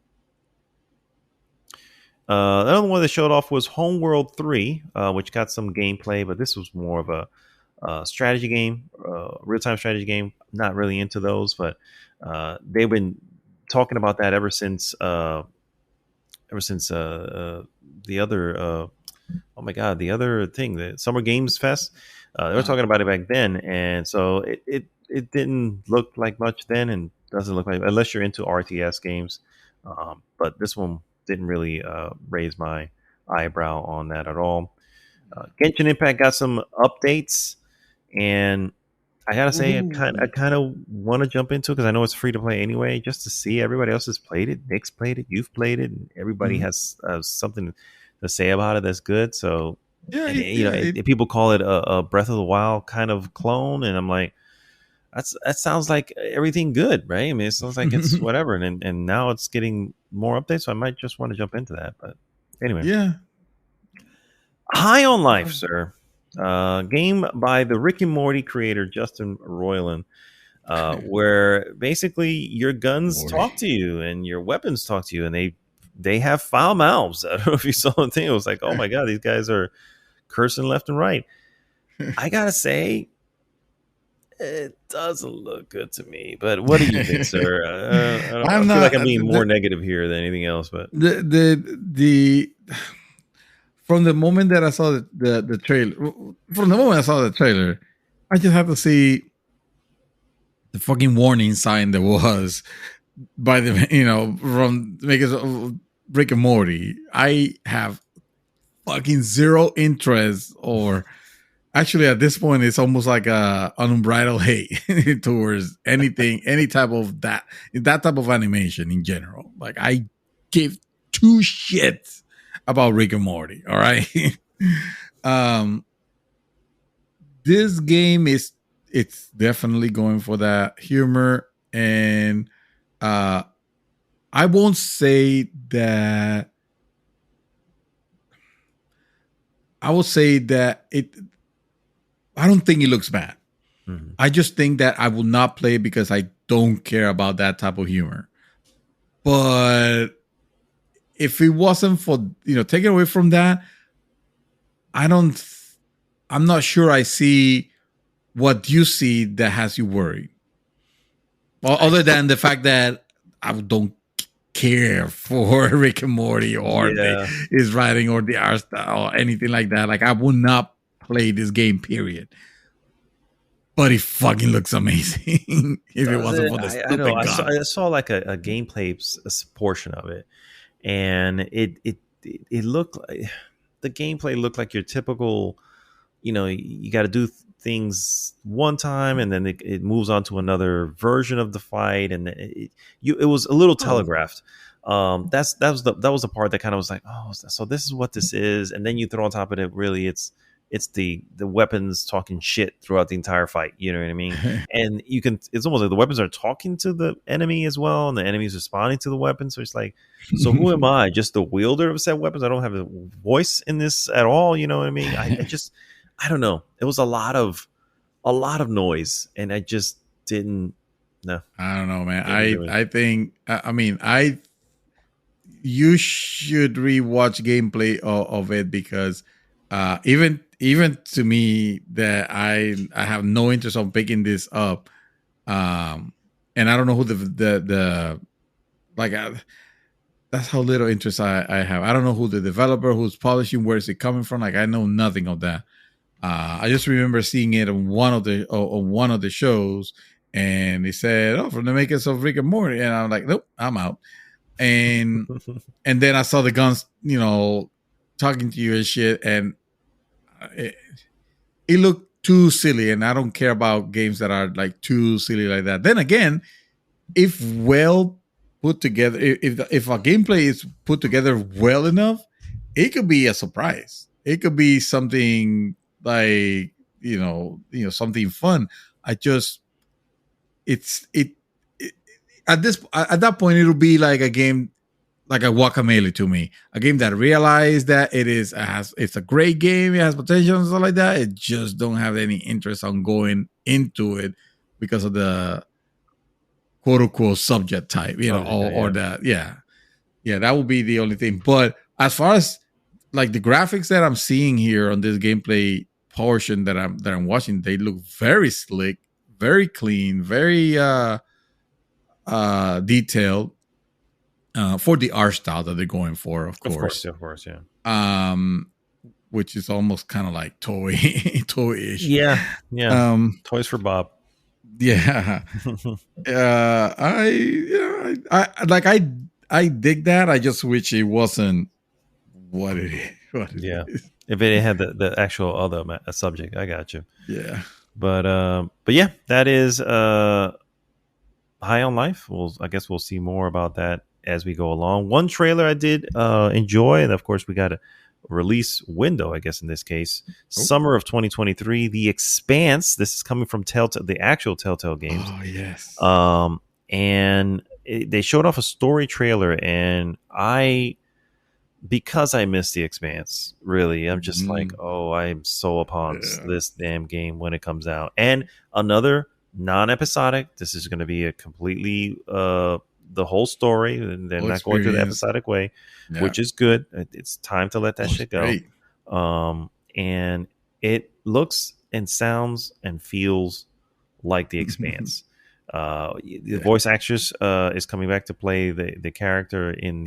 Another one that showed off was Homeworld 3, which got some gameplay, but this was more of a strategy game, real-time strategy game. Not really into those, but they've been talking about that ever since the other the other thing, the Summer Games Fest. They were talking about it back then, and so it didn't look like much then, and doesn't look like, unless you're into RTS games. But this one didn't really raise my eyebrow on that at all. Genshin Impact got some updates, and I gotta say, I kind of want to jump into it because I know it's free to play anyway, just to see everybody else has played it. Nick's played it, you've played it, and everybody has something to say about it that's good. So, people call it a Breath of the Wild kind of clone, and I'm like, that sounds like everything good, right? I mean, it sounds like it's whatever, and now it's getting more updates, so I might just want to jump into that. But anyway, High on Life, sir. Game by the Rick and Morty creator Justin Roiland, where basically your guns talk to you and your weapons talk to you, and they have foul mouths. I don't know if you saw the thing. It was like, oh my god, these guys are cursing left and right. I gotta say, it doesn't look good to me. But what do you think, sir? I feel like I'm being more negative here than anything else. But the from the moment that I saw the trailer, I just have to see the fucking warning sign that was by the from makers of Rick and Morty. I have fucking zero interest, or actually at this point it's almost like an unbridled hate towards anything, any type of that type of animation in general. Like, I give two shits about Rick and Morty. All right. This game it's definitely going for that humor, and I won't say that. I will say that I don't think it looks bad. Mm-hmm. I just think that I will not play it because I don't care about that type of humor. But if it wasn't for, taking away from that, I'm not sure I see what you see that has you worried. Well, other than the fact that I don't care for Rick and Morty or his writing or the art style or anything like that. Like, I would not play this game, period. But it fucking looks amazing. If it wasn't for this, I saw like a gameplay portion of it, and it looked like the gameplay looked like your typical, you got to do things one time and then it moves on to another version of the fight, and it was a little telegraphed. That was the part that kind of was like, oh, so this is what this is, and then you throw on top of it, really it's the weapons talking shit throughout the entire fight. You know what I mean? And it's almost like the weapons are talking to the enemy as well, and the enemy's responding to the weapons. So it's like, so who am I? Just the wielder of said weapons? I don't have a voice in this at all. You know what I mean? I don't know. It was a lot of noise, and I just didn't. No, I don't know, man. I think. You should rewatch gameplay of it, because even to me, that I have no interest on picking this up, and I don't know who that's how little interest I have. I don't know who the developer, who's publishing, where is it coming from. Like, I know nothing of that. I just remember seeing it on one of the shows, and they said, "Oh, from the makers of Rick and Morty," and I'm like, "Nope, I'm out." and then I saw the guns, talking to you and shit, and it looked too silly, and I don't care about games that are like too silly like that. Then again, if well put together, if a gameplay is put together well enough, it could be a surprise. It could be something like something fun. It at that point it'll be like a game, like a Guacamelee to me, a game that realized that it's a great game, it has potential and stuff like that. It just don't have any interest on going into it because of the quote unquote subject type, or that, that would be the only thing. But as far as like the graphics that I'm seeing here on this gameplay portion that I'm watching, they look very slick, very clean, very detailed. For the art style that they're going for, of course, yeah. Which is almost kind of like toyish. Yeah. Toys for Bob. Yeah. I dig that. I just wish it wasn't what it is. If it had the actual other subject, I got you. Yeah. But yeah, that is High on Life. I guess we'll see more about that as we go along. One trailer I did enjoy, and of course we got a release window, I guess in this case, summer of 2023. The Expanse. This is coming from Telltale, the actual Telltale games. Oh yes. And they showed off a story trailer, and because I missed The Expanse, really, I'm just like, I'm so upon this damn game when it comes out. And another non-episodic. This is going to be a completely the whole story, and they're not going through the episodic way, which is good. It's time to let that shit go. Great. And it looks and sounds and feels like The Expanse. The voice actress is coming back to play the character in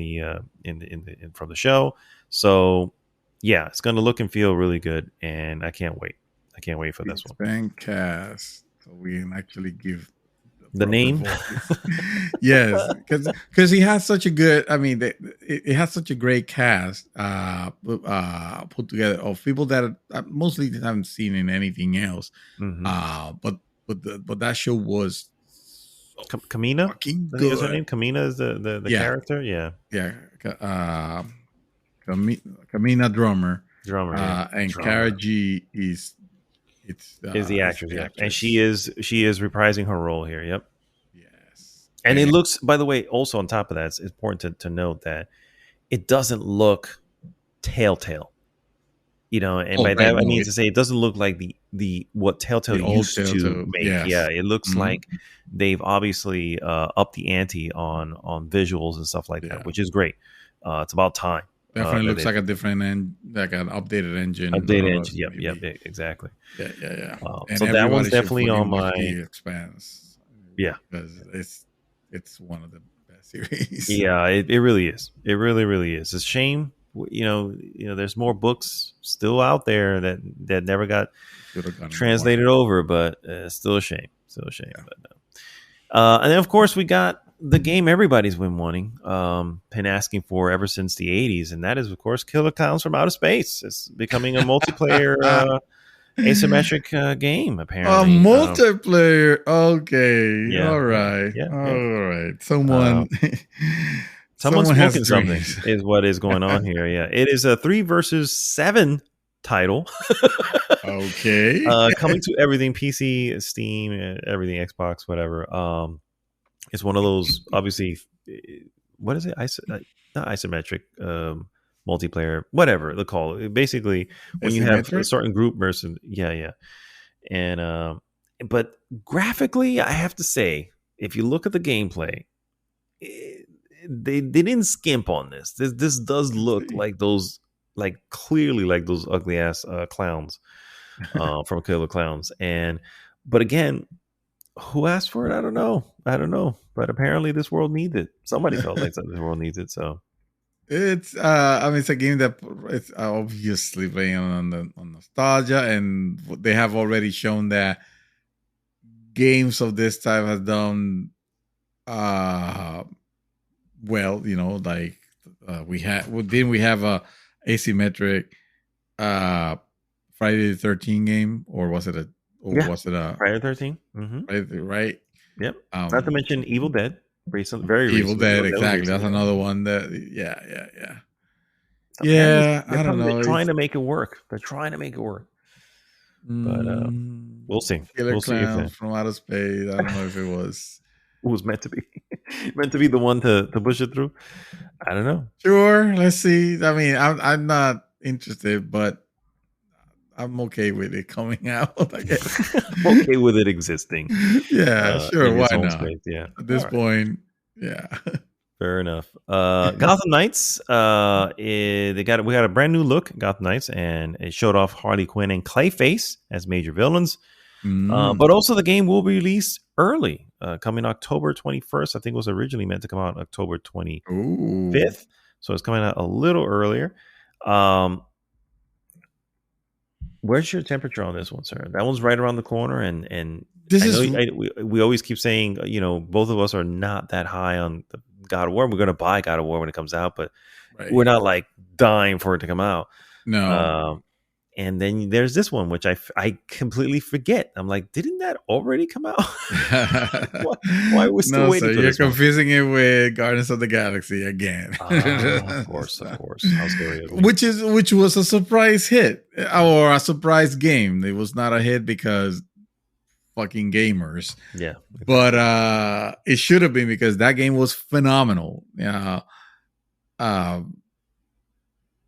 from the show. So yeah, it's going to look and feel really good, and I can't wait. I can't wait for this one. Cast, so we can actually give the name. Yes, because he has such a good. I mean, it has such a great cast put together of people that mostly haven't seen in anything else. Mm-hmm. But that show was Kamina. I think is her name. Kamina is the character. Yeah. Kamina Drummer. And Kara G is the actress, and she is reprising her role here. Yep. Yes. And it looks, by the way, also on top of that, it's important to note that it doesn't look Telltale. And by that I mean to say it doesn't look like the what Telltale used to make. Yes. Yeah, it looks like they've obviously upped the ante on visuals and stuff like that, which is great. It's about time. Definitely looks like a different like an updated engine. Yep, exactly. Yeah. So that one's definitely on my Expanse. Yeah, because it's one of the best series. Yeah, it really is. It really is. It's a shame. There's more books still out there that never got translated over, but still a shame. Yeah. But, and then of course we got the game everybody's been wanting, been asking for ever since the 80s, and that is of course Killer Clowns from Outer Space. It's becoming a multiplayer asymmetric game, apparently. A multiplayer, okay. Yeah. All right. Someone's smoking something is what is going on here. Yeah, it is a 3 versus 7 title. Okay. Coming to everything, PC, Steam, everything, Xbox, whatever. It's one of those, obviously, what is it? Not isometric, multiplayer, whatever they call it. Basically, when you have a certain group versus, yeah. And, but graphically, I have to say, if you look at the gameplay, they didn't skimp on this. This does look like those, like clearly like those ugly ass clowns from Killer Clowns. But again, who asked for it? I don't know. But apparently this world needs it. Somebody felt like this world needs it. So it's it's a game that it's obviously playing on nostalgia, and they have already shown that games of this type has done well, like we have a asymmetric Friday the 13th game, or was it a Friday the 13th? Right? Yep. Not to mention Evil Dead. Very Evil recent. Dead, exactly. That's another one that I don't know. They're trying to make it work. But we'll see. Killer Clowns from Outer Space. I don't know if it was. It was meant to be the one to push it through. I don't know. Sure, let's see. I mean, I'm not interested, but I'm okay with it coming out. I guess. I'm okay with it existing. Yeah, sure. Why not? Space, yeah. At this point, yeah. Fair enough. Gotham Knights. We got a brand new look, Gotham Knights, and it showed off Harley Quinn and Clayface as major villains. But also the game will be released early, coming October 21st. I think it was originally meant to come out October 25th. So it's coming out a little earlier. Where's your temperature on this one, sir? That one's right around the corner, and we always keep saying, both of us are not that high on the God of War. We're going to buy God of War when it comes out, but we're not like dying for it to come out. No. And then there's this one, which I completely forget. I'm like, didn't that already come out? why are we still waiting for this? You're confusing it with Guardians of the Galaxy again. Of course. How scary is it? Which was a surprise hit or a surprise game. It was not a hit because fucking gamers. Yeah. But it should have been, because that game was phenomenal.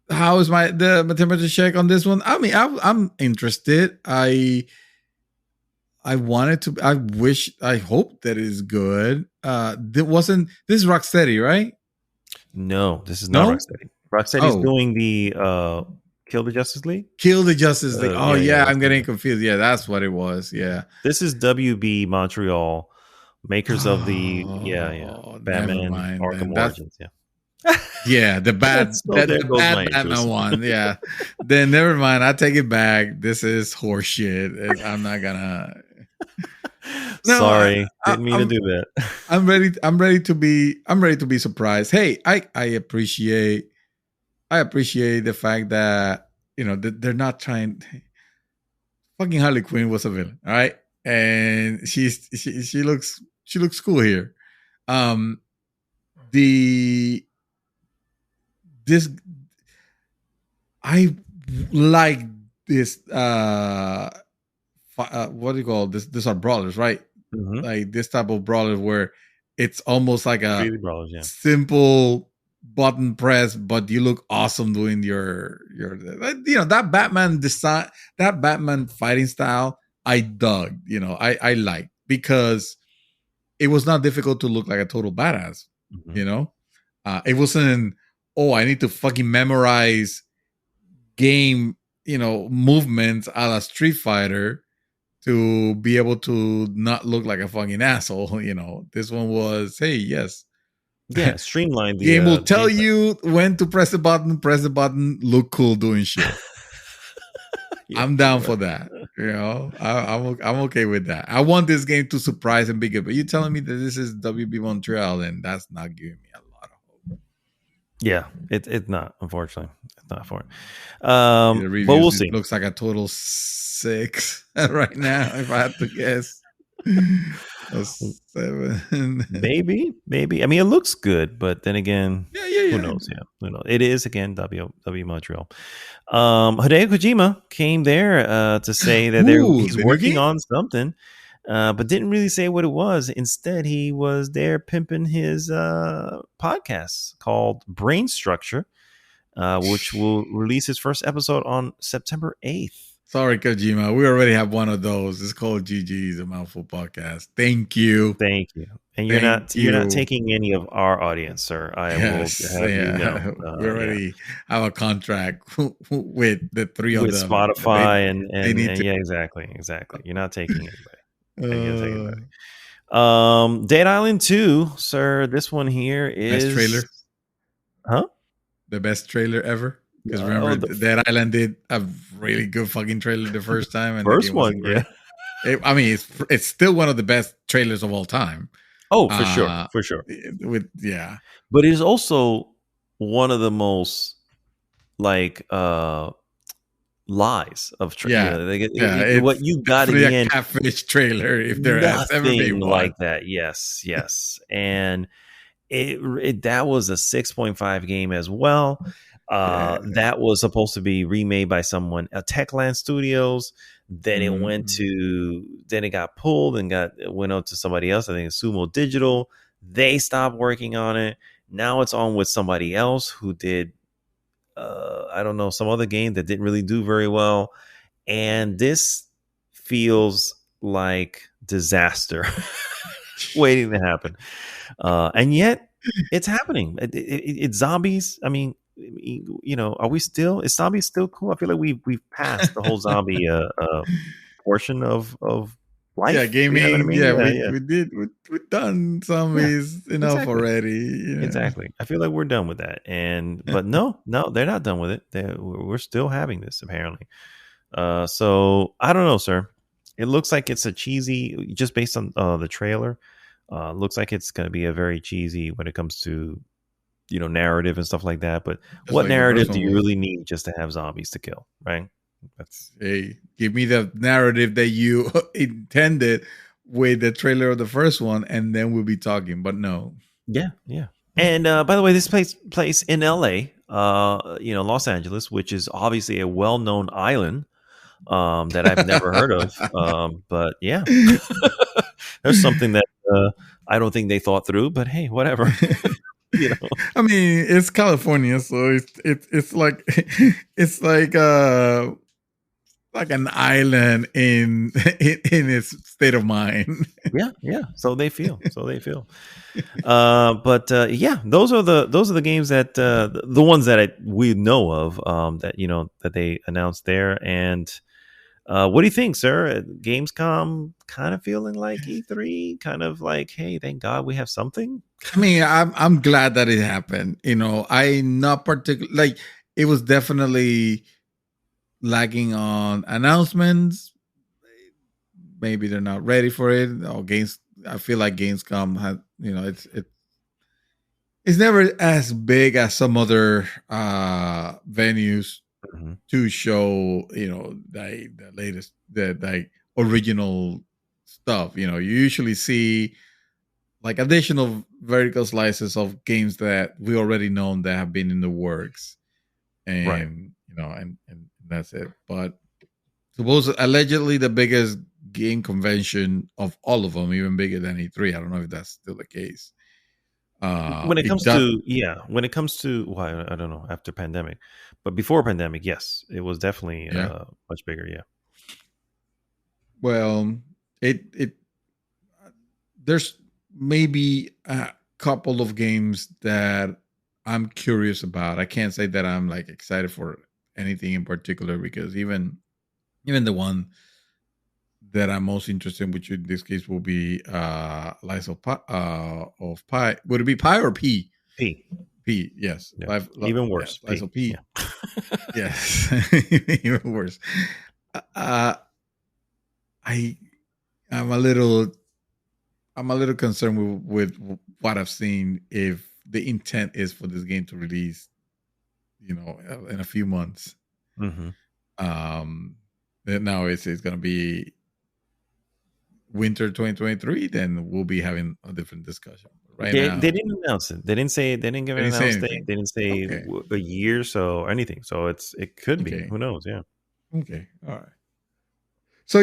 How is my temperature check on this one? I mean, I'm interested. I wanted to. I hope that it is good. This is Rocksteady, right? No, this is not Rocksteady. Rocksteady is doing the Kill the Justice League. Kill the Justice League. I'm getting confused. Yeah, that's what it was. Yeah, this is WB Montreal, makers of the Batman Arkham Origins. Yeah. Yeah, the bad Batman one. Yeah, then never mind. I take it back. This is horseshit. I'm not gonna. No, sorry, didn't mean to do that. I'm ready to be surprised. Hey, I appreciate the fact that that they're not trying. Fucking Harley Quinn was a villain, all right, and she looks cool here. I like this. What do you call this? These are brawlers, right? Mm-hmm. Like this type of brawler where it's almost like a simple button press, but you look awesome doing your that Batman design, that Batman fighting style. I dug. I like, because it was not difficult to look like a total badass. Mm-hmm. It wasn't. Oh, I need to fucking memorize game, movements a la Street Fighter to be able to not look like a fucking asshole. This one was, hey, yes. Yeah, streamlined. The game will tell you when to press the button, look cool doing shit. Yeah, I'm down for that. I'm okay with that. I want this game to surprise and be good. But you're telling me that this is WB Montreal, and that's not giving me a lot of hope. Yeah, it's not. Unfortunately, it's not for it. But we'll see. It looks like a total 6 right now, if I had to guess. A 7. Maybe. I mean, it looks good, but then again, who knows? Yeah, who knows? It is again W Montreal. Hideo Kojima came there to say that he's working on something, but didn't really say what it was. Instead, he was there pimping his podcast called Brain Structure, which will release his first episode on September 8th. Sorry, Kojima. We already have one of those. It's called GG's, a Mouthful Podcast. Thank you. And you're not taking any of our audience, sir. I will have you know. We already have a contract with the three of them. With Spotify and exactly. You're not taking anybody. Dead Island 2, sir. This one here is best trailer. Huh? The best trailer ever. Because remember, Dead Island did a really good fucking trailer the first time. And first one, yeah. I mean, it's still one of the best trailers of all time. Oh, for sure, for sure. But it is also one of the most like lies of what you got in the end. Catfish trailer, if there has ever been one. Like that. Yes, and it that was a 6.5 game as well. That was supposed to be remade by someone at Techland Studios. Then it got pulled and went out to somebody else. I think it's Sumo Digital. They stopped working on it. Now it's on with somebody else who did I don't know, some other game that didn't really do very well. And this feels like disaster waiting to happen. And yet it's happening. It's zombies. I mean, are we still? Is zombies still cool? I feel like we've passed the whole zombie portion of life. Yeah, gaming. We've done zombies enough already. Exactly. I feel like we're done with that. But no, they're not done with it. We're still having this apparently. So I don't know, sir. It looks like it's a cheesy, just based on the trailer. Looks like it's going to be a very cheesy when it comes to narrative and stuff like that. But what narrative do you really need just to have zombies to kill, right? Give me the narrative that you intended with the trailer of the first one, and then we'll be talking. But no, yeah. And by the way, this place in LA, Los Angeles, which is obviously a well-known island that I've never heard of. But yeah, there's something that I don't think they thought through. But hey, whatever. I mean, it's California, so it's like like an island in its state of mind. Yeah. So they feel. But those are the games that the ones that we know of that they announced there. And what do you think, sir? Gamescom kind of feeling like E3, kind of like, hey, thank God we have something. I mean, I'm glad that it happened. I not particularly like. It was definitely lagging on announcements. Maybe they're not ready for it. I feel like Gamescom has, it's never as big as some other venues to show, the latest, the original stuff. You usually see like additional vertical slices of games that we already know that have been in the works, and right. And that's it. But allegedly the biggest game convention of all of them, even bigger than E3. I don't know if that's still the case. When it comes to well, I don't know, after pandemic, but before pandemic, yes, it was definitely much bigger. Yeah. Well, there's maybe a couple of games that I'm curious about. I can't say that I'm like excited for anything in particular, because even the one that I'm most interested in, which in this case will be Lies of Pi. Would it be Pi or P? P. Yes. Yeah. Even worse. Lies of P. Yeah. Yes. Even worse. I'm a little concerned with what I've seen, if the intent is for this game to release, in a few months. Mm-hmm. Now it's going to be winter 2023, then we'll be having a different discussion. Right now, they didn't announce it. They didn't say. They didn't give an announcement. They didn't say a year or anything. So it could be. Who knows? Yeah. Okay. All right. So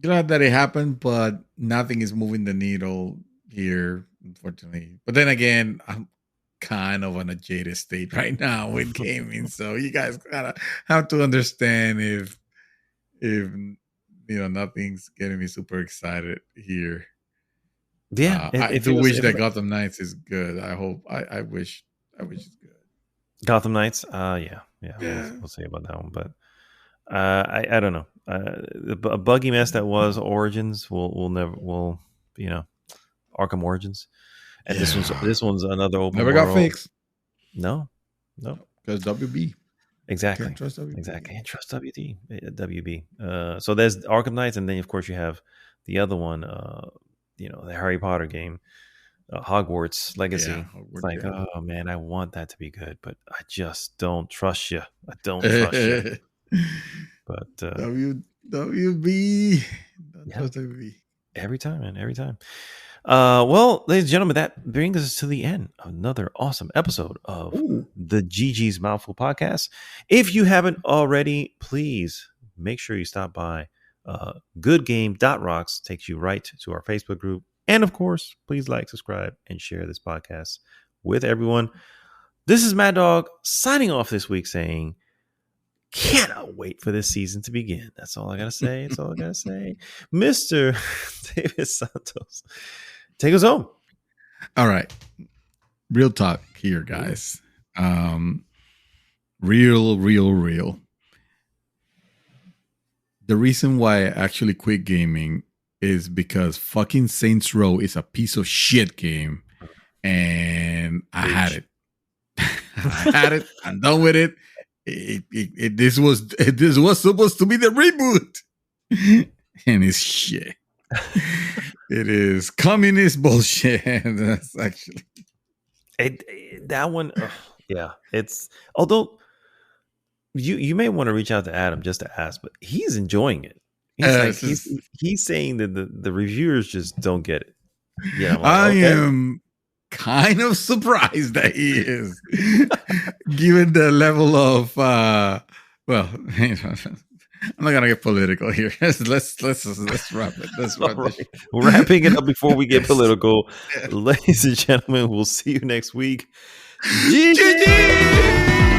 glad that it happened, but nothing is moving the needle here, unfortunately. But then again, I'm kind of on a jaded state right now with gaming, so you guys gotta have to understand if nothing's getting me super excited here. Yeah, I do wish that Gotham Knights is good. I wish it's good. Gotham Knights, we'll see about that one, but I don't know. A buggy mess that was Origins will never Arkham Origins, and this one's another open never world. Got fixed. No, because WB. Exactly. Can't trust WB. Exactly. Can't trust WB. So there's Arkham Knights, and then of course you have the other one, the Harry Potter game, Hogwarts Legacy. Yeah, Hogwarts, it's like, oh man, I want that to be good, but I just don't trust you. I don't trust you. But WB, don't trust WB. Every time, man, every time. Well, ladies and gentlemen, that brings us to the end of another awesome episode of the GG's Mouthful podcast. If you haven't already, please make sure you stop by goodgame.rocks. Takes you right to our Facebook group. And of course, please like, subscribe, and share this podcast with everyone. This is Mad Dog signing off this week saying, cannot wait for this season to begin. That's all I got to say. That's all I got to say. Mr. David Santos, take us home. All right. Real talk here, guys. Real. The reason why I actually quit gaming is because fucking Saints Row is a piece of shit game. And I had it. I'm done with it. This was supposed to be the reboot. And it's shit. It is communist bullshit. That's actually that one. Yeah, it's although you may want to reach out to Adam just to ask, but he's enjoying it. He's saying that the reviewers just don't get it. Yeah, I am kind of surprised that he is, given the level of well, I'm not gonna get political here. Let's wrap it. Let's wrap it. Wrapping it up before we get political, ladies and gentlemen. We'll see you next week. GG!